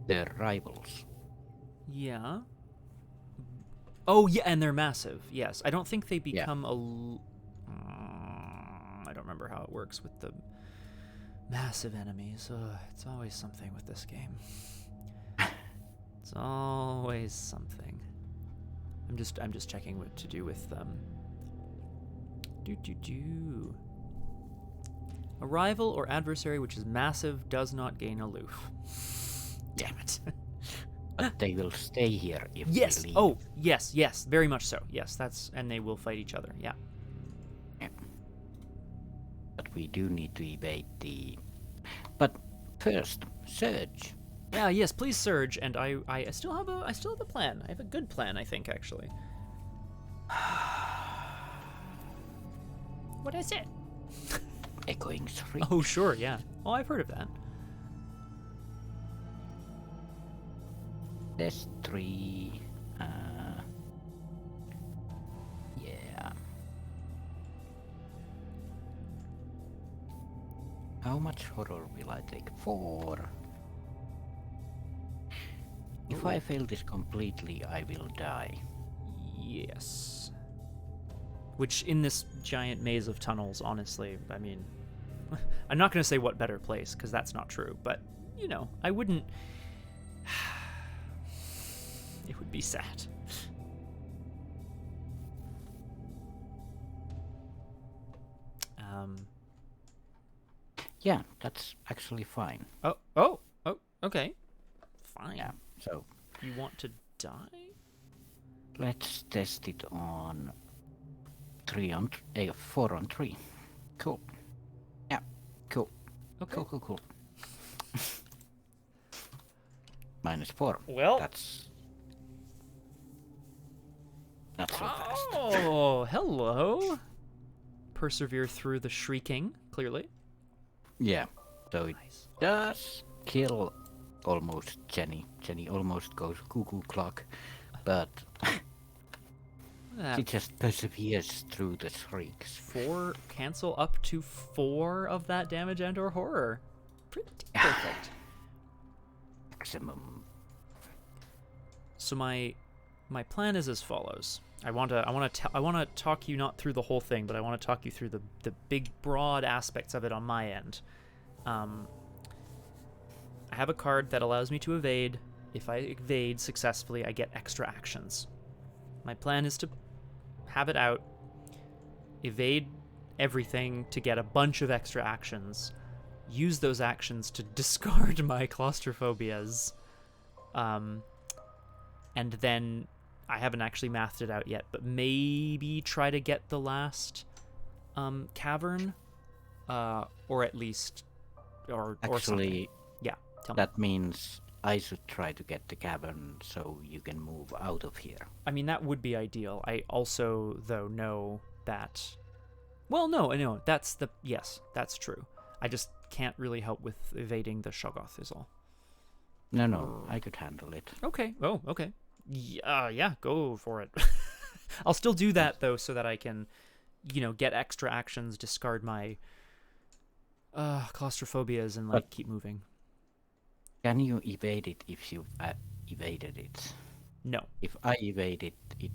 They're rivals. Yeah. Oh, yeah, and they're massive. Yes. I don't think they become I don't remember how it works with the massive enemies. It's always something with this game. It's always something. I'm just checking what to do with them. A rival or adversary which is massive does not gain aloof. Damn it. But they will stay here if yes. we leave. Oh, yes, very much so. Yes, and they will fight each other. Yeah. But we do need to evade the... But first, surge. Yeah, yes, please surge. And I still have a plan. I have a good plan, I think, actually. What is it? Echoing shriek. Oh, sure, yeah. Oh, I've heard of that. There's 3. Yeah. How much horror will I take? 4. If I fail this completely, I will die. Yes. Which, in this giant maze of tunnels, honestly, I mean... I'm not going to say what better place, because that's not true, but, you know, I wouldn't... It would be sad. Yeah, that's actually fine. Oh, okay. Fine. Yeah, so... You want to die? Let's test it on 4 on 3. Cool. Yeah, cool. Okay. Cool. -4. Well... That's not so fast. Oh, hello. Persevere through the shrieking, clearly. Yeah, so it does kill almost Jenny. Jenny almost goes cuckoo clock, but she just perseveres through the shrieks. 4 cancel up to 4 of that damage and or horror. Pretty perfect. Maximum. So my plan is as follows. I want to talk you not through the whole thing, but I want to talk you through the big broad aspects of it on my end. I have a card that allows me to evade. If I evade successfully, I get extra actions. My plan is to have it out, evade everything to get a bunch of extra actions, use those actions to discard my claustrophobias, and then I haven't actually mathed it out yet, but maybe try to get the last cavern, or at least or something. Actually, Yeah, tell me. that means I should try to get the cavern so you can move out of here. I mean, that would be ideal. I also, though, know that... Well, no, yes, that's true. I just can't really help with evading the Shoggoth is all. No, I could handle it. Okay, oh, okay. Yeah, go for it. I'll still do that, though, so that I can, get extra actions, discard my claustrophobias, and, keep moving. Can you evade it if you evaded it? No. If I evade it, it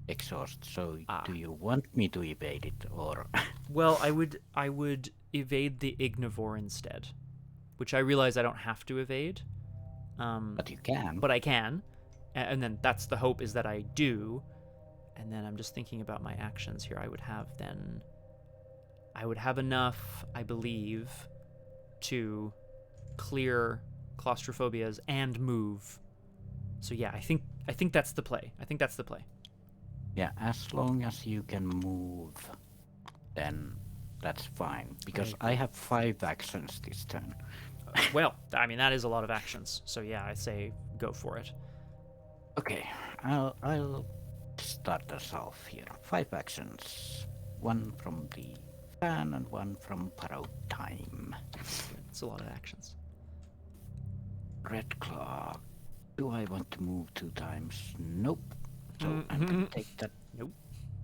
exhausts. So do you want me to evade it, or? Well, I would evade the Ignivore instead, which I realize I don't have to evade. But you can. But I can, and then that's the hope, is that I do. And then I'm just thinking about my actions here. I would have enough, I believe, to clear claustrophobias and move. So yeah, I think that's the play. Yeah, as long as you can move, then that's fine. Because I have 5 actions this turn. Well, I mean, that is a lot of actions. So yeah, I say go for it. Okay, I'll start us off here. 5 actions. 1 from the fan and 1 from Borrowed Time. It's a lot of actions. Red Claw. Do I want to move 2 times? Nope. So I'm gonna take that. Nope.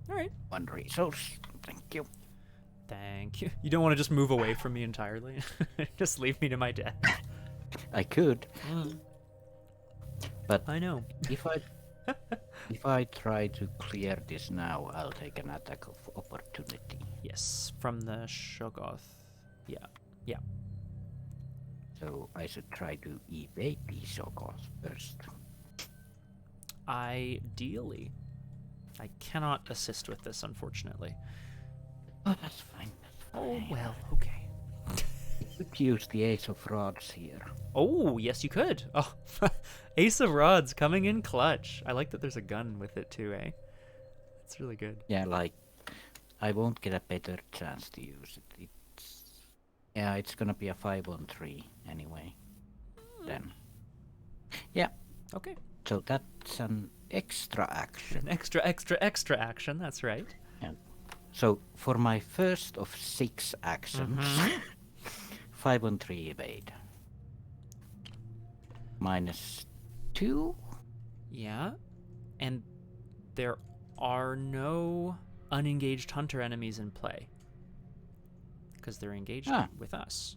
All right. 1 resource. Thank you. Thank you. You don't want to just move away from me entirely? Just leave me to my death. I could. But I know. If I try to clear this now, I'll take an attack of opportunity. Yes, from the Shoggoth. Yeah. So I should try to evade the Shoggoth first. Ideally. I cannot assist with this, unfortunately. Oh, that's fine. Oh, well, okay. You could use the Ace of Rods here. Oh, yes, you could. Oh, Ace of Rods coming in clutch. I like that there's a gun with it, too, eh? It's really good. Yeah, I won't get a better chance to use it. It's gonna be a 5-on-3 anyway. Then. Yeah. Okay. So that's an extra action. An extra action, that's right. Yeah. So for my first of 6 actions, 5-on-3 evade. -2? Yeah. And there are no unengaged hunter enemies in play. Because they're engaged with us.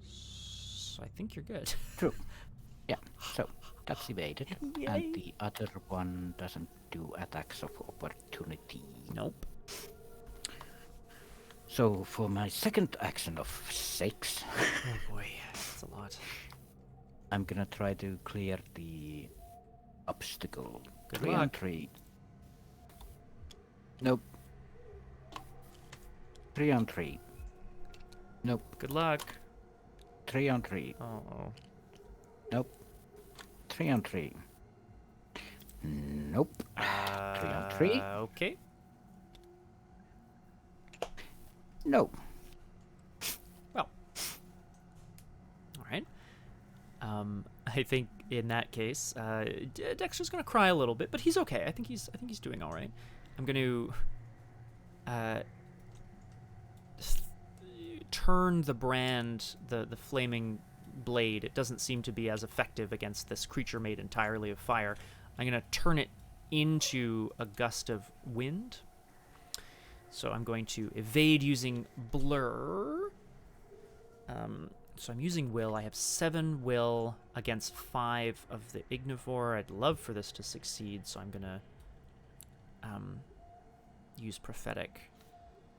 So I think you're good. True. Yeah, so that's evaded. Yay. And the other one doesn't do attacks of opportunity. Nope. So for my second action of 6... Oh boy, that's a lot. I'm gonna try to clear the obstacle. Good 3-on-3. Nope. 3-on-3. Nope. Good luck. 3-on-3. Oh. Nope. 3-on-3. Nope. 3-on-3. Okay. No. Well. All right. I think in that case, Dexter's gonna cry a little bit, but he's okay. I think he's doing all right. I'm going to turn the brand, the flaming blade. It doesn't seem to be as effective against this creature made entirely of fire. I'm going to turn it into a gust of wind. So I'm going to evade using Blur. So I'm using Will. I have 7 Will against 5 of the Ignivore. I'd love for this to succeed, so I'm going to use Prophetic.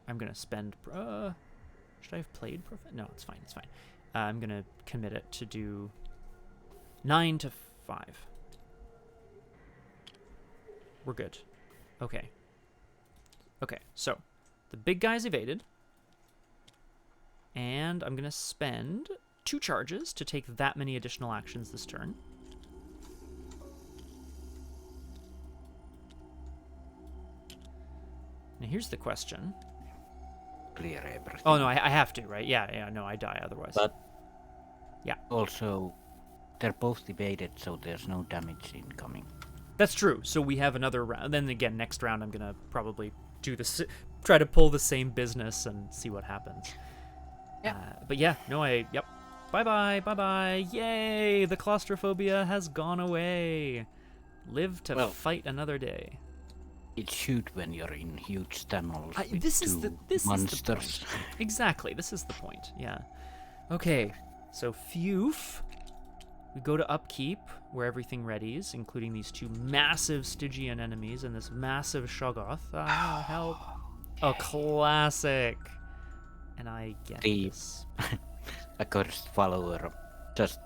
I'm going to spend... should I have played Prophetic? No, it's fine. It's fine. I'm going to commit it to do 9 to 5. We're good. Okay. Okay, so the big guy's evaded. And I'm going to spend 2 charges to take that many additional actions this turn. Now here's the question. clear everything. Oh, no, I have to, right? Yeah, no, I die otherwise. But yeah. Also, they're both evaded, so there's no damage incoming. That's true. So we have another round. Then again, next round I'm gonna probably do this, try to pull the same business and see what happens. Yeah. But yeah, no, yep. Bye-bye. Yay! The claustrophobia has gone away. Live to fight another day. It should when you're in huge tunnels with this is monsters. the point. Exactly, this is the point, yeah. Okay, so phew. We go to upkeep, where everything readies, including these two massive Stygian enemies and this massive Shoggoth. Help. Oh, classic. And I get this. A cursed follower just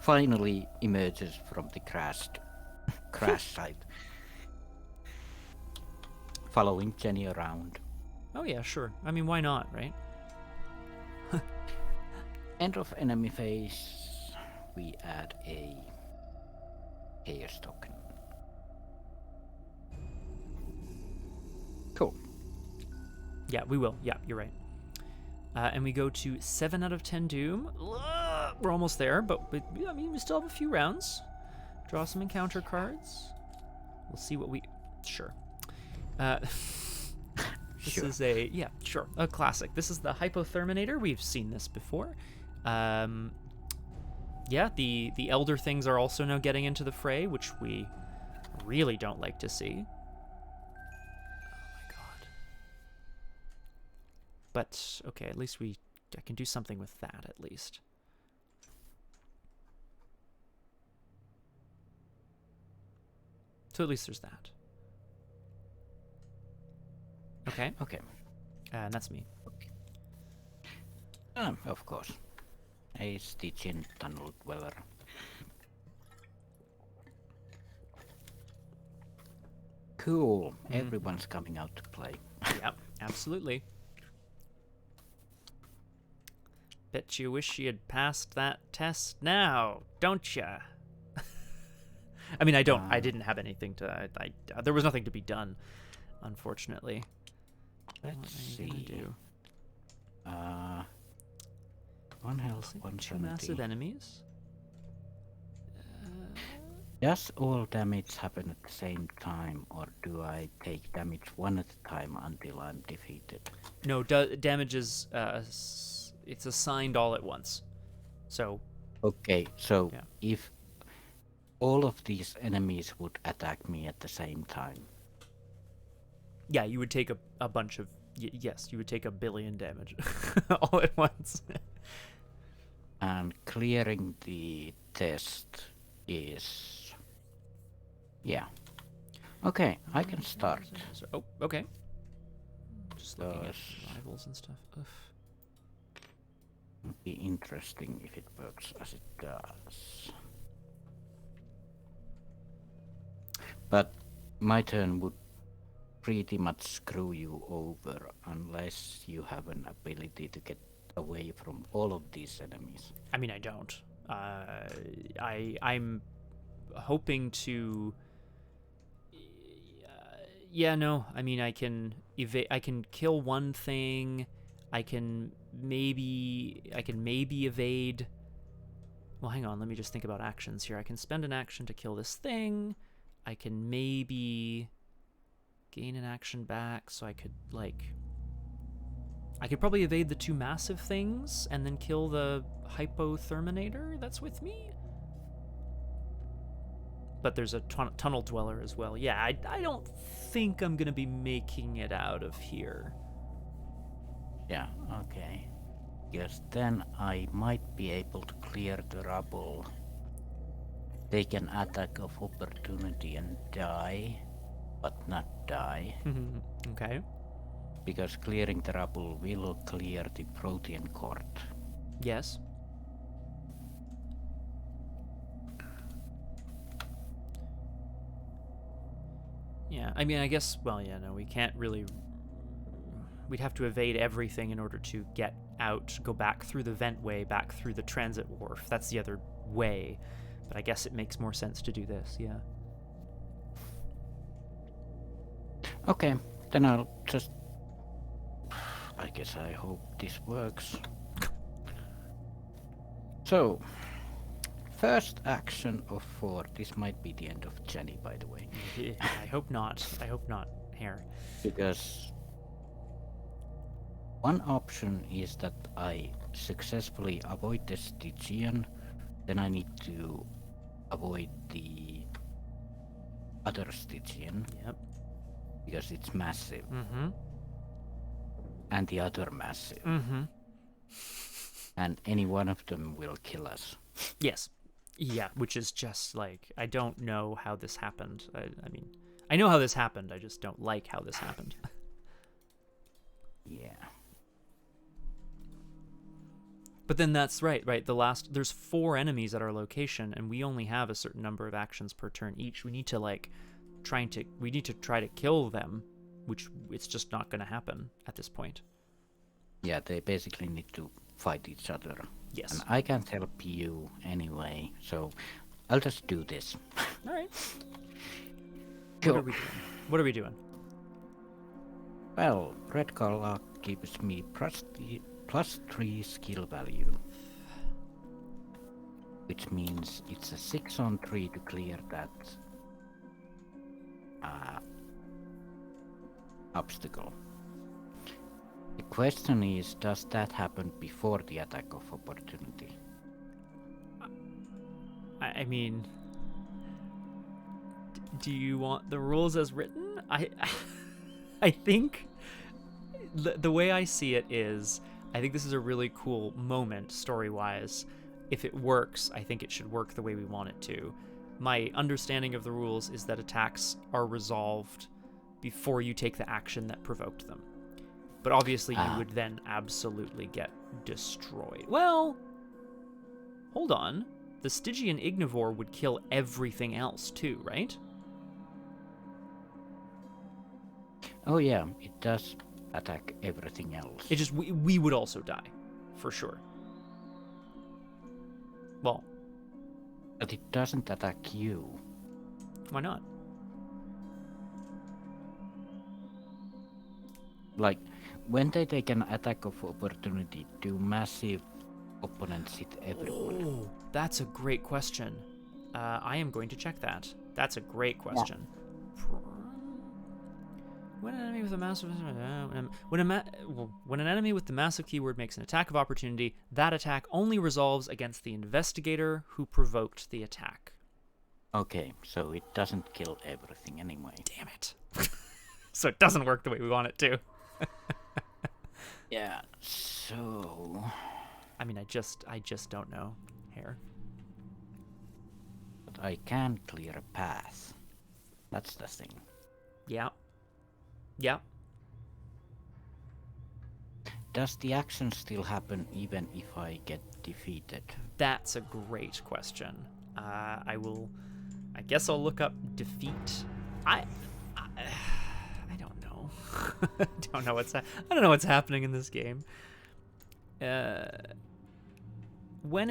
finally emerges from the crash site, following Jenny around. Oh yeah, sure. I mean, why not, right? End of enemy phase. We add a chaos token. Cool. Yeah, we will. Yeah, you're right. And we go to 7 out of 10 Doom. We're almost there, but I mean, we still have a few rounds. Draw some encounter cards. We'll see what we... Sure. This is a classic. This is the Hypotherminator. We've seen this before. Yeah, the elder things are also now getting into the fray, which we really don't like to see. But, okay, at least I can do something with that, at least. So at least there's that. Okay. Okay. And that's me. Okay. Of course. A Stygian tunnel dweller. Cool. Everyone's coming out to play. Yep, absolutely. Bet you wish you had passed that test now, don't ya? I mean, I don't. I didn't have anything to. There was nothing to be done, unfortunately. Let's see. What are you gonna do? One health, 170. Two massive enemies. Does all damage happen at the same time, or do I take damage one at a time until I'm defeated? No, damage is it's assigned all at once. So. Okay, so if all of these enemies would attack me at the same time. Yeah, you would take a bunch of... yes, you would take 1 billion damage all at once. And clearing the test is... Yeah. Okay, I can start. Oh, okay. Just looking at rivals and stuff. Ugh. Would be interesting if it works as it does. But my turn would pretty much screw you over unless you have an ability to get away from all of these enemies. I mean, I don't. I'm hoping to... yeah, no. I mean, I can kill one thing. I can maybe evade. Well, hang on. Let me just think about actions here. I can spend an action to kill this thing. I can maybe gain an action back, so I could probably evade the two massive things and then kill the Hypotherminator that's with me. But there's a tunnel dweller as well. Yeah, I don't think I'm gonna be making it out of here. Yeah, okay. Because then I might be able to clear the rubble, take an attack of opportunity and die, but not die. Okay. Because clearing the rubble will clear the protean court. Yes. Yeah, I mean, I guess, well, yeah, no, we can't really... We'd have to evade everything in order to get out, go back through the vent way, back through the transit wharf. That's the other way. But I guess it makes more sense to do this, yeah. Okay, then I'll just I guess I hope this works. So, first action of 4. This might be the end of Jenny, by the way. I hope not. I hope not, Hair. Because one option is that I successfully avoid the Stygian, then I need to avoid the other Stygian. Yep. Because it's massive. Mm-hmm. And the other massive. Mm-hmm. And any one of them will kill us. Yes. Yeah, which is just like, I don't know how this happened. I mean, I know how this happened, I just don't like how this happened. Yeah. But then that's right? There's 4 enemies at our location, and we only have a certain number of actions per turn each. We need to try to kill them, which it's just not going to happen at this point. Yeah, they basically need to fight each other. Yes. And I can't help you anyway, so I'll just do this. All right. Cool. What are we doing? Well, red color gives me plus 3 skill value. Which means it's a 6 on 3 to clear that obstacle. The question is, does that happen before the attack of opportunity? I mean, do you want the rules as written? I think the way I see it is, I think this is a really cool moment story-wise. If it works, I think it should work the way we want it to. My understanding of the rules is that attacks are resolved before you take the action that provoked them. But obviously you would then absolutely get destroyed. Well, hold on. The Stygian Ignivore would kill everything else too, right? Oh yeah, it does attack everything else. It just, we would also die, for sure. Well. But it doesn't attack you. Why not? Like, when they take an attack of opportunity, do massive opponents hit everyone? Oh, that's a great question. I am going to check that. That's a great question. Yeah. When an enemy with a massive when an enemy with the massive keyword makes an attack of opportunity, that attack only resolves against the investigator who provoked the attack. Okay, so it doesn't kill everything anyway. Damn it. So it doesn't work the way we want it to. Yeah, so I mean, I just don't know, Hair. But I can clear a path. That's the thing. Yeah. Yeah. Does the action still happen even if I get defeated? That's a great question. I guess I'll look up defeat. I don't know. I don't know what's happening in this game. When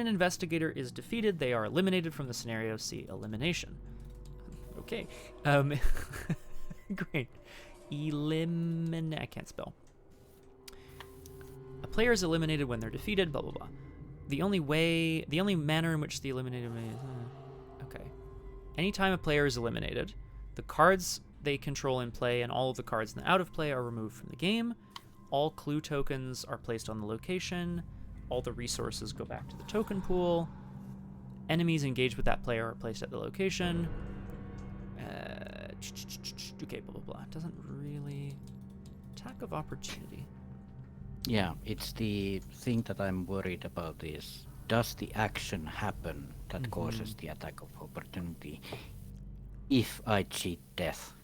an investigator is defeated, they are eliminated from the scenario. See elimination. Okay. Great. I can't spell. A player is eliminated when they're defeated, blah blah blah. The only manner in which the eliminated okay. Anytime a player is eliminated, the cards they control in play and all of the cards in the out of play are removed from the game. All clue tokens are placed on the location. All the resources go back to the token pool. Enemies engaged with that player are placed at the location. Okay, blah, blah, blah. It doesn't really... Attack of opportunity. Yeah, it's the thing that I'm worried about is, does the action happen that causes the attack of opportunity if I cheat death?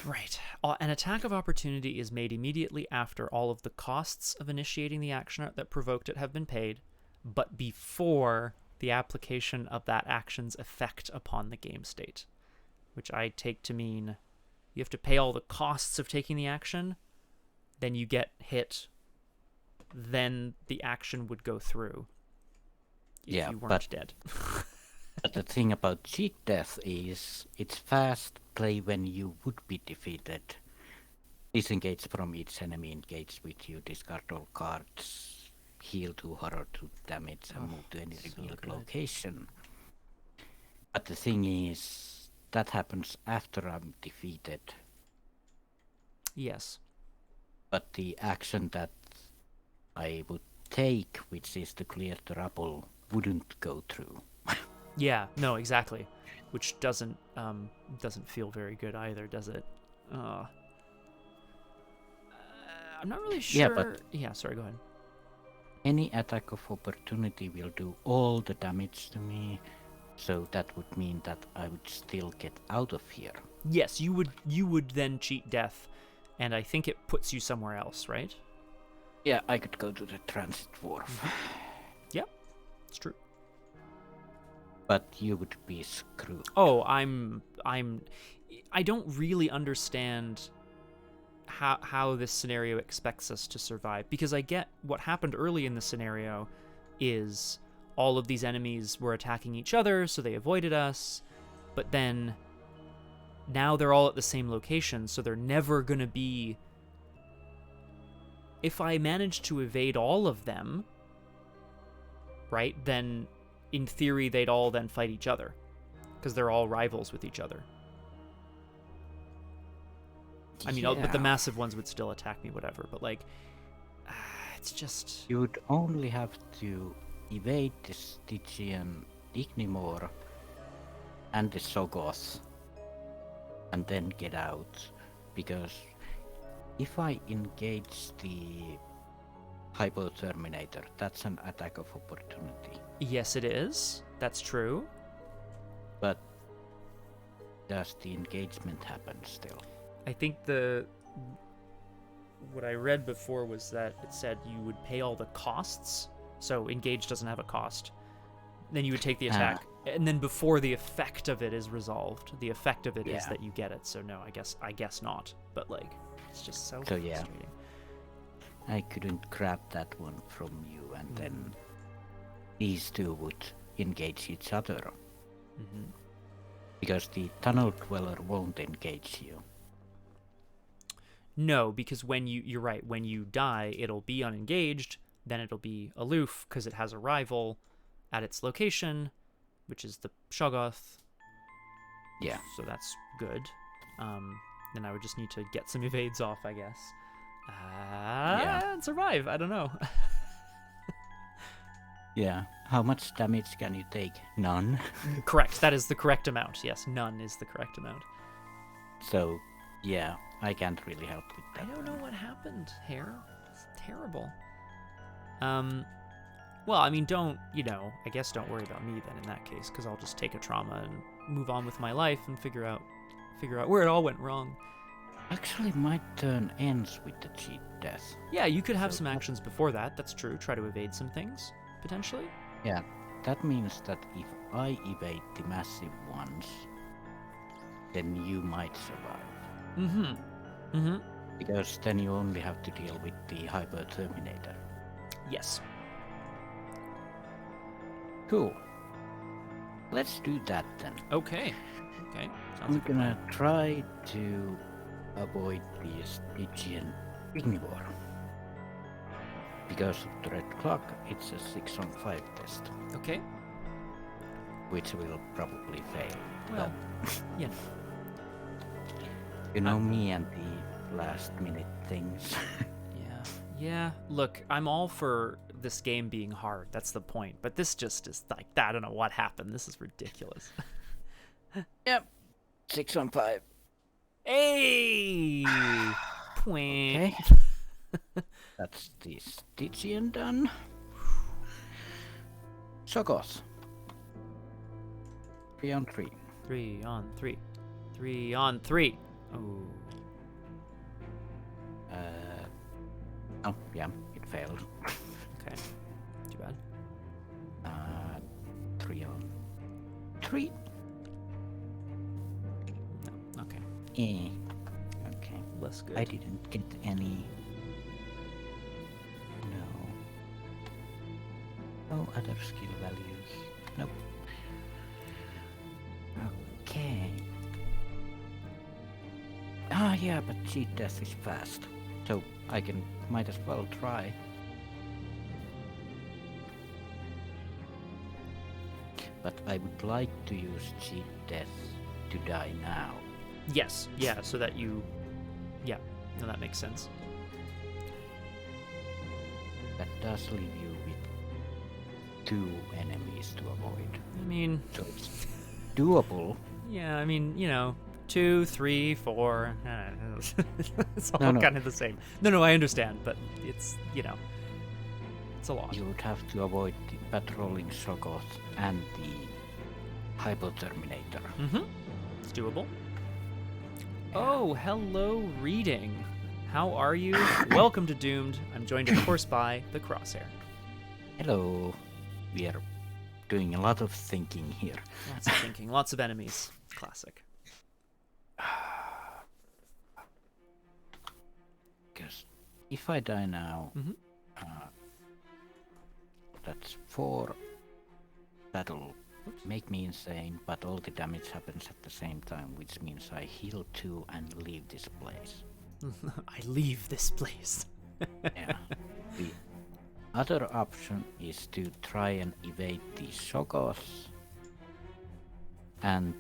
Right. An attack of opportunity is made immediately after all of the costs of initiating the action that provoked it have been paid, but before the application of that action's effect upon the game state. Which I take to mean you have to pay all the costs of taking the action, then you get hit, then the action would go through if you weren't dead. But the thing about cheat death is it's fast play when you would be defeated, Disengage from each enemy engaged with you. Discard all cards. Heal 2 horror 2 damage and move to any revealed location. But the thing is, that happens after I'm defeated. Yes. But the action that I would take, which is to clear the rubble, wouldn't go through. Yeah, no, exactly. Which doesn't feel very good either, does it? I'm not really sure. Yeah, but sorry, go ahead. any attack of opportunity will do all the damage to me, so that would mean that I would still get out of here. Yes, you would then cheat death, and I think it puts you somewhere else, right? Yeah, I could go to the transit wharf. Yep, it's true. But you would be screwed. Oh, I don't really understand how this scenario expects us to survive, because I get what happened early in the scenario is all of these enemies were attacking each other, so they avoided us, but then now they're all at the same location, so they're never gonna be... If I manage to evade all of them, right, then in theory they'd all then fight each other, because they're all rivals with each other. I mean, but the massive ones would still attack me, whatever, but like, it's just... You would only have to evade the Stygian Ignimor and the Sogoth, and then get out, because if I engage the Hypo-Terminator, that's an attack of opportunity. Yes, it is. That's true. But does the engagement happen still? I think what I read before was that it said you would pay all the costs. So engage doesn't have a cost. Then you would take the attack, and then before the effect of it is resolved, the effect of it is that you get it. So no, I guess not. But like, it's just so frustrating. I couldn't grab that one from you, and then these two would engage each other. Mm-hmm. Because the tunnel dweller won't engage you. No, because you're right, when you die, it'll be unengaged, then it'll be aloof, because it has a rival at its location, which is the Shoggoth. Yeah. So that's good. Then I would just need to get some evades off, I guess. And survive, I don't know. Yeah. How much damage can you take? None. Correct, that is the correct amount. Yes, none is the correct amount. So, yeah, I can't really help with that. I don't know what happened, Hare. It's terrible. Well, I mean, I guess don't worry about me then in that case, because I'll just take a trauma and move on with my life and figure out where it all went wrong. Actually, my turn ends with the cheat death. Yeah, you could have some actions before that, that's true. Try to evade some things, potentially. Yeah, that means that if I evade the massive ones, then you might survive. Because then you only have to deal with the Hyper-Terminator. Yes. Cool. Let's do that then. Okay. I'm gonna try to avoid the Stygian Ignivore. Because of the red clock, it's a 6-on-5 test. Okay. Which will probably fail. Well, yeah. You know me and the last minute things. Yeah. Look, I'm all for this game being hard. That's the point. But this just is like, I don't know what happened. This is ridiculous. Yep. 6-on-5. Hey! Okay. That's the Stygian done. Sogoth. 3-on-3. 3-on-3. 3-on-3. Oh. Oh, yeah, it failed. Okay. Too bad. 3-on-3. No. Okay. Okay. Less good. I didn't get any. No other skill values. Nope. Okay. Yeah, but cheat death is fast, so I might as well try. But I would like to use cheat death to die now. Yes, yeah, so that you... Yeah, no, that makes sense. That does leave you with 2 enemies to avoid. I mean... So it's doable. Yeah, I mean, 2, 3, 4... it's all kind of the same. No, I understand, but it's, it's a lot. You would have to avoid the patrolling Shoggoth and the Hypoterminator. Mm-hmm. It's doable. Yeah. Oh, hello, reading. How are you? Welcome to Doomed. I'm joined, of course, by the Crosshair. Hello. We are doing a lot of thinking here. Lots of thinking. Lots of enemies. Classic. Because if I die now, that's 4. That'll make me insane, but all the damage happens at the same time, which means I heal 2 and leave this place. I leave this place. Yeah. The other option is to try and evade the Shoggoths. And,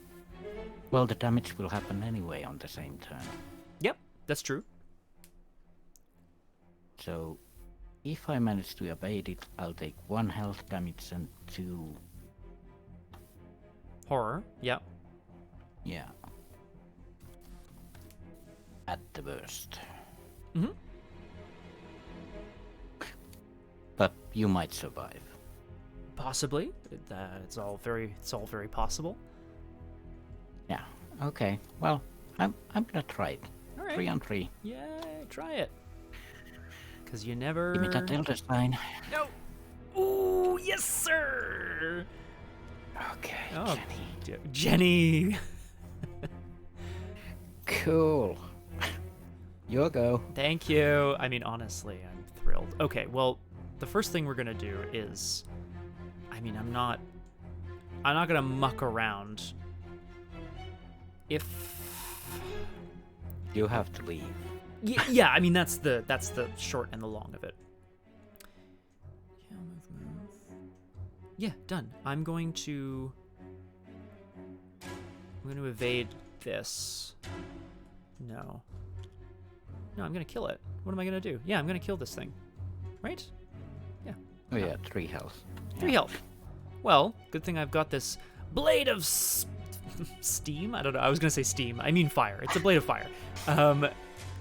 well, the damage will happen anyway on the same turn. Yep, that's true. So, if I manage to evade it, I'll take 1 health damage and 2... Horror, yep. Yeah. At the worst. Mm-hmm. But you might survive. Possibly. It's all very possible. Yeah. Okay. Well, I'm gonna try it. All right. 3 on 3. Yeah, try it. Because you never... Give me that Elder Sign. No! Ooh, yes, sir! Okay, Oh, Jenny. Jenny! Cool. Your go. Thank you. I mean, honestly, I'm thrilled. Okay, well, the first thing we're gonna do is... I mean, I'm not gonna muck around. If... You have to leave. Yeah, I mean, that's the short and the long of it. Move. Yeah, done. I'm going to evade this. No, I'm gonna kill it. What am I gonna do? Yeah, I'm gonna kill this thing. Right? Yeah. Oh yeah, 3 health. 3 health. Well, good thing I've got this blade of steam. I don't know. I was gonna say steam. I mean fire. It's a blade of fire.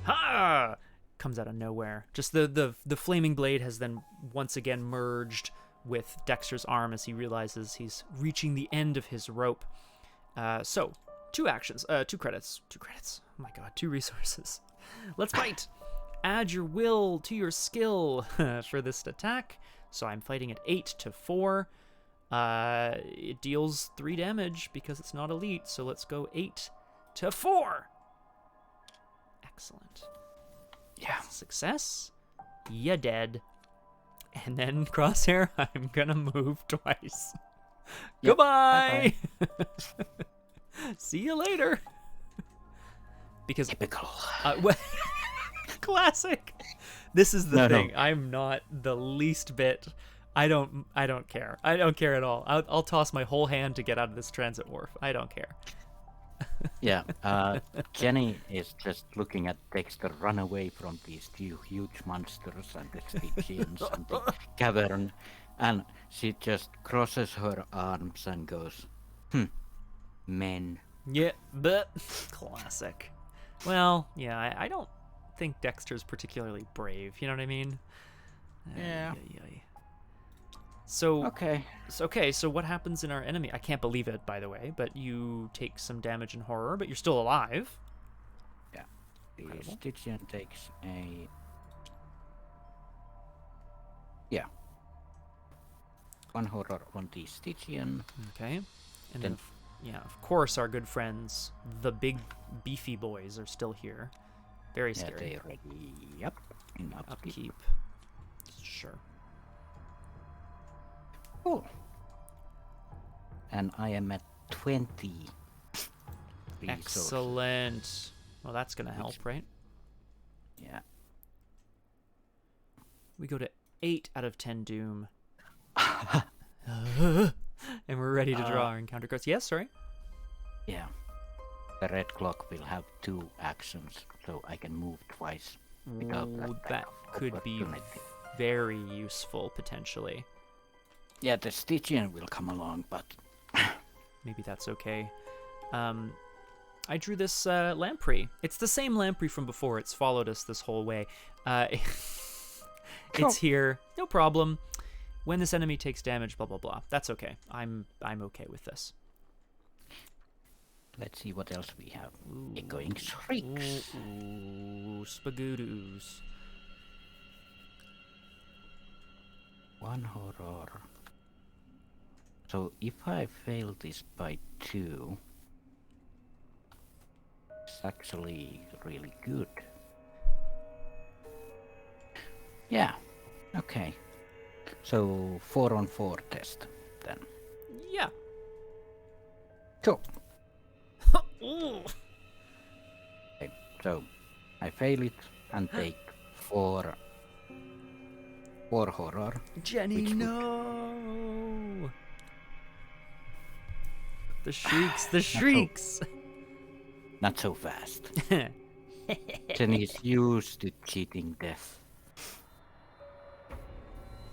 Ha! Comes out of nowhere. Just the flaming blade has then once again merged with Dexter's arm as he realizes he's reaching the end of his rope. So, 2 actions. 2 credits. 2 credits. Oh my god, 2 resources. Let's fight! Add your will to your skill for this attack. So I'm fighting at 8 to 4. It deals 3 damage because it's not elite. So let's go 8 to 4. Excellent. Yeah. Success. You dead. And then Crosshair, I'm gonna move twice. Yep. Goodbye. See you later. Because typical. Classic. This is the thing. No. I'm not the least bit. I don't care. I don't care at all. I'll toss my whole hand to get out of this transit wharf. I don't care. Yeah, Jenny is just looking at Dexter run away from these 2 huge monsters and the Stygians and the cavern, and she just crosses her arms and goes, men. Yeah, but classic. Well, yeah, I don't think Dexter's particularly brave, you know what I mean? Yeah. So okay. So what happens in our enemy? I can't believe it, by the way, but you take some damage in horror, but you're still alive. Yeah. The Stygian takes a... Yeah. 1 horror on the Stygian. Okay. And then, of course, our good friends, the big beefy boys, are still here. Very scary. Yeah, they're ready. Yep. In upkeep. Sure. Cool. And I am at 20. Excellent. Well, that's gonna help, right? Yeah. We go to 8 out of 10 Doom. And we're ready to draw our encounter cards. Yes, sorry? Yeah. The red clock will have 2 actions, so I can move twice. Ooh, that could be very useful, potentially. Yeah, the Stygian will come along, but... Maybe that's okay. I drew this Lamprey. It's the same Lamprey from before. It's followed us this whole way. It's here. No problem. When this enemy takes damage, blah, blah, blah. That's okay. I'm okay with this. Let's see what else we have. Echoing shrieks. Ooh, spagoodoos. 1 horror. So if I fail this by 2, it's actually really good. Yeah, okay. So 4-on-4 test then. Yeah. Cool. Ooh. Okay, so I fail it and take 4 horror. Jenny, no! The shrieks, the shrieks! Not so fast. Jenny is used to cheating death.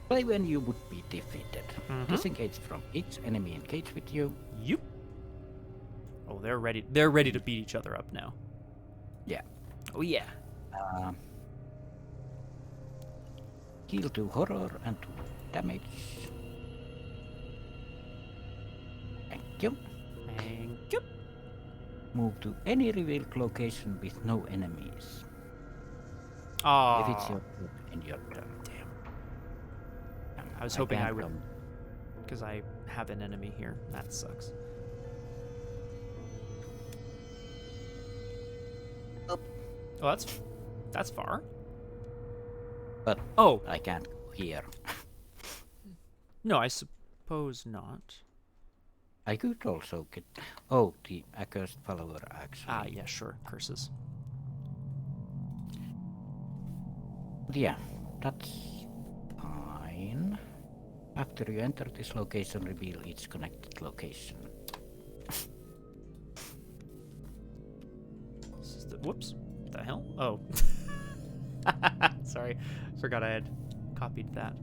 Play when you would be defeated. Disengage from each enemy engaged with you. Yup. Oh, they're ready. They're ready to beat each other up now. Yeah. Oh yeah. Heal 2 horror and 2 damage. Thank you. Thank you. Move to any revealed location with no enemies. Oh. If it's your turn in your turn. Damn. I was hoping I would, because I have an enemy here. That sucks. Oh, that's far. But oh, I can't go here. No, I suppose not. I could also get... Oh, the accursed follower actually. Ah, yeah, sure. Curses. Yeah, that's fine. After you enter this location, reveal each connected location. Whoops. What the hell? Oh. Sorry. Forgot I had copied that.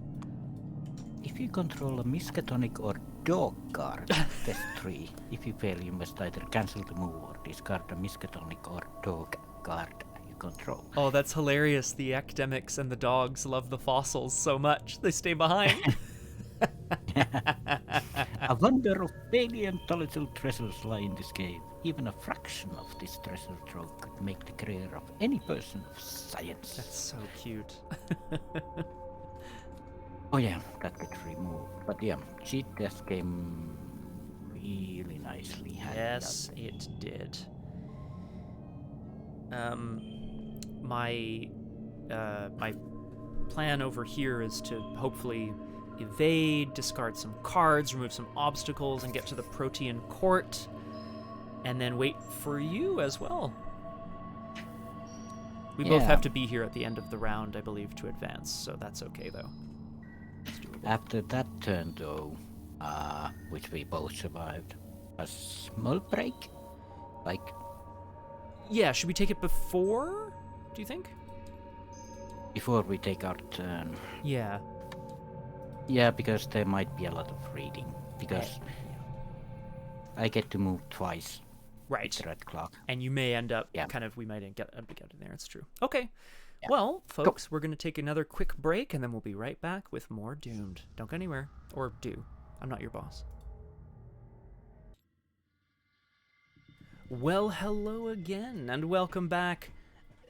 If you control a Miskatonic or dog guard, test 3. If you fail, you must either cancel the move or discard a Miskatonic or dog guard you control. Oh, that's hilarious. The academics and the dogs love the fossils so much. They stay behind. A wonder of paleontological treasures lie in this cave. Even a fraction of this treasure trove could make the career of any person of science. That's so cute. Oh yeah, that gets removed. But yeah, cheat death came really nicely. Yes, it did. My plan over here is to hopefully evade, discard some cards, remove some obstacles, and get to the Protean Court, and then wait for you as well. We both have to be here at the end of the round, I believe, to advance, so that's okay, though. After that turn, though, which we both survived, a small break? Like... Yeah, should we take it before, do you think? Before we take our turn. Yeah. Yeah, because there might be a lot of reading. Because I get to move twice. Right. With the red clock. And you may end up we might get in there. It's true. Okay. Yeah. Well, folks, we're going to take another quick break, and then we'll be right back with more Doomed. Don't go anywhere. Or do. I'm not your boss. Well, hello again, and welcome back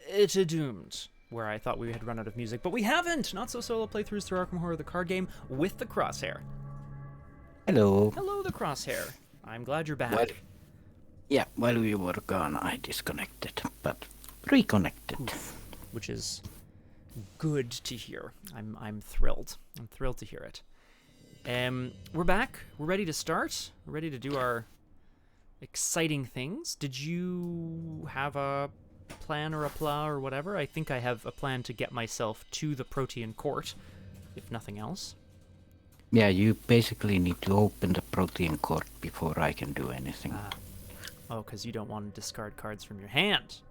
to Doomed, where I thought we had run out of music, but we haven't! Not so solo playthroughs through Arkham Horror, the card game, with the Crosshair. Hello. Hello, the Crosshair. I'm glad you're back. While we were gone, I disconnected, but reconnected. Oof. Which is good to hear. I'm thrilled. I'm thrilled to hear it. We're back. We're ready to start. We're ready to do our exciting things. Did you have a plan or a pla or whatever. I think I have a plan to get myself to the Protean court, if nothing else. Yeah, you basically need to open the Protean court before I can do anything. Oh, because you don't want to discard cards from your hand.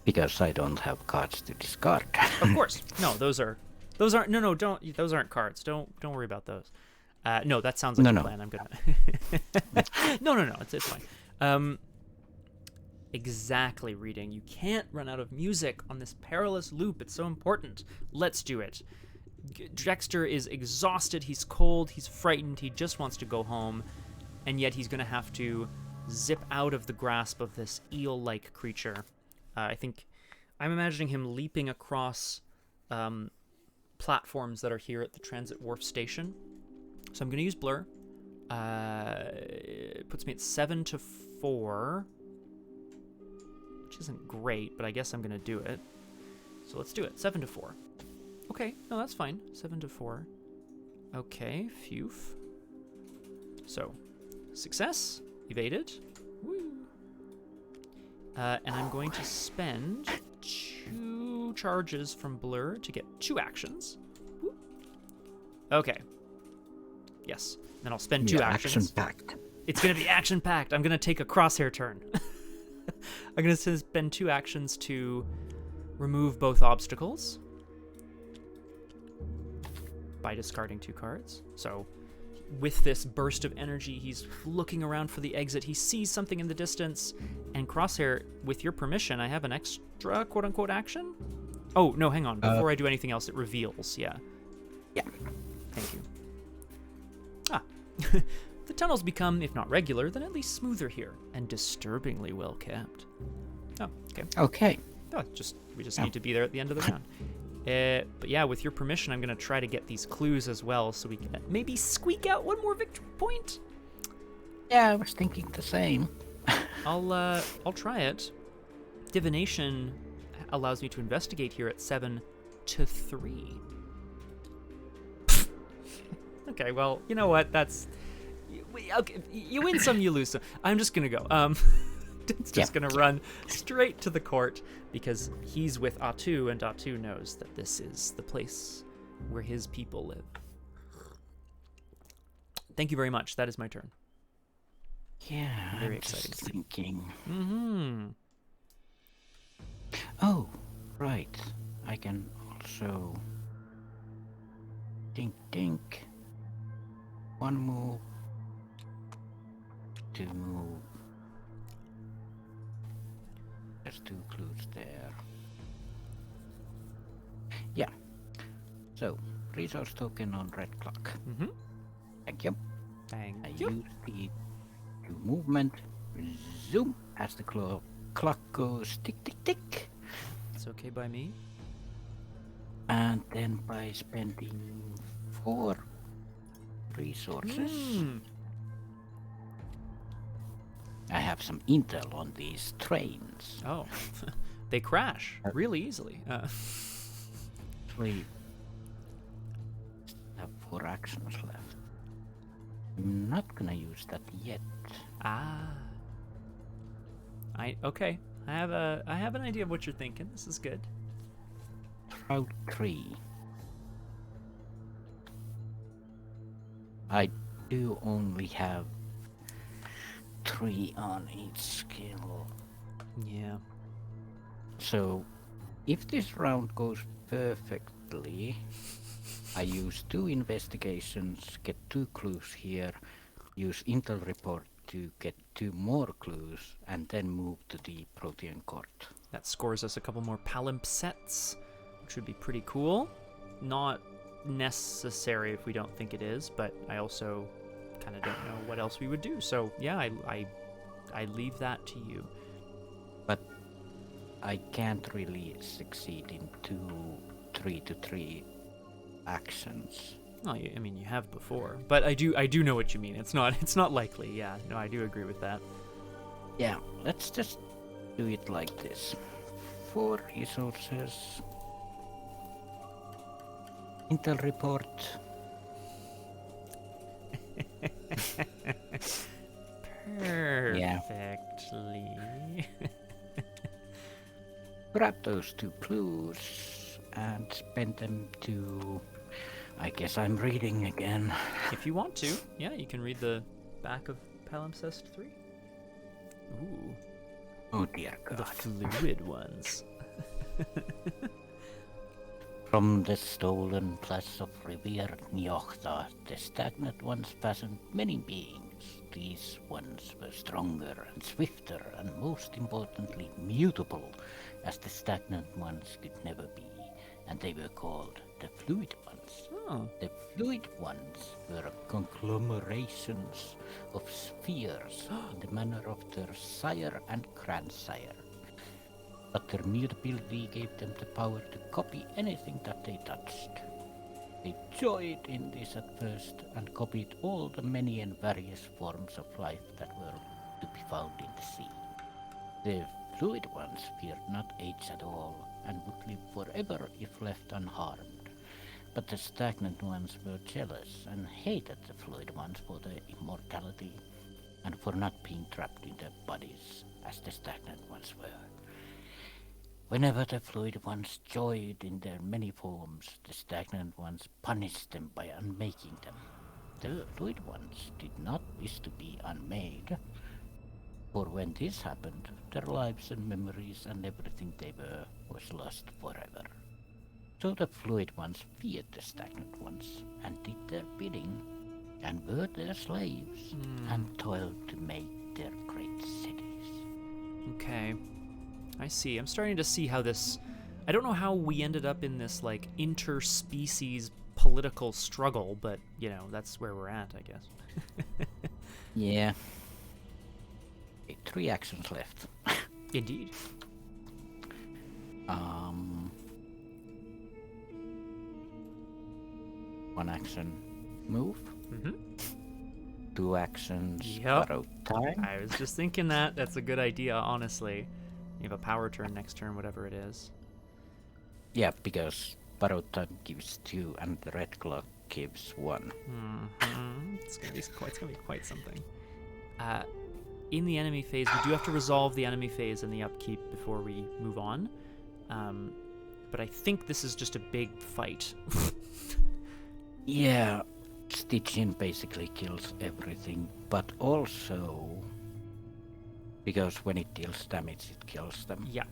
Because I don't have cards to discard. Of course. No, those aren't those aren't cards. Don't worry about those. No, that sounds like a plan. I'm gonna No, it's fine. Exactly, reading. You can't run out of music on this perilous loop. It's so important. Let's do it. Dexter is exhausted, he's cold, he's frightened, he just wants to go home, and yet he's gonna have to zip out of the grasp of this eel-like creature. I think I'm imagining him leaping across platforms that are here at the Transit Wharf station. So I'm gonna use Blur. It puts me at 7-4, which isn't great, but I guess I'm gonna do it. So let's do it. 7-4. Okay, no, that's fine. 7-4. Okay, phew. So, success, evaded. Woo. And I'm going to spend 2 charges from Blur to get 2 actions. Woo. Okay. Yes. Then I'll spend 2 actions. Action-packed. It's going to be action-packed. I'm going to take a Crosshair turn. I'm going to spend 2 actions to remove both obstacles by discarding 2 cards. So with this burst of energy, he's looking around for the exit. He sees something in the distance, and Crosshair, with your permission, I have an extra quote-unquote action? Oh, no, hang on. Before I do anything else, it reveals. Yeah. Thank you. The tunnels become, if not regular, then at least smoother here, and disturbingly well kept. Oh, okay. Oh, we just need to be there at the end of the round. But yeah, with your permission, I'm gonna try to get these clues as well, so we can maybe squeak out one more victory point. Yeah, I was thinking the same. I'll try it. Divination allows me to investigate here at 7-3. Okay, well, you know what? That's okay. You win some, you lose some. I'm just gonna go. It's just gonna run straight to the court because he's with Atu, and Atu knows that this is the place where his people live. Thank you very much. That is my turn. Yeah, Very I'm exciting. just thinking. Mm-hmm. Oh, right. I can also dink. 1 move. 2 move. There's 2 clues there. Yeah. So, resource token on red clock. Mm-hmm. Thank you. Thank I you. use the 2 movement. Zoom as the clock goes tick tick tick. It's okay by me. And then by spending 4 resources. I have some intel on these trains. Oh, they crash really easily. We have 4 actions left. I'm not gonna use that yet. Okay. I have an idea of what you're thinking. This is good. Route 3. I do only have 3 on each skill. Yeah. So, if this round goes perfectly, I use 2 investigations, get 2 clues here, use intel report to get 2 more clues, and then move to the Protean court. That scores us a couple more palimpsests, which would be pretty cool. Not necessary if we don't think it is, but I also kind of don't know what else we would do. So yeah, I leave that to you. But I can't really succeed in 2 3-3 actions. Well, I mean, you have before, but I do know what you mean. It's not likely. Yeah, no, I do agree with that. Yeah, let's just do it like this. 4 resources. Intel report. Perfectly. grab those 2 clues and spend them to... I guess I'm reading again. If you want to, yeah, you can read the back of Palimpsest 3. Ooh. Oh dear God. The fluid ones. From the stolen place of revered Nyochta, the stagnant ones fashioned many beings. These ones were stronger and swifter and most importantly mutable, as the stagnant ones could never be, and they were called the fluid ones. Oh. The fluid ones were conglomerations of spheres in the manner of their sire and grandsire. But their mutability gave them the power to copy anything that they touched. They joyed in this at first and copied all the many and various forms of life that were to be found in the sea. The fluid ones feared not age at all and would live forever if left unharmed. But the stagnant ones were jealous and hated the fluid ones for their immortality and for not being trapped in their bodies as the stagnant ones were. Whenever the fluid ones joyed in their many forms, the stagnant ones punished them by unmaking them. The fluid ones did not wish to be unmade, for when this happened, their lives and memories and everything they were was lost forever. So the fluid ones feared the stagnant ones and did their bidding, and were their slaves, and toiled to make their great cities. Okay. I see. I'm starting to see how this... I don't know how we ended up in this, like, interspecies political struggle, but, you know, that's where we're at, I guess. Yeah. 3 actions left. Indeed. One action, move. Mm-hmm. 2 actions, Yep. borrow time. I was just thinking that. That's a good idea, honestly. You have a power turn next turn, whatever it is. Yeah, because borrow time gives 2 and the red clock gives 1. Mm-hmm. It's gonna be quite something. In the enemy phase, we do have to resolve the enemy phase and the upkeep before we move on. But I think this is just a big fight. Yeah, Stygian basically kills everything, but also because when it deals damage, it kills them. Yeah.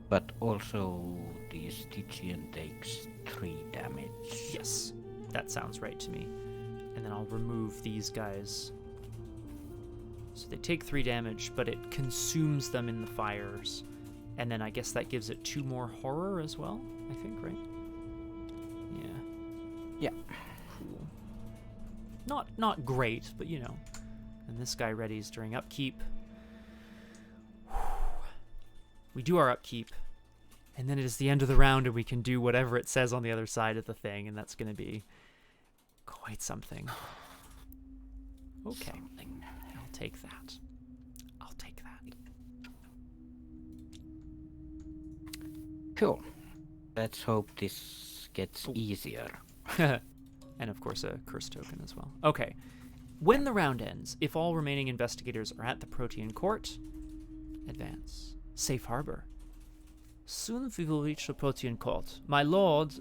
But also the Stygian takes 3 damage. Yes, that sounds right to me. And then I'll remove these guys. So they take 3 damage, but it consumes them in the fires. And then I guess that gives it 2 more horror as well, I think, right? Yeah. Yeah. Cool. Not great, but you know. And this guy readies during upkeep. We do our upkeep, and then it is the end of the round, and we can do whatever it says on the other side of the thing, and that's going to be quite something. Okay. I'll take that. Cool. Let's hope this gets easier. And of course a curse token as well. Okay. When the round ends, if all remaining investigators are at the Protean Court, advance. Safe harbor. Soon we will reach the Protean Court. My lord,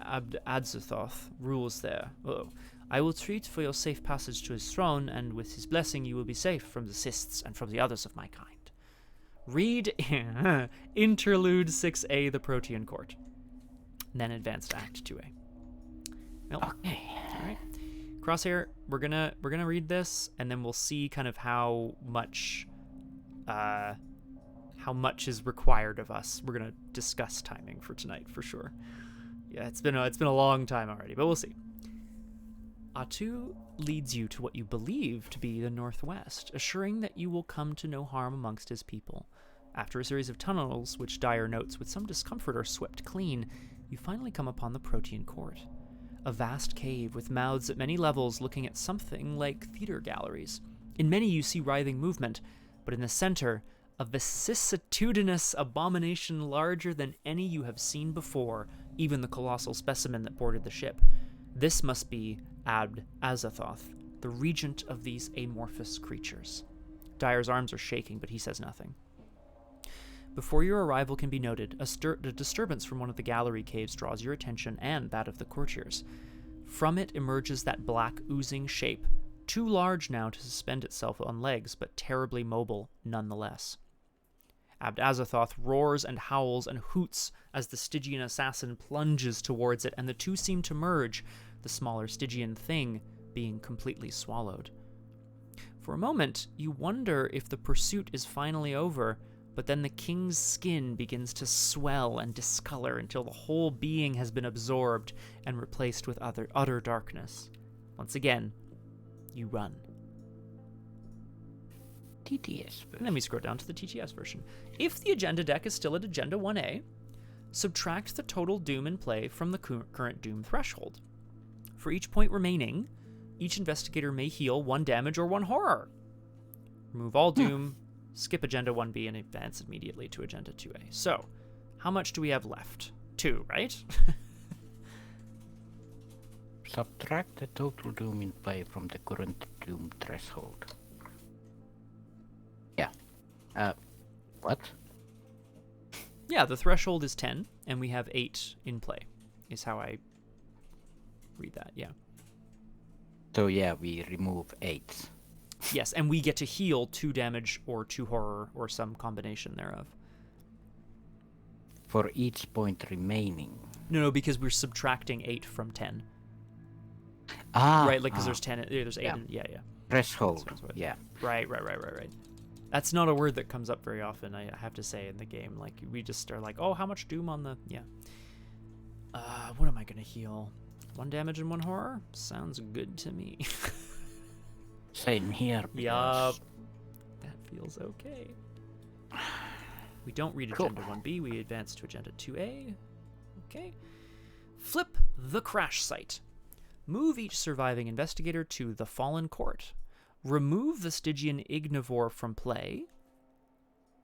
Adzathoth, rules there. Oh, I will treat for your safe passage to his throne, and with his blessing you will be safe from the cysts and from the others of my kind. Read Interlude 6A, the Protean Court. Then advance to Act 2A. Well, Okay. all right. Crosshair, we're gonna read this, and then we'll see kind of how much is required of us. We're gonna discuss timing for tonight for sure. Yeah, it's been a long time already, but we'll see. Atu leads you to what you believe to be the northwest, assuring that you will come to no harm amongst his people. After a series of tunnels, which Dyer notes with some discomfort are swept clean, you finally come upon the Protean Court. A vast cave with mouths at many levels looking at something like theater galleries. In many you see writhing movement, but in the center, a vicissitudinous abomination larger than any you have seen before, even the colossal specimen that boarded the ship. This must be Azathoth, the regent of these amorphous creatures. Dyer's arms are shaking, but he says nothing. Before your arrival can be noted, a disturbance from one of the gallery caves draws your attention and that of the courtiers. From it emerges that black, oozing shape, too large now to suspend itself on legs, but terribly mobile nonetheless. Abd Azathoth roars and howls and hoots as the Stygian assassin plunges towards it, and the two seem to merge, the smaller Stygian thing being completely swallowed. For a moment, you wonder if the pursuit is finally over, but then the king's skin begins to swell and discolor until the whole being has been absorbed and replaced with utter darkness. Once again, you run. TTS version. And then we scroll down to the TTS version. If the agenda deck is still at Agenda 1A, subtract the total Doom in play from the current Doom threshold. For each point remaining, each investigator may heal 1 damage or 1 horror. Remove all Doom, skip Agenda 1B, and advance immediately to Agenda 2A. So, how much do we have left? 2, right? Subtract the total Doom in play from the current Doom threshold. Yeah. What? Yeah, the threshold is 10, and we have 8 in play, is how I read that, yeah. So yeah, we remove 8. Yes, and we get to heal 2 damage or 2 horror or some combination thereof. For each point remaining. No, because we're subtracting 8 from 10. Right, like, because there's 10, there's 8, yeah. yeah. Threshold, yeah. Right. That's not a word that comes up very often, I have to say, in the game. Like, we just are like, oh, how much Doom on the... Yeah. What am I going to heal? 1 damage and 1 horror? Sounds good to me. Same here. Yup. That feels okay. We don't read Agenda 1B, we advance to Agenda 2A. Okay. Flip the crash site. Move each surviving investigator to the Fallen Court. Remove the Stygian Ignivore from play,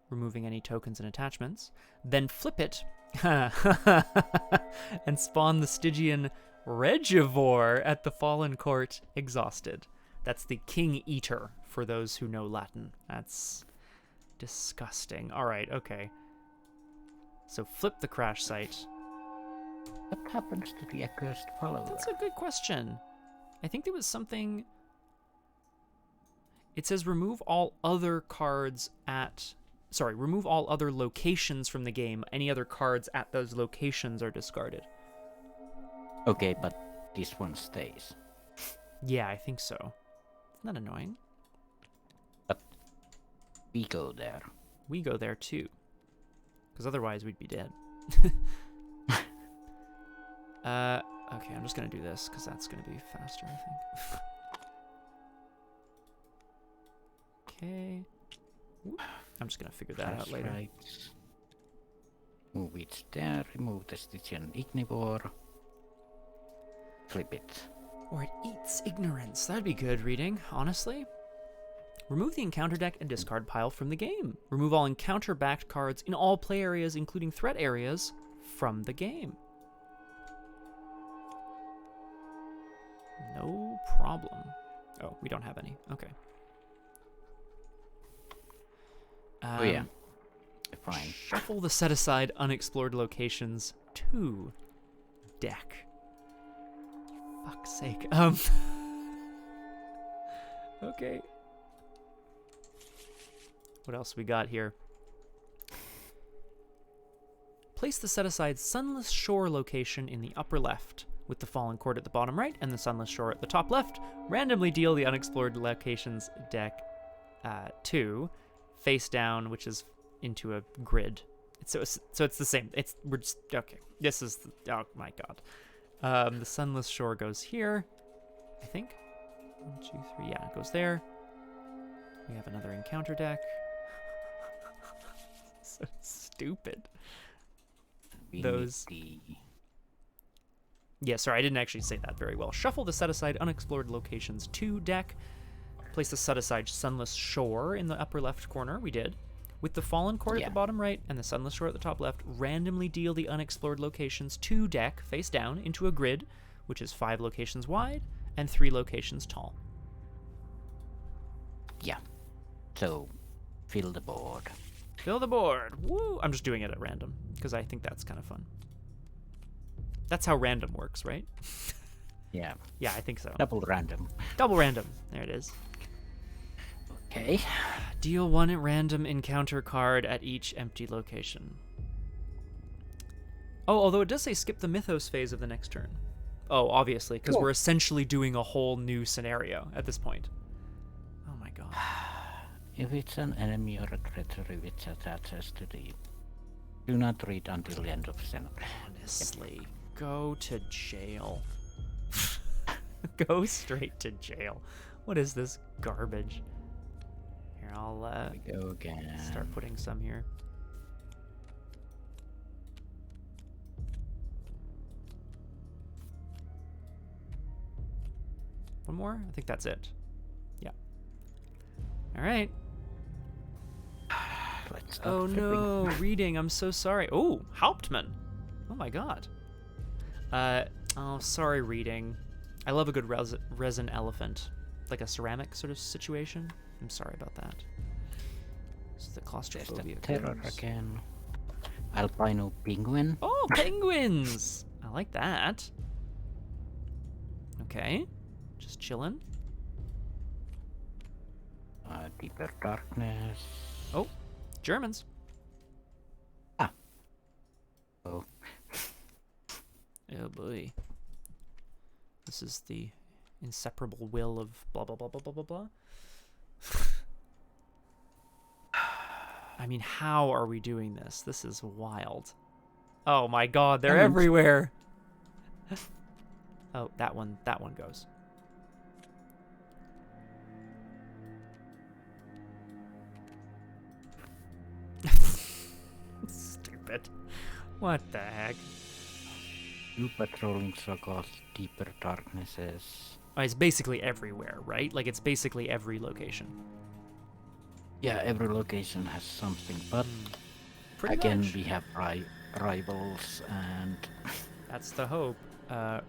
removing any tokens and attachments. Then flip it and spawn the Stygian Regivore at the Fallen Court exhausted. That's the King Eater, for those who know Latin. That's disgusting. Alright, okay. So flip the crash site. What happens to the accursed follower? That's a good question. I think there was something... It says remove all other cards at... Sorry, remove all other locations from the game. Any other cards at those locations are discarded. Okay, but this one stays. Yeah, I think so. Isn't that annoying? But we go there. We go there too. Because otherwise we'd be dead. Okay, I'm just going to do this because that's going to be faster, I think. Okay. I'm just going to figure that out later. Right. Move it there, remove the Stygian Ignivore. Flip it. Or it eats ignorance. That'd be good reading, honestly. Remove the encounter deck and discard pile from the game. Remove all encounter-backed cards in all play areas, including threat areas, from the game. No problem. Oh, we don't have any. Okay. Oh yeah. Fine. Shuffle the set-aside unexplored locations to deck. Fuck's sake. Okay. What else we got here? Place the set-aside Sunless Shore location in the upper left, with the Fallen Court at the bottom right and the Sunless Shore at the top left. Randomly deal the unexplored locations deck to face down, which is into a grid. So it's the same. We're just okay. This is oh my god. The Sunless Shore goes here, I think. 1, 2, 3. Yeah, it goes there. We have another encounter deck. So stupid. Yeah, sorry, I didn't actually say that very well. Shuffle the set-aside unexplored locations to deck. Place the set-aside Sunless Shore in the upper left corner. We did. With the Fallen Court at the bottom right and the Sunless Shore at the top left, randomly deal the unexplored locations to deck, face down, into a grid, which is 5 locations wide and 3 locations tall. Yeah. So, fill the board. Fill the board. Woo! I'm just doing it at random because I think that's kind of fun. That's how random works, right? Yeah. Yeah, I think so. Double random. Double random. There it is. Okay. Deal 1 random encounter card at each empty location. Oh, although it does say skip the Mythos phase of the next turn. Oh, obviously, because we're essentially doing a whole new scenario at this point. Oh my god. If it's an enemy or a creature which attaches to the... Do not read until the end of scenario. Honestly, go to jail. Go straight to jail. What is this garbage? Here, I'll Go again. start putting some here. One more? I think that's it. Yeah. All right. Let's Oh no, reading. I'm so sorry. Oh, Hauptmann. Oh my god. Oh, sorry, reading. I love a good resin elephant. Like a ceramic sort of situation. I'm sorry about that. This is the claustrophobia. Terror again. Albino penguin. Oh, penguins! I like that. Okay. Just chilling. Deeper darkness. Oh, Germans. Ah. Oh. Oh boy. This is the inseparable will of blah blah blah blah blah blah blah. I mean, how are we doing this? This is wild. Oh my god, they're everywhere. Oh, that one goes. Stupid. What the heck? You patrolling circles, deeper darknesses. Oh, it's basically everywhere, right? Like, it's basically every location. Yeah, every location has something, but Pretty again, much. we have rivals and... That's the hope.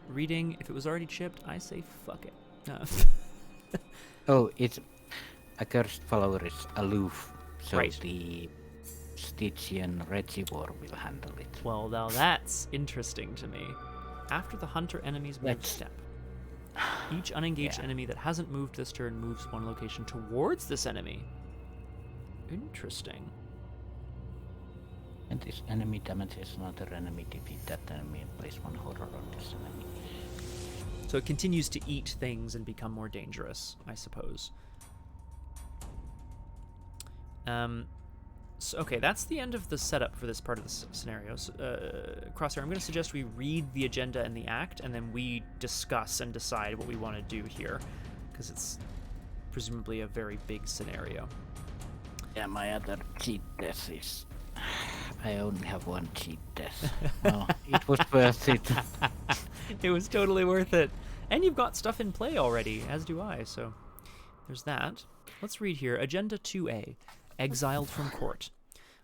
Reading, if it was already chipped, I say fuck it. No. Oh, it's... Accursed follower is aloof, so Right. the Stygian Regivore will handle it. Well, now that's interesting to me. After the hunter enemy's move Let's- step, each unengaged enemy that hasn't moved this turn moves one location towards this enemy. Interesting. And this enemy damages another enemy, defeat that enemy, and place one horror on this enemy. So it continues to eat things and become more dangerous, I suppose. So, okay, that's the end of the setup for this part of the scenario. So, Crosshair, I'm going to suggest we read the agenda and the act, and then we discuss and decide what we want to do here, because it's presumably a very big scenario. Yeah, my other cheat death is... I only have one cheat death. Well, it was worth it. It was totally worth it. And you've got stuff in play already, as do I, so there's that. Let's read here. Agenda 2A. Exiled from court.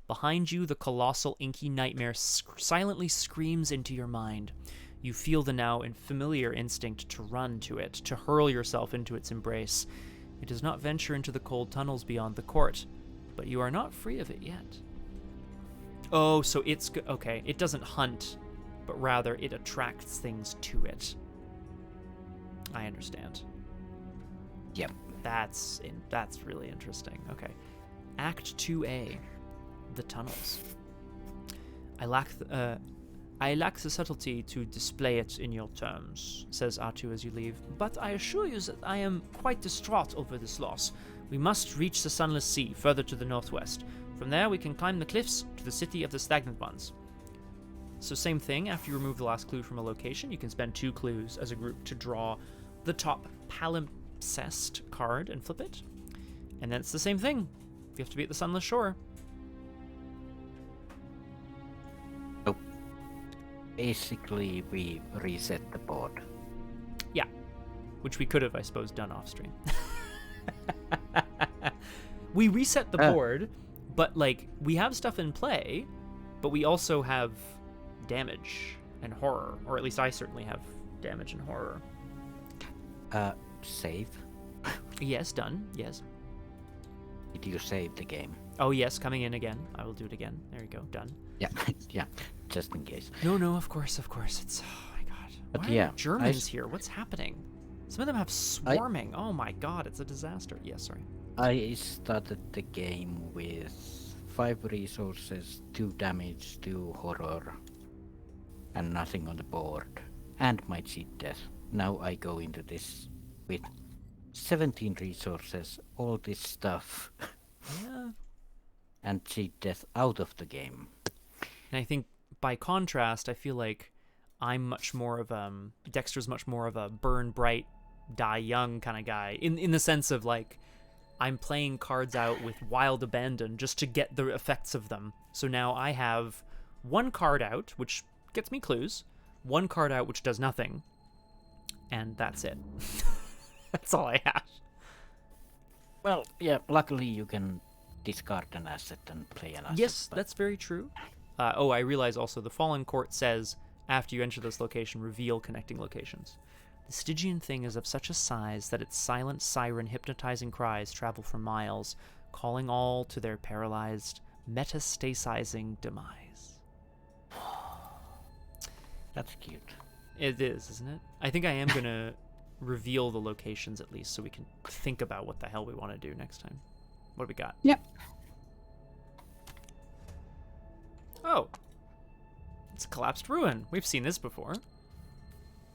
Behind you, the colossal inky nightmare silently screams into your mind. You feel the now familiar instinct to run to it, to hurl yourself into its embrace. It does not venture into the cold tunnels beyond the court, but you are not free of it yet. Oh, so it's... okay, it doesn't hunt, but rather it attracts things to it. I understand. Yep. That's really interesting. Okay. Act 2A. The tunnels. I lack the subtlety to display it in your terms, says Atu as you leave, but I assure you that I am quite distraught over this loss. We must reach the Sunless Sea, further to the northwest. From there, we can climb the cliffs to the city of the Stagnant Ones. So same thing, after you remove the last clue from a location, you can spend 2 clues as a group to draw the top palimpsest card and flip it. And then it's the same thing. You have to be at the Sunless Shore. So, basically, we reset the board. Yeah. Which we could have, I suppose, done off stream. We reset the board, but, like, we have stuff in play, but we also have damage and horror. Or at least I certainly have damage and horror. Save. Yes, done. Yes. Did you save the game? Oh yes, coming in again. I will do it again. There you go, done. Yeah, yeah, just in case. No, of course. It's, oh my god. But Why yeah, are Germans here? What's happening? Some of them have swarming. Oh my god, it's a disaster. Yeah, sorry. I started the game with 5 resources, 2 damage, 2 horror, and nothing on the board, and my cheat death. Now I go into this with 17 resources, all this stuff, Yeah. and cheat death out of the game. And I think by contrast, I feel like I'm much more of Dexter's much more of a burn bright, die young kind of guy. In the sense of like, I'm playing cards out with wild abandon just to get the effects of them. So now I have 1 card out, which gets me clues, 1 card out which does nothing, and that's it. That's all I have. Well, yeah, luckily you can discard an asset and play an asset. Yes, but that's very true. I realize also the Fallen Court says, after you enter this location, reveal connecting locations. The Stygian thing is of such a size that its silent siren hypnotizing cries travel for miles, calling all to their paralyzed, metastasizing demise. That's cute. It is, isn't it? I think I am going to reveal the locations at least so we can think about what the hell we want to do next time. What do we got? Yep. Oh. It's a collapsed ruin. We've seen this before.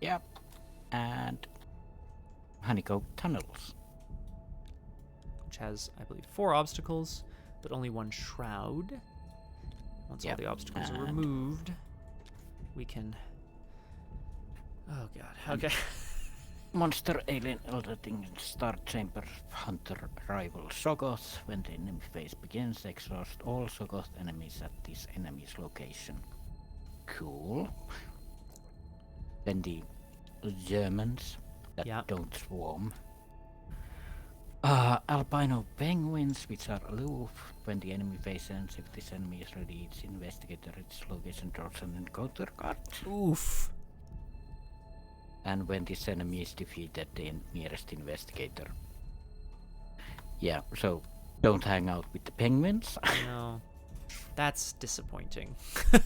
Yep. And honeycomb tunnels. Which has, I believe, 4 obstacles, but only 1 shroud. Once all the obstacles are removed, we can... Oh god, okay. Monster, alien, elder thing, star chamber, hunter, rival, Shoggoth. When the enemy phase begins, exhaust all Shoggoth enemies at this enemy's location. Cool. Then the Germans that don't swarm. Albino penguins, which are aloof. When the enemy phase ends, if this enemy is ready, each investigator its location draws an encounter card. Oof. And when this enemy is defeated, the nearest investigator. Yeah, so don't hang out with the penguins. No. That's disappointing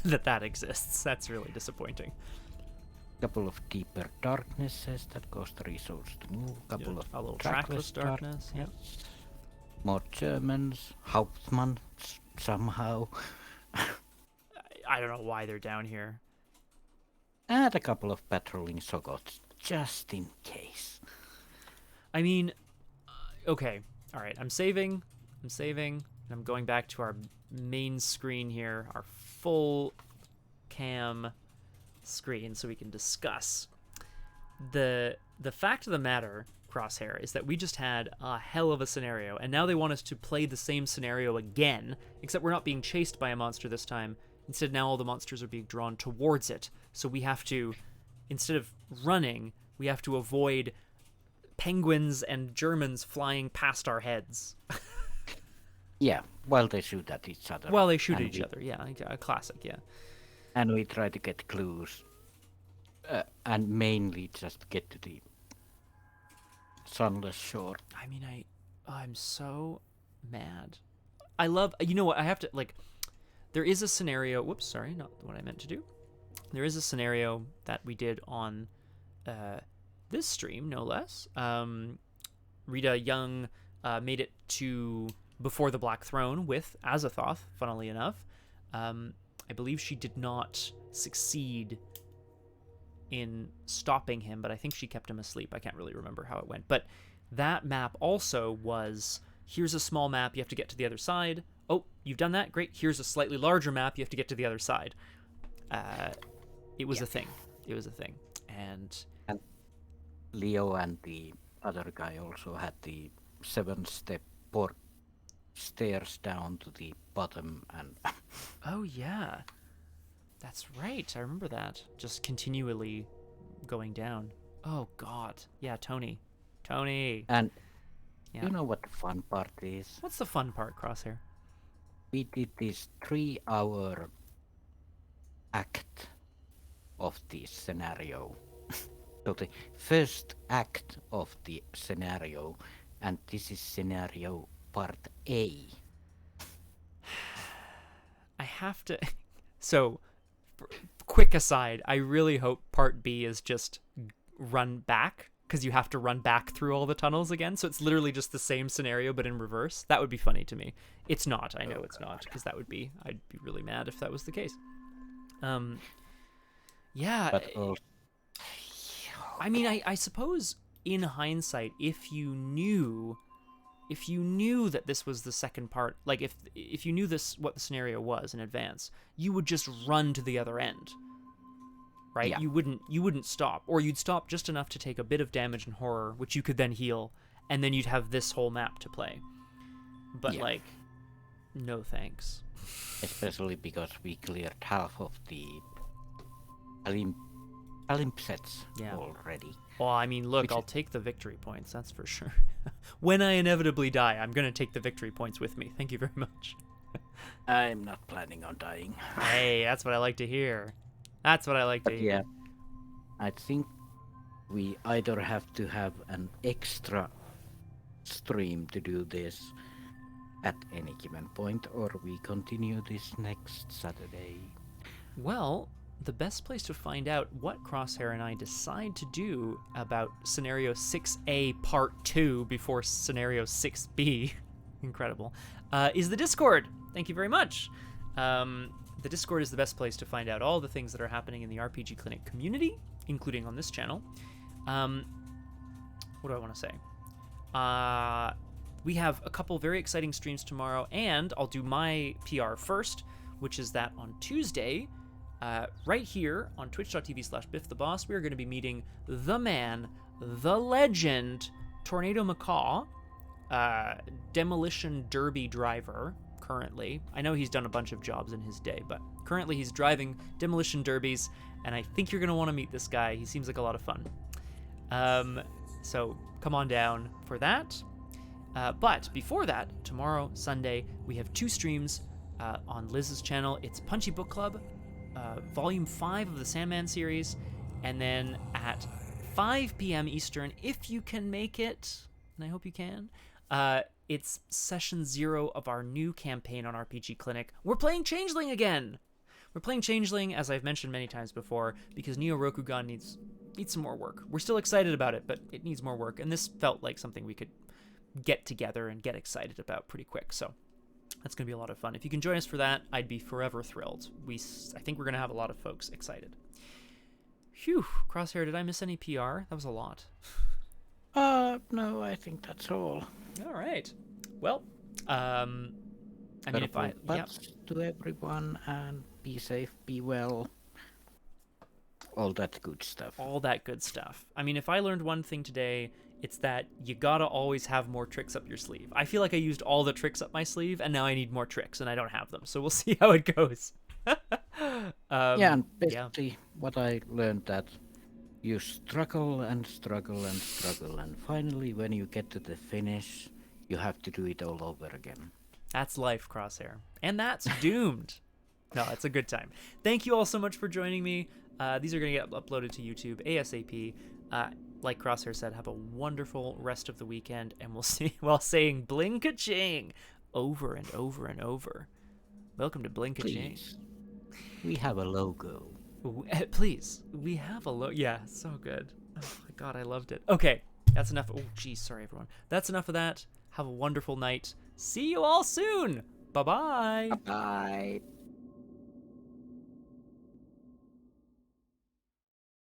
that exists. That's really disappointing. Couple of deeper darknesses that cost a resource to move. Couple of a little trackless darkness. Yep. More Germans. Hauptmann somehow. I don't know why they're down here. And a couple of patrolling Shoggoths, just in case. I mean, okay. All right, I'm saving, and I'm going back to our main screen here, our full cam screen, so we can discuss. The fact of the matter, Crosshair, is that we just had a hell of a scenario, and now they want us to play the same scenario again, except we're not being chased by a monster this time. Instead, now all the monsters are being drawn towards it. So we have to, instead of running, we have to avoid penguins and Germans flying past our heads. Yeah, while they shoot at each other. While they shoot at each other, yeah. A classic, yeah. And we try to get clues. And mainly just get to the sunless shore. I mean, I'm so mad. I love, you know what, I have to, like... There is a scenario, whoops, sorry, not what I meant to do. There is a scenario that we did on this stream, no less. Rita Young made it to Before the Black Throne with Azathoth, funnily enough. I believe she did not succeed in stopping him, but I think she kept him asleep. I can't really remember how it went. But that map also was, here's a small map, you have to get to the other side. Oh, you've done that? Great. Here's a slightly larger map. You have to get to the other side. It was a thing. It was a thing. And Leo and the other guy also had the 7-step port stairs down to the bottom. And oh, yeah. That's right. I remember that. Just continually going down. Oh, God. Yeah, Tony. And you know what the fun part is? What's the fun part, Crosshair? We did this 3-hour act of the scenario. So the first act of the scenario, and this is scenario part A? I have to. So, quick aside, I really hope part B is just run back, because you have to run back through all the tunnels again. So it's literally just the same scenario, but in reverse. That would be funny to me. It's not. I know it's not, because I'd be really mad if that was the case. Yeah. But I mean, I suppose in hindsight, if you knew that this was the second part, like if you knew what the scenario was in advance, you would just run to the other end, right? Yeah. You wouldn't stop, or you'd stop just enough to take a bit of damage in horror, which you could then heal, and then you'd have this whole map to play. But like, no thanks. Especially because we cleared half of the palimpsests already. Well, I mean, look, I'll take the victory points, that's for sure. When I inevitably die, I'm going to take the victory points with me. Thank you very much. I'm not planning on dying. Hey, that's what I like to hear. That's what I like to hear. Yeah, I think we either have to have an extra stream to do this at any given point, or we continue this next Saturday. Well, the best place to find out what Crosshair and I decide to do about Scenario 6A Part 2 before Scenario 6B, incredible, is the Discord. Thank you very much. The Discord is the best place to find out all the things that are happening in the RPG Clinic community, including on this channel. What do I want to say? We have a couple very exciting streams tomorrow, and I'll do my PR first, which is that on Tuesday, right here on twitch.tv/bifftheboss, we are going to be meeting the man, the legend, Tornado Macaw, demolition derby driver, currently. I know he's done a bunch of jobs in his day, but currently he's driving demolition derbies, and I think you're going to want to meet this guy. He seems like a lot of fun. So come on down for that. But before that, tomorrow, Sunday, we have 2 streams on Liz's channel. It's Punchy Book Club, Volume 5 of the Sandman series, and then at 5 p.m. Eastern, if you can make it, and I hope you can, it's Session 0 of our new campaign on RPG Clinic. We're playing Changeling again! We're playing Changeling, as I've mentioned many times before, because Neo Rokugan needs some more work. We're still excited about it, but it needs more work, and this felt like something we could get together and get excited about pretty quick, so that's going to be a lot of fun. If you can join us for that, I'd be forever thrilled. I think we're going to have a lot of folks excited. Phew, Crosshair, did I miss any PR? That was a lot. No, I think that's all. All right. Well, I mean, if I... to everyone, and be safe, be well. All that good stuff. All that good stuff. I mean, if I learned one thing today, it's that you gotta always have more tricks up your sleeve. I feel like I used all the tricks up my sleeve, and now I need more tricks, and I don't have them. So we'll see how it goes. And basically what I learned that you struggle and struggle and struggle, and finally when you get to the finish, you have to do it all over again. That's life, Crosshair. And that's doomed. No, it's a good time. Thank you all so much for joining me. These are going to get uploaded to YouTube ASAP. Like Crosshair said, have a wonderful rest of the weekend, and we'll see you while saying blink-a-ching over and over and over. Welcome to Blink-a-ching. We have a logo. Please, we have a logo. Yeah, so good. Oh my god, I loved it. Okay, that's enough. Oh, geez, sorry, everyone. That's enough of that. Have a wonderful night. See you all soon. Bye-bye. Bye-bye.